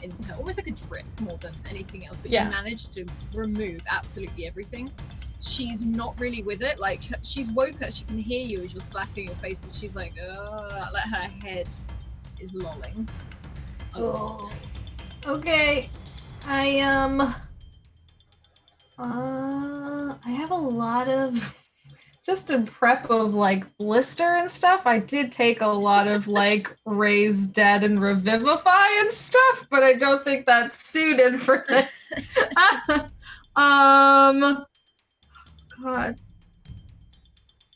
into her, almost like a drip more than anything else, but you managed to remove absolutely everything. She's not really with it, like she's woke up, she can hear you as you're slapping your face, but she's like her head is lolling a lot. Okay. I have a lot of just in prep of like blister and stuff. I did take a lot of like raise dead and revivify and stuff, but I don't think that's suited for this. God.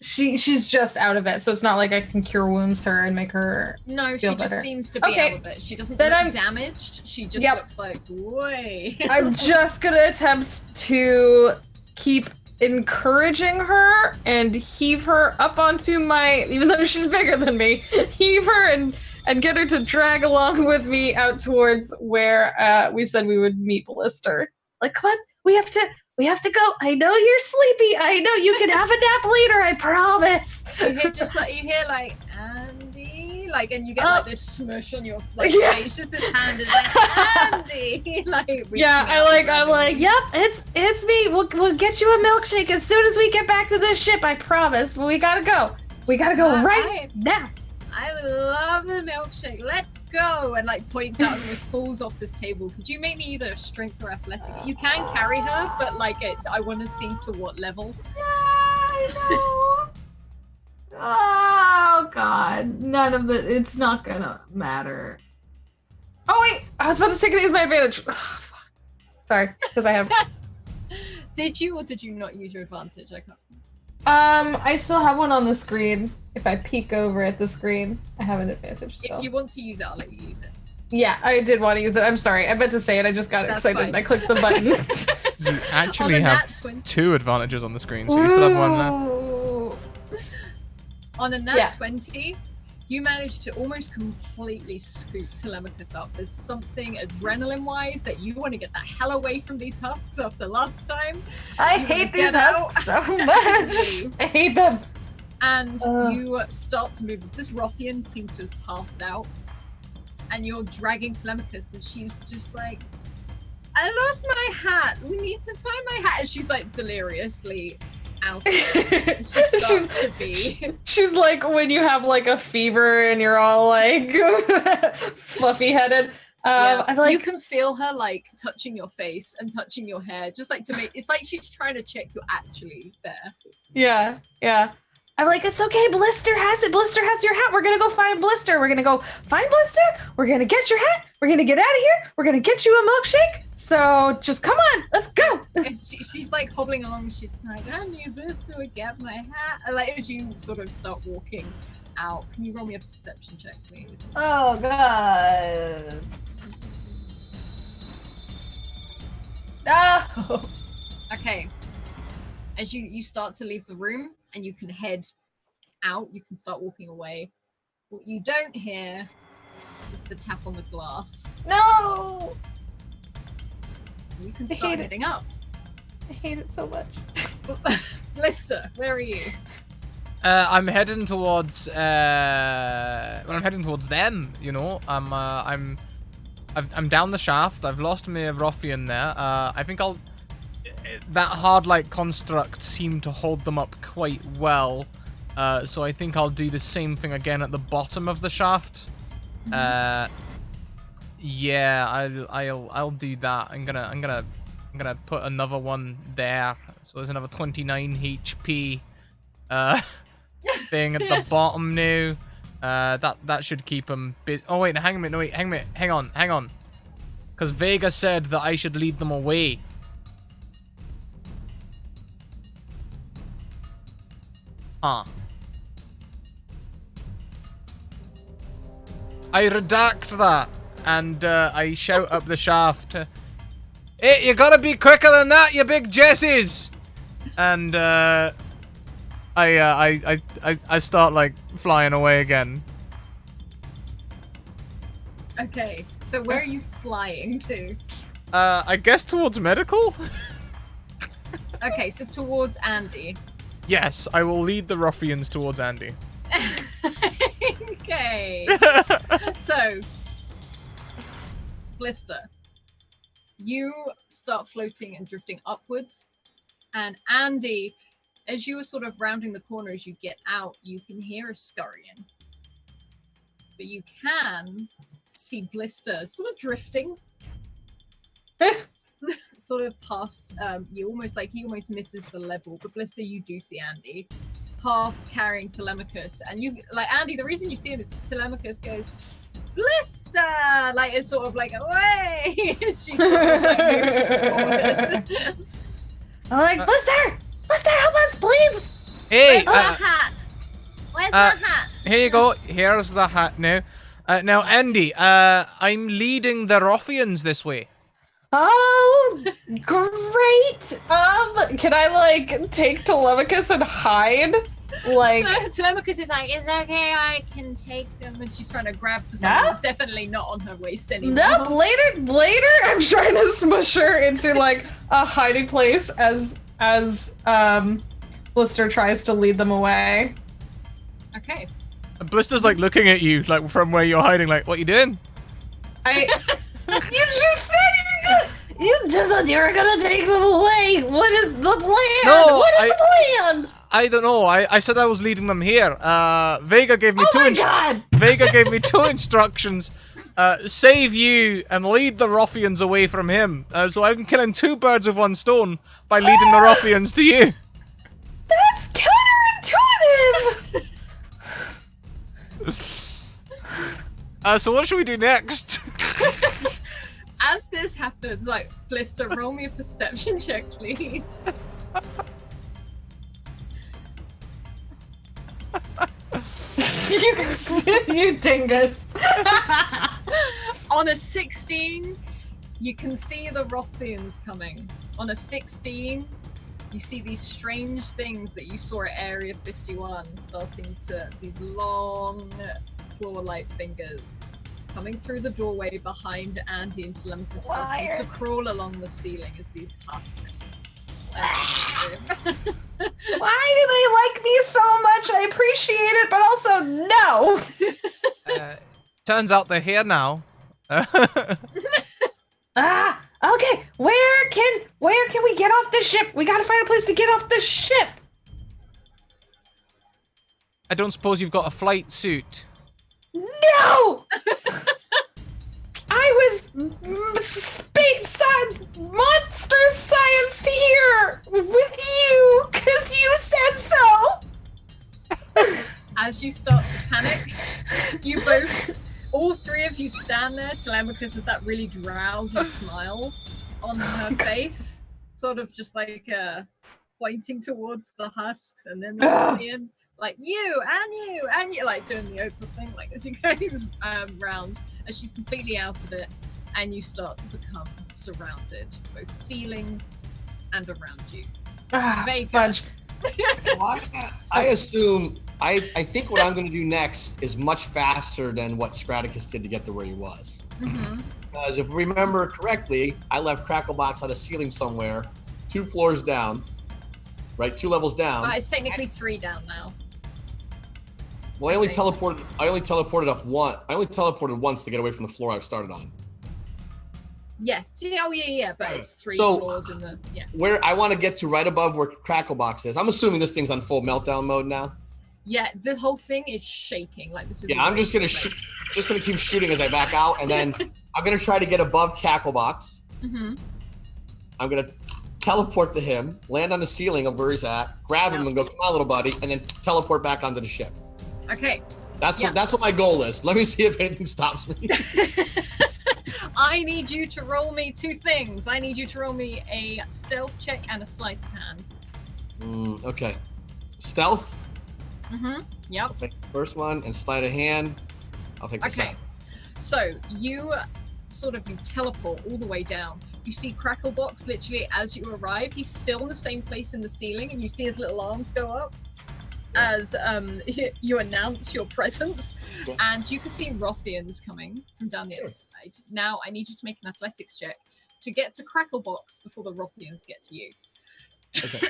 She's just out of it, so it's not like I can cure wounds her and make her No, feel she just better. seems to be Okay. out of it. She doesn't Then look I'm- damaged. She just Yep. looks like, way. I'm just gonna attempt to keep encouraging her and heave her up onto my, even though she's bigger than me, heave her and get her to drag along with me out towards where we said we would meet Blister. Like, come on, we have to go. I know you're sleepy. I know you can have a nap later. I promise. You hear like Andy, like, and you get like this smush on your like Yeah. face. Just this hand is like Andy, like. Yeah, reaching out and I'm grabbing like, you. yep, it's me. We'll get you a milkshake as soon as we get back to this ship. I promise. But we gotta go. We gotta go right now. I love a milkshake. Let's go! And like points out and almost falls off this table. Could you make me either strength or athletic? You can carry her, but like I want to see to what level. I know. Oh God, none of it's not gonna matter. Oh wait, I was about to take it as my advantage. Ugh, fuck. Sorry, because I have. Did you or did you not use your advantage? I can't. I still have one on the screen. If I peek over at the screen, I have an advantage still. If you want to use it, I'll let you use it. Yeah, I did want to use it. I'm sorry. I meant to say it. I just got That's excited fine. and I clicked the button. You actually On a have nat 20. 2 advantages on the screen, so you still have one left. Ooh. On a nat Yeah. 20, you managed to almost completely scoop Telemachus up. There's something adrenaline-wise that you want to get the hell away from these husks after last time. I You hate wanna these get out? husks so much. I hate them. And Ugh. you start to move. This Rothian seems to have passed out. And you're dragging Telemachus, and she's just like, I lost my hat. We need to find my hat. And she's like deliriously out. And she starts to be. She's like when you have like a fever and you're all like fluffy headed. Yeah. I'm like, You can feel her like touching your face and touching your hair, just like to make it's like she's trying to check you're actually there. yeah. I'm like, it's okay. Blister has it. Blister has your hat. We're gonna go find Blister. We're gonna go find Blister. We're gonna get your hat. We're gonna get out of here. We're gonna get you a milkshake. So just come on, let's go. And she's like hobbling along and she's like, I need Blister to get my hat. And like as you sort of start walking out, can you roll me a perception check, please? Oh God. No. Okay. As you start to leave the room and you can head out, you can start walking away. What you don't hear is the tap on the glass. No. You can I start hate it. heading up. I hate it so much. Blister, where are you? I'm heading towards. I'm heading towards them. You know, I'm down the shaft. I've lost my ruffian there. I think I'll. That hard-like construct seemed to hold them up quite well, so I think I'll do the same thing again at the bottom of the shaft. Yeah, I'll do that. I'm gonna put another one there. So there's another 29 HP thing at the bottom now. That should keep them busy. Oh wait, hang on. Because Vega said that I should lead them away. Huh. I redact that, and I shout up the shaft. Hey, you gotta be quicker than that, you big Jessies! And I start like flying away again. Okay, so where are you flying to? I guess towards medical. Okay, so towards Andy. Yes, I will lead the ruffians towards Andy. Okay. So, Blister, you start floating and drifting upwards, and Andy, as you are sort of rounding the corner as you get out, you can hear a scurrying. but you can see Blister sort of drifting. Sort of past you, almost like he almost misses the level. But Blister, you do see Andy half carrying Telemachus, and you like Andy. The reason you see him is Telemachus goes, Blister, like it's sort of like away. She sort of like moves forward. I'm like, Blister, help us, please. Hey, Where's the hat? Where's the hat? here you go. Here's the hat now. Now, Andy, I'm leading the ruffians this way. Oh, great. Can I like take Telemachus and hide? Like, Telemachus is like, it's okay, I can take them, and she's trying to grab for something that's definitely not on her waist anymore. no, later. I'm trying to smush her into like a hiding place as Blister tries to lead them away. Okay. And Blister's like looking at you, like from where you're hiding, like, what you doing? You just said you just said you were gonna take them away. What is the plan? No, What is the plan? I don't know. I said I was leading them here. Vega gave me God! Vega gave me 2 instructions. Save you and lead the ruffians away from him. So I'm killing 2 birds with 1 stone by leading the ruffians to you. That's counterintuitive. So what should we do next? As this happens, like, Blister, roll me a perception check, please. You dingus. On a 16, you can see the ruffians coming. On a 16, you see these strange things that you saw at Area 51 starting to, these long claw-like fingers coming through the doorway behind Andy and Telemachus, starting to crawl along the ceiling as these husks. Why do they like me so much? I appreciate it, but also no. Turns out they're here now. Okay. Where can we get off the ship? We gotta find a place to get off the ship. I don't suppose you've got a flight suit. No! I was monster science here with you, because you said so! As you start to panic, you both, all 3 of you stand there. Telemachus has that really drowsy smile on her face, sort of just like pointing towards the husks, and then the audience, like you, like doing the Oprah thing, like as you go round, as she's completely out of it, and you start to become surrounded, both ceiling and around you. Fudge. Well, I assume, I think what I'm going to do next is much faster than what Scratticus did to get to where he was. Mm-hmm. Because if we remember correctly, I left Cracklebox on a ceiling somewhere, 2 floors down, right? 2 levels down. It's technically 3 down now. Well, I only teleported up one. I only teleported once to get away from the floor I started on. Yeah. Yeah. But it's 3 So- floors in the Where I want to get to right above where Cracklebox is. I'm assuming this thing's on full meltdown mode now. Yeah, the whole thing is shaking. Like this is. Yeah, I'm just gonna keep shooting as I back out, and then I'm gonna try to get above Cacklebox. Mm-hmm. I'm gonna teleport to him, land on the ceiling of where he's at, grab him, and go, "Come on, little buddy," and then teleport back onto the ship. Okay. That's what my goal is. Let me see if anything stops me. I need you to roll me 2 things. I need you to roll me a stealth check and a sleight of hand. Okay. Stealth. Mm-hmm. Yep. I'll take the first one, and sleight of hand. I'll take the Okay. second. So you teleport all the way down. You see Cracklebox literally as you arrive. He's still in the same place in the ceiling, and you see his little arms go up as you announce your presence. Yeah. And you can see ruffians coming from down the other side. Now I need you to make an athletics check to get to Cracklebox before the ruffians get to you. Okay.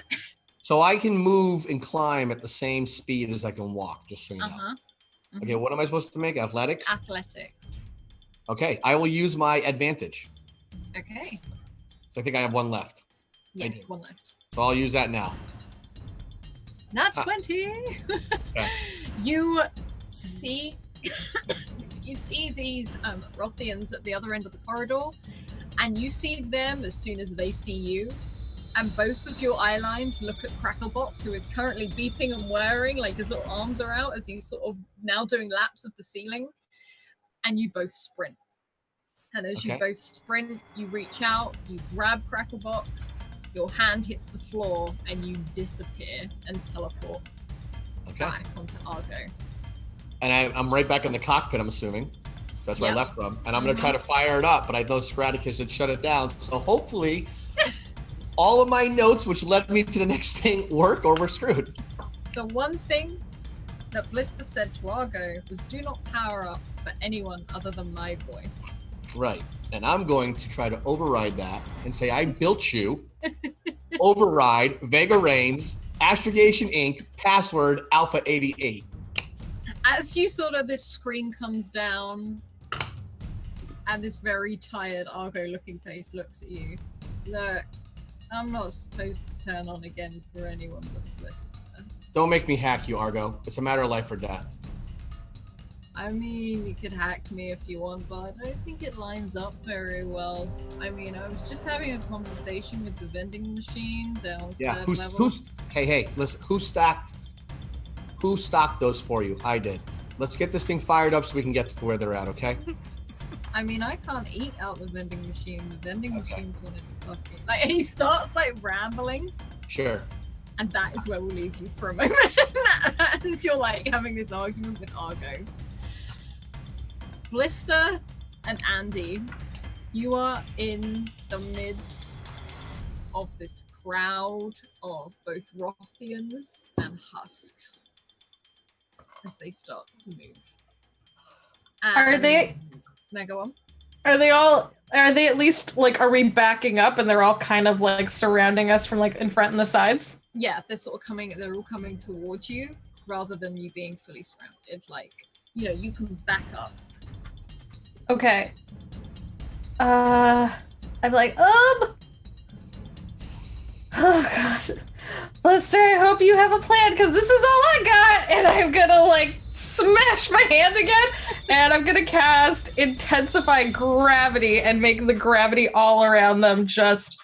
So I can move and climb at the same speed as I can walk, just so you know. Mm-hmm. Okay, what am I supposed to make? Athletics? Athletics. Okay, I will use my advantage. Okay. So I think I have 1 left. Yes, 1 left. So I'll use that now. Not 20. Okay. You see You see these Rothians at the other end of the corridor, and you see them as soon as they see you. And both of your eye lines look at Cracklebox, who is currently beeping and whirring, like his little arms are out as he's sort of now doing laps of the ceiling. And you both sprint. And as you both sprint, you reach out, you grab Cracklebox, your hand hits the floor, and you disappear and teleport back onto Argo. And I'm right back in the cockpit, I'm assuming. That's where I left from. And I'm going to try to fire it up, but I know Scratticus had shut it down. So hopefully all of my notes, which led me to the next thing, work or we're screwed. The one thing that Blister said to Argo was do not power up for anyone other than my voice. Right. And I'm going to try to override that and say I built you. Override Vega Reigns, Astrogation Inc., password Alpha 88. As you sort of, this screen comes down and this very tired Argo looking face looks at you. Look, I'm not supposed to turn on again for anyone but Blister. Don't make me hack you, Argo. It's a matter of life or death. I mean, you could hack me if you want, but I don't think it lines up very well. I mean, I was just having a conversation with the vending machine down. Yeah, hey, listen, who stocked those for you? I did. Let's get this thing fired up so we can get to where they're at, okay? I mean, I can't eat out the vending machine. The vending machine's when it's stuck in. Like, he starts like rambling. Sure. And that is where we'll leave you for a moment. As you're like having this argument with Argo. Blister and Andy, you are in the midst of this crowd of both Rothians and Husks as they start to move. Are they? Now go on. Are they at least like, are we backing up and they're all kind of like surrounding us from like in front and the sides? Yeah, they're all coming towards you rather than you being fully surrounded. Like, you know, you can back up. Okay. I'm like, oh God. Blister, I hope you have a plan, because this is all I got, and I'm gonna like smash my hand again, and I'm gonna cast Intensify Gravity and make the gravity all around them just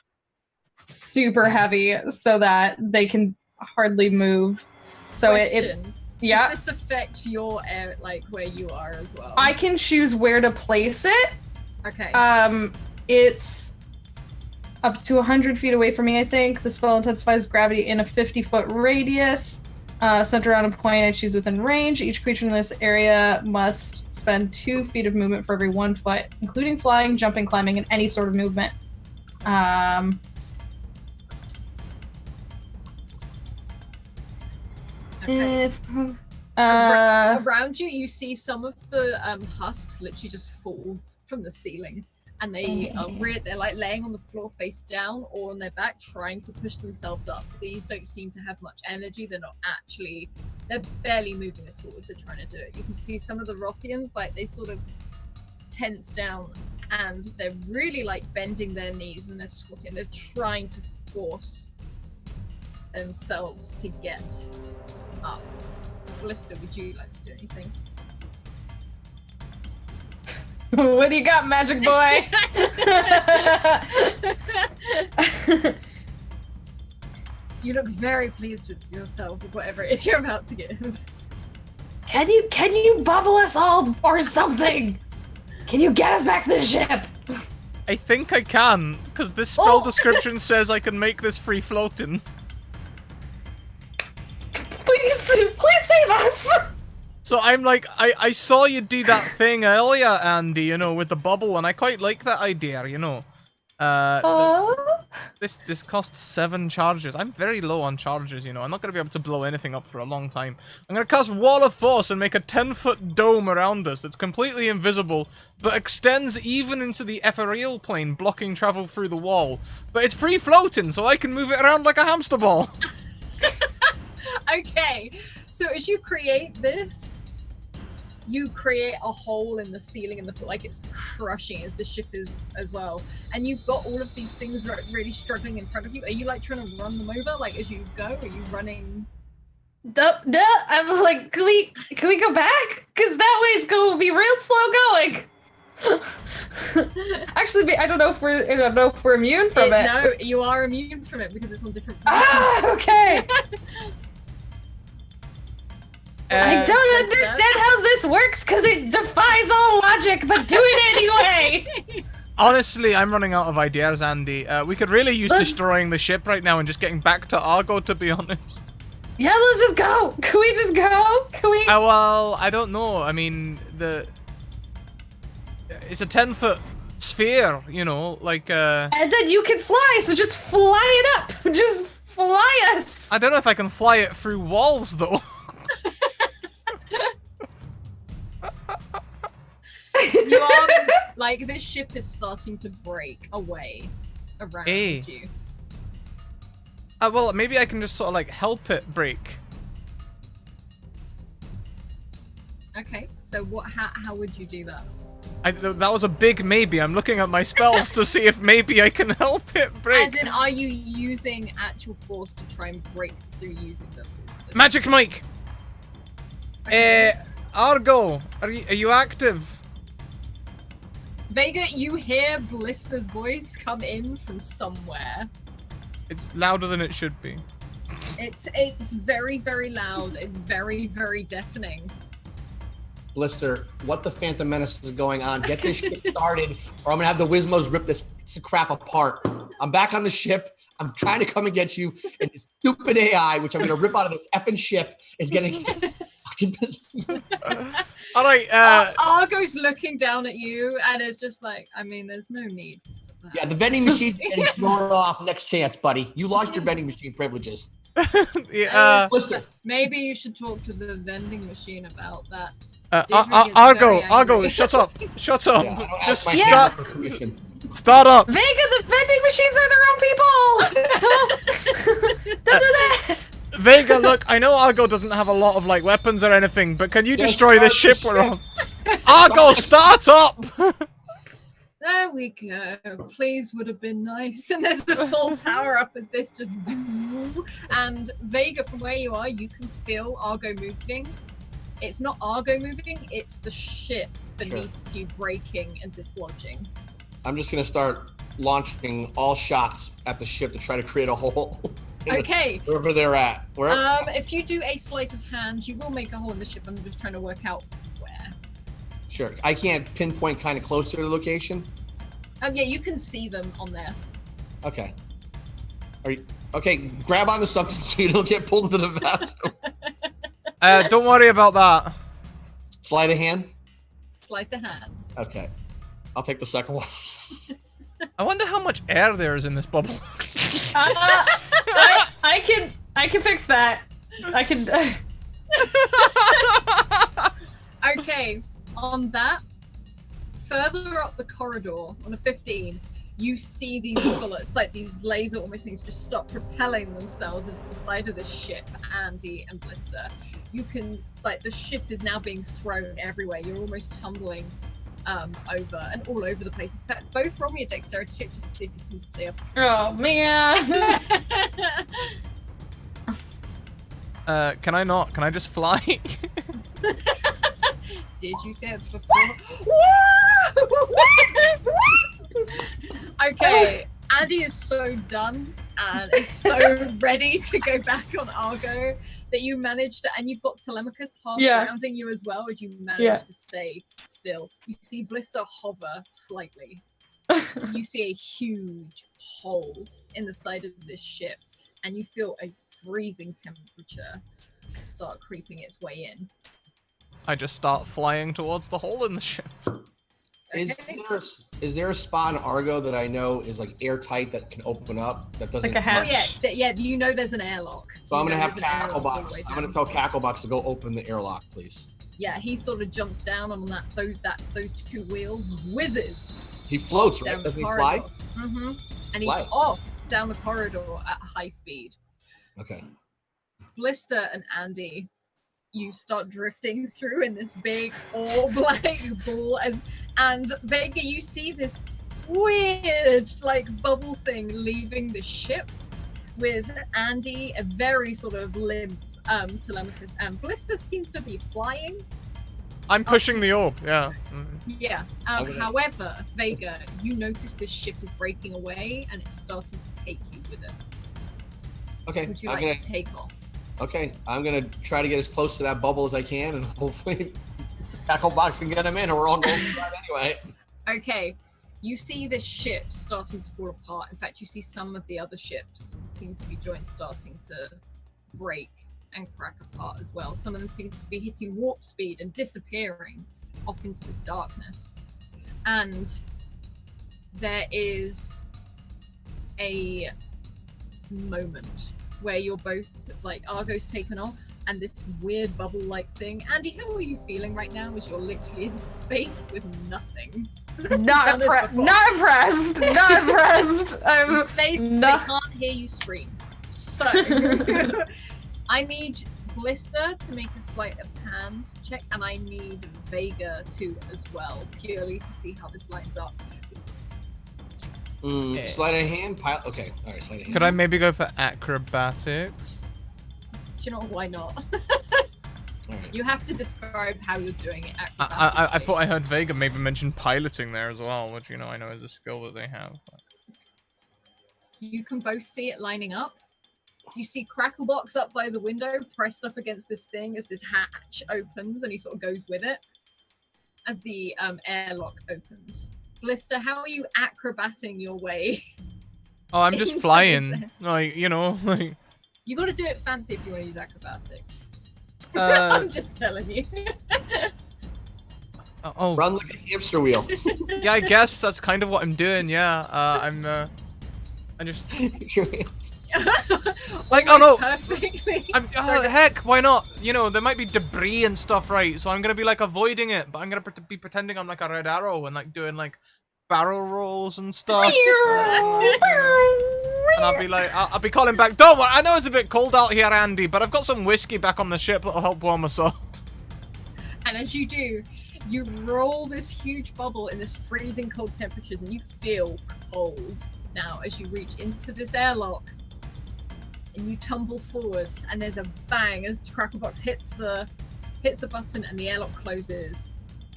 super heavy so that they can hardly move. So Question. Yeah. Does this affect your air, like where you are as well? I can choose where to place it. Okay. It's up to 100 feet away from me, I think. The spell intensifies gravity in a 50-foot radius. Centered on a point I choose within range. Each creature in this area must spend 2 feet of movement for every 1 foot, including flying, jumping, climbing, and any sort of movement. Okay. Around you, you see some of the husks literally just fall from the ceiling, and they they're like laying on the floor face down or on their back, trying to push themselves up. These don't seem to have much energy. They're barely moving at all as they're trying to do it. You can see some of the Rothians, like they sort of tense down, and they're really like bending their knees and they're squatting. They're trying to force themselves to get up. Blister, would you like to do anything? What do you got, magic boy? You look very pleased with yourself with whatever it is you're about to give. Can you bubble us all or something? Can you get us back to the ship? I think I can, because this spell description says I can make this free floating. Please save us! So I'm like, I saw you do that thing earlier, Andy, you know, with the bubble, and I quite like that idea, you know. This costs 7 charges. I'm very low on charges, you know. I'm not going to be able to blow anything up for a long time. I'm going to cast Wall of Force and make a 10-foot dome around us that's completely invisible, but extends even into the ethereal plane, blocking travel through the wall. But it's free floating, so I can move it around like a hamster ball. Okay, so as you create this, you create a hole in the ceiling and the floor, like it's crushing as the ship is as well. And you've got all of these things really struggling in front of you. Are you like trying to run them over, like as you go? Are you running? Duh. I'm like, can we go back? Because that way it's going to be real slow going. Actually, I don't know if we're immune from it. No, you are immune from it because it's on different. Okay. I don't understand how this works because it defies all logic, but do it anyway. Honestly, I'm running out of ideas, Andy. We could really use destroying the ship right now and just getting back to Argo, to be honest. Yeah, let's just go. Can we just go? Can we? Well, I don't know. I mean, it's a 10-foot sphere, you know, like, And then you can fly, so just fly it up. Just fly us. I don't know if I can fly it through walls, though. You are, like, this ship is starting to break away around you. Well, maybe I can just sort of, like, help it break. Okay, so how would you do that? That was a big maybe. I'm looking at my spells to see if maybe I can help it break. As in, are you using actual force to try and break through using them? Magic Mike! Okay. Argo, are you active? Vega, you hear Blister's voice come in from somewhere. It's louder than it should be. It's very, very loud. It's very, very deafening. Blister, what the Phantom Menace is going on? Get this shit started, or I'm gonna have the Wizmos rip this piece of crap apart. I'm back on the ship. I'm trying to come and get you, and this stupid AI, which I'm gonna rip out of this effing ship, is gonna get fucking pissed. All right. Argo's looking down at you, and it's just like, I mean, there's no need for that. Yeah, the vending machine's getting thrown off next chance, buddy. You lost your vending machine privileges. Blister. Maybe you should talk to the vending machine about that. Argo, shut up. Shut up. Yeah, Just start up. Vega, the vending machines are their own people. Don't do that. Vega, look, I know Argo doesn't have a lot of, like, weapons or anything, but can you destroy the ship we're on? Argo, start up! There we go. Please would have been nice. And there's the full power up as this just and Vega, from where you are, you can feel Argo moving. It's not Argo moving, it's the ship beneath you breaking and dislodging. I'm just gonna start launching all shots at the ship to try to create a hole. Okay. Wherever they're at. If you do a sleight of hand, you will make a hole in the ship. I'm just trying to work out where. Sure. I can't pinpoint kind of close to the location. Yeah, you can see them on there. Okay. Okay, grab onto something so you don't get pulled into the vacuum. Don't worry about that. Sleight of hand? Sleight of hand. Okay. I'll take the second one. I wonder how much air there is in this bubble. I can fix that. I can. Okay, on that, further up the corridor on a 15, you see these bullets, like these laser almost things, just stop propelling themselves into the side of the ship, Andy and Blister. You can, like, the ship is now being thrown everywhere. You're almost tumbling over and all over the place. In fact, both roll me a dexterity check just to see if you can stay up. Oh man. Can I not? Can I just fly? Did you say it before? Okay, Andy is so done and is so ready to go back on Argo that you managed to, and you've got Telemachus half surrounding you as well, as you managed to stay still. You see Blister hover slightly. You see a huge hole in the side of this ship, and you feel a freezing temperature start creeping its way in. I just start flying towards the hole in the ship. Is there a spot in Argo that I know is like airtight that can open up that doesn't? Like a hatch. Oh yeah, you know there's an airlock. So I'm gonna have Cacklebox. I'm gonna tell Cacklebox to go open the airlock, please. Yeah, he sort of jumps down on those two wheels, whizzes. He floats, right? Doesn't he fly? Mm-hmm. And he's off down the corridor at high speed. Okay. Blister and Andy, you start drifting through in this big orb-like ball, and Vega, you see this weird, like, bubble thing leaving the ship with Andy, a very sort of limp Telemachus, and Ballista seems to be flying. I'm pushing the orb, yeah. Yeah. Okay. However, Vega, you notice this ship is breaking away and it's starting to take you with it. Okay, Would you I'm like to take off? Okay, I'm gonna try to get as close to that bubble as I can, and hopefully tackle box and get him in, or we're all going inside anyway. Okay. You see this ship starting to fall apart. In fact, you see some of the other ships seem to be joints starting to break and crack apart as well. Some of them seem to be hitting warp speed and disappearing off into this darkness. And there is a moment where you're both, like, Argo's taken off and this weird bubble-like thing. Andy, how are you feeling right now as you're literally in space with nothing? Not impressed. Not impressed. Not impressed. In space, they can't hear you scream. So, I need Ballista to make a sleight of hand check, and I need Vega to as well, purely to see how this lines up. Sleight of hand, pilot. Okay, all right, sleight of hand. Could I maybe go for acrobatics? Do you know why not? All right. You have to describe how you're doing it. I thought I heard Vega maybe mention piloting there as well, which, you know, I know is a skill that they have. You can both see it lining up. You see Cracklebox up by the window, pressed up against this thing as this hatch opens, and he sort of goes with it as the airlock opens. Ballista, how are you acrobating your way? Oh, I'm just Into flying. this- Like, you know, like... You gotta do it fancy if you want to use acrobatics. Uh, I'm just telling you. oh, Run like a hamster wheel. yeah, I guess that's kind of what I'm doing, yeah. I just... Like, oh no! Perfectly. Heck, why not? You know, there might be debris and stuff, right? So I'm gonna be, like, avoiding it, but I'm gonna be pretending I'm, like, a red arrow and, like, doing, like, barrel rolls and stuff. And I'll be like, I'll be calling back, don't worry, I know it's a bit cold out here, Andy, but I've got some whiskey back on the ship that'll help warm us up. And as you do, you roll this huge bubble in this freezing cold temperatures, and you feel cold now as you reach into this airlock. And you tumble forward, and there's a bang as the Cracklebox hits the button, and the airlock closes,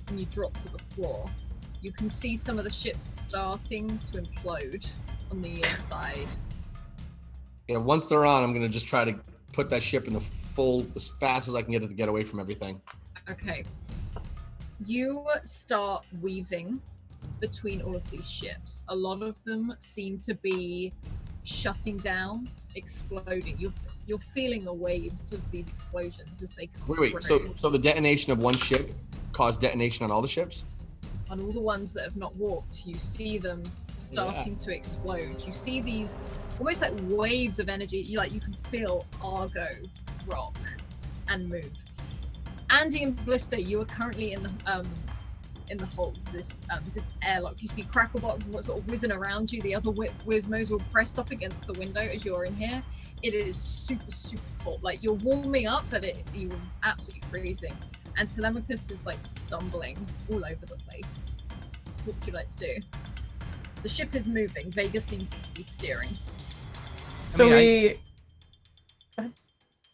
and you drop to the floor. You can see some of the ships starting to implode on the inside. Yeah, once they're on, I'm gonna just try to put that ship in the full as fast as I can get it to get away from everything. Okay. You start weaving between all of these ships. A lot of them seem to be shutting down, exploding. You're feeling the waves of these explosions as they come Wait. through. So the detonation of one ship caused detonation on all the ships? On all the ones that have not warped, you see them starting to explode. You see these almost like waves of energy. You can feel Argo rock and move. Andy and Ballista, you are currently in the hold, this airlock. You see Cracklebox sort of whizzing around you. The other Wizmos were pressed up against the window as you're in here. It is super, super cold. Like, you're warming up, but you're absolutely freezing. And Telemachus is, like, stumbling all over the place. What would you like to do? The ship is moving. Vega seems to be steering. So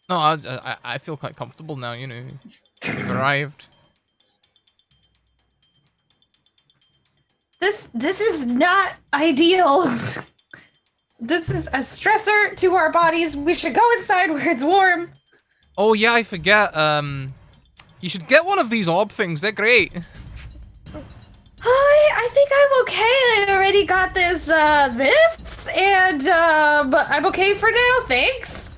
No, I feel quite comfortable now, you know. We've arrived. This is not ideal. This is a stressor to our bodies. We should go inside where it's warm. Oh yeah, I forget. You should get one of these orb things. They're great. I think I'm okay. I already got this, but I'm okay for now. Thanks.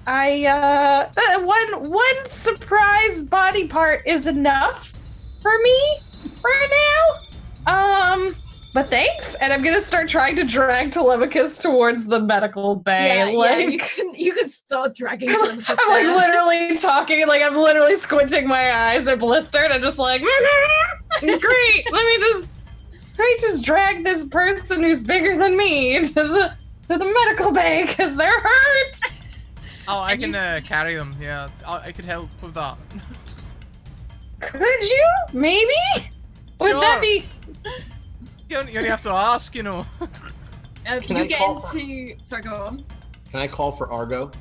One surprise body part is enough for me for now. But thanks. And I'm gonna start trying to drag Telemachus towards the medical bay. You can start dragging Telemachus. I'm like literally talking, like I'm literally squinting my eyes at Ballista, and I'm just like, great. Let me just drag this person who's bigger than me to the medical bay because they're hurt. Oh, I can carry them. Yeah, I could help with that. Could you? Maybe? Would that be? You only have to ask, you know. You get into. Sorry, go on. Can I call for Argo?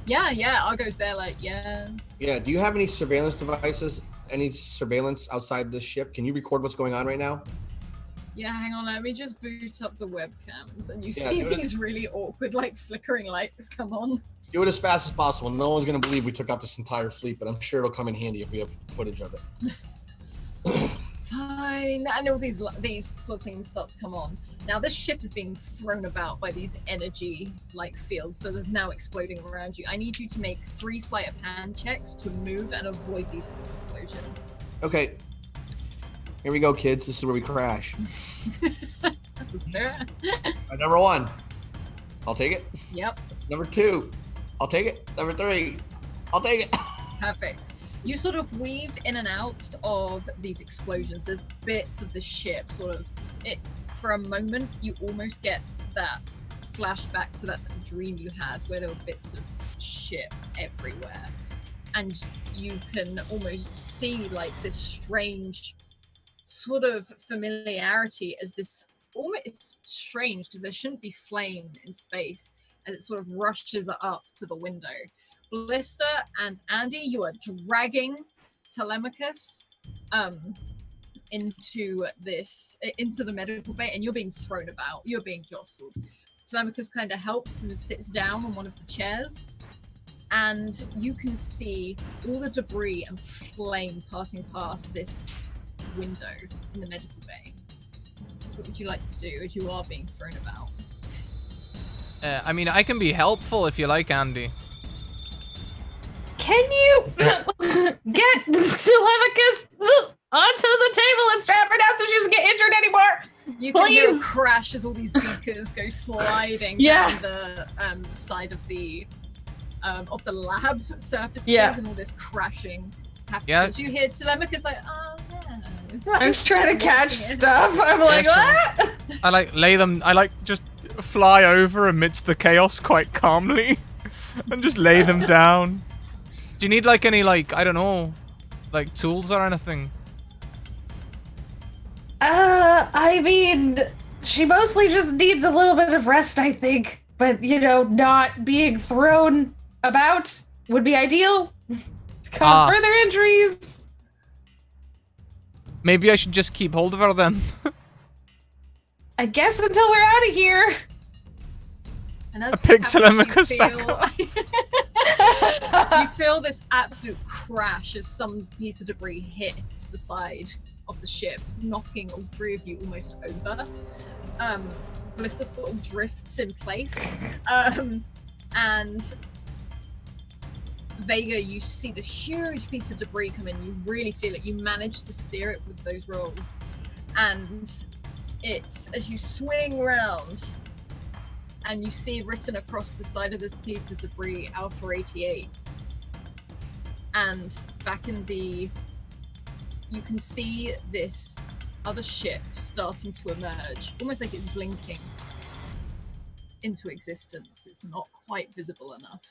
Yeah, Argo's there like, yeah. Yeah, do you have any surveillance devices? Any surveillance outside the ship? Can you record what's going on right now? Yeah, hang on, let me just boot up the webcams and you Yeah, see do it. these really awkward, like, flickering lights come on. Do it as fast as possible. No one's going to believe we took out this entire fleet, but I'm sure it'll come in handy if we have footage of it. Fine. And all these sort of things start to come on. Now, this ship is being thrown about by these energy-like fields that are now exploding around you. I need you to make 3 sleight of hand checks to move and avoid these explosions. Okay. Here we go, kids. This is where we crash. That's the spirit. Number 1, I'll take it. Yep. Number 2, I'll take it. Number 3, I'll take it. Perfect. You sort of weave in and out of these explosions. There's bits of the ship sort of for a moment you almost get that flashback to that dream you had where there were bits of ship everywhere. And you can almost see like this strange sort of familiarity as this almost, it's strange because there shouldn't be flame in space as it sort of rushes up to the window. Blister and Andy, you are dragging Telemachus into the medical bay, and you're being thrown about. You're being jostled. Telemachus kind of helps and sits down on one of the chairs, and you can see all the debris and flame passing past this window in the medical bay. What would you like to do as you are being thrown about? I mean, I can be helpful if you like, Andy. Can you get Telemachus onto the table and strap her down so she doesn't get injured anymore? You can hear a Please. crash as all these beakers go sliding Yeah. down the side of the lab surfaces, Yeah. and all this crashing happens. Yeah. You hear Telemachus like, oh no. I'm trying to catch Just watching it. stuff. I'm like, sure. what? I like just fly over amidst the chaos quite calmly and just lay them down. Do you need like any like, I don't know, like tools or anything? I mean, she mostly just needs a little bit of rest, I think. But, you know, not being thrown about would be ideal. To cause further injuries. Maybe I should just keep hold of her then. I guess until we're out of here. And as I picked this happens, Telemachus back up. you feel this absolute crash as some piece of debris hits the side of the ship, knocking all 3 of you almost over. Blister sort of drifts in place. And Vega, you see this huge piece of debris come in. You really feel it. You manage to steer it with those rolls. And it's as you swing round and you see written across the side of this piece of debris, Alpha 88. And back in you can see this other ship starting to emerge, almost like it's blinking into existence. It's not quite visible enough.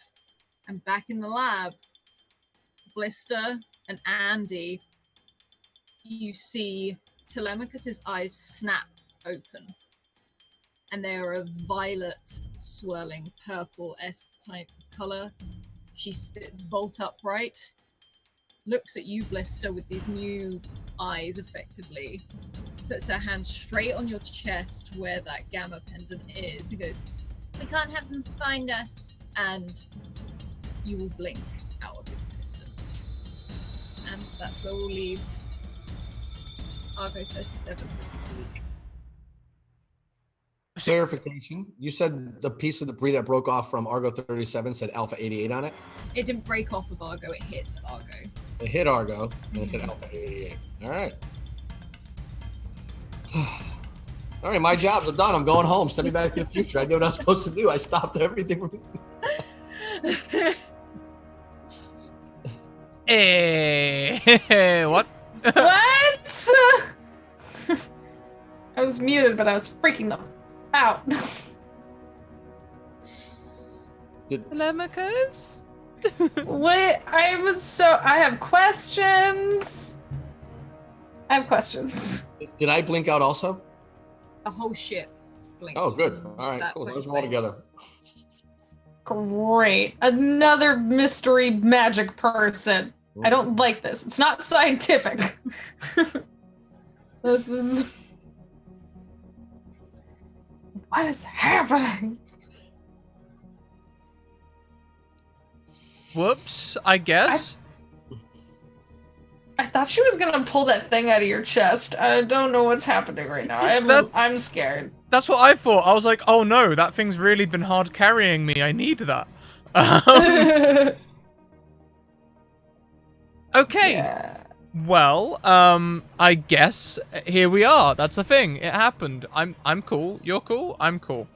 And back in the lab, Blister and Andy, you see Telemachus's eyes snap open. And they are a violet, swirling, purple-esque type of color. She sits bolt upright, looks at you, Blister, with these new eyes, effectively, puts her hand straight on your chest where that gamma pendant is, and goes, "We can't have them find us," and you will blink out of its distance. And that's where we'll leave Argo 37 this week. Clarification. You said the piece of debris that broke off from Argo 37 said Alpha 88 on it? It didn't break off of Argo, it hit Argo. It hit Argo, and it said Alpha 88. All right. All right, my jobs are done. I'm going home. Send me back to the future. I did what I was supposed to do. I stopped everything from... What? What? I was muted, but I was freaking them out. Telemachus? What? I have questions. Did I blink out also? The whole ship blinked. Oh, good. All right, That cool. point Those in are all space. together. Great. Another mystery magic person. I don't like this. It's not scientific. This is... What is happening? Whoops, I guess. I thought she was gonna pull that thing out of your chest. I don't know what's happening right now. I'm scared. That's what I thought. I was like, oh no, that thing's really been hard carrying me. I need that. Okay. Yeah. Well, I guess here we are. That's the thing. It happened. I'm cool. You're cool. I'm cool.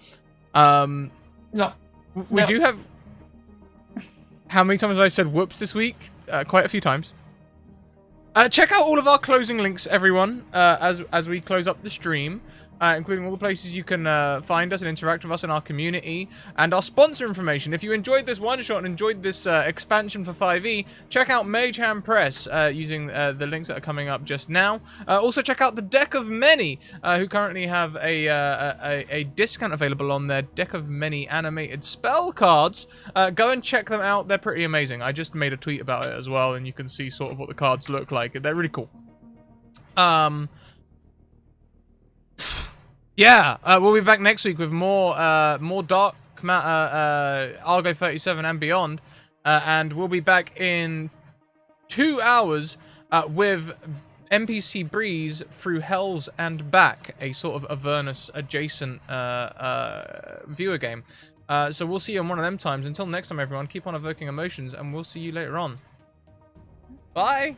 No. We do have. How many times have I said whoops this week? Quite a few times. Check out all of our closing links, everyone, as we close up the stream, including all the places you can find us and interact with us in our community, and our sponsor information. If you enjoyed this one-shot and enjoyed this expansion for 5e, check out Mage Hand Press using the links that are coming up just now. Also, check out the Deck of Many, who currently have a discount available on their Deck of Many animated spell cards. Go and check them out. They're pretty amazing. I just made a tweet about it as well, and you can see sort of what the cards look like. They're really cool. Yeah, we'll be back next week with more Dark Matter, Argo 37 and beyond, and we'll be back in 2 hours with NPC Breeze through Hells and Back, a sort of Avernus adjacent viewer game. So we'll see you on one of them times. Until next time, everyone, keep on evoking emotions, and we'll see you later on. Bye!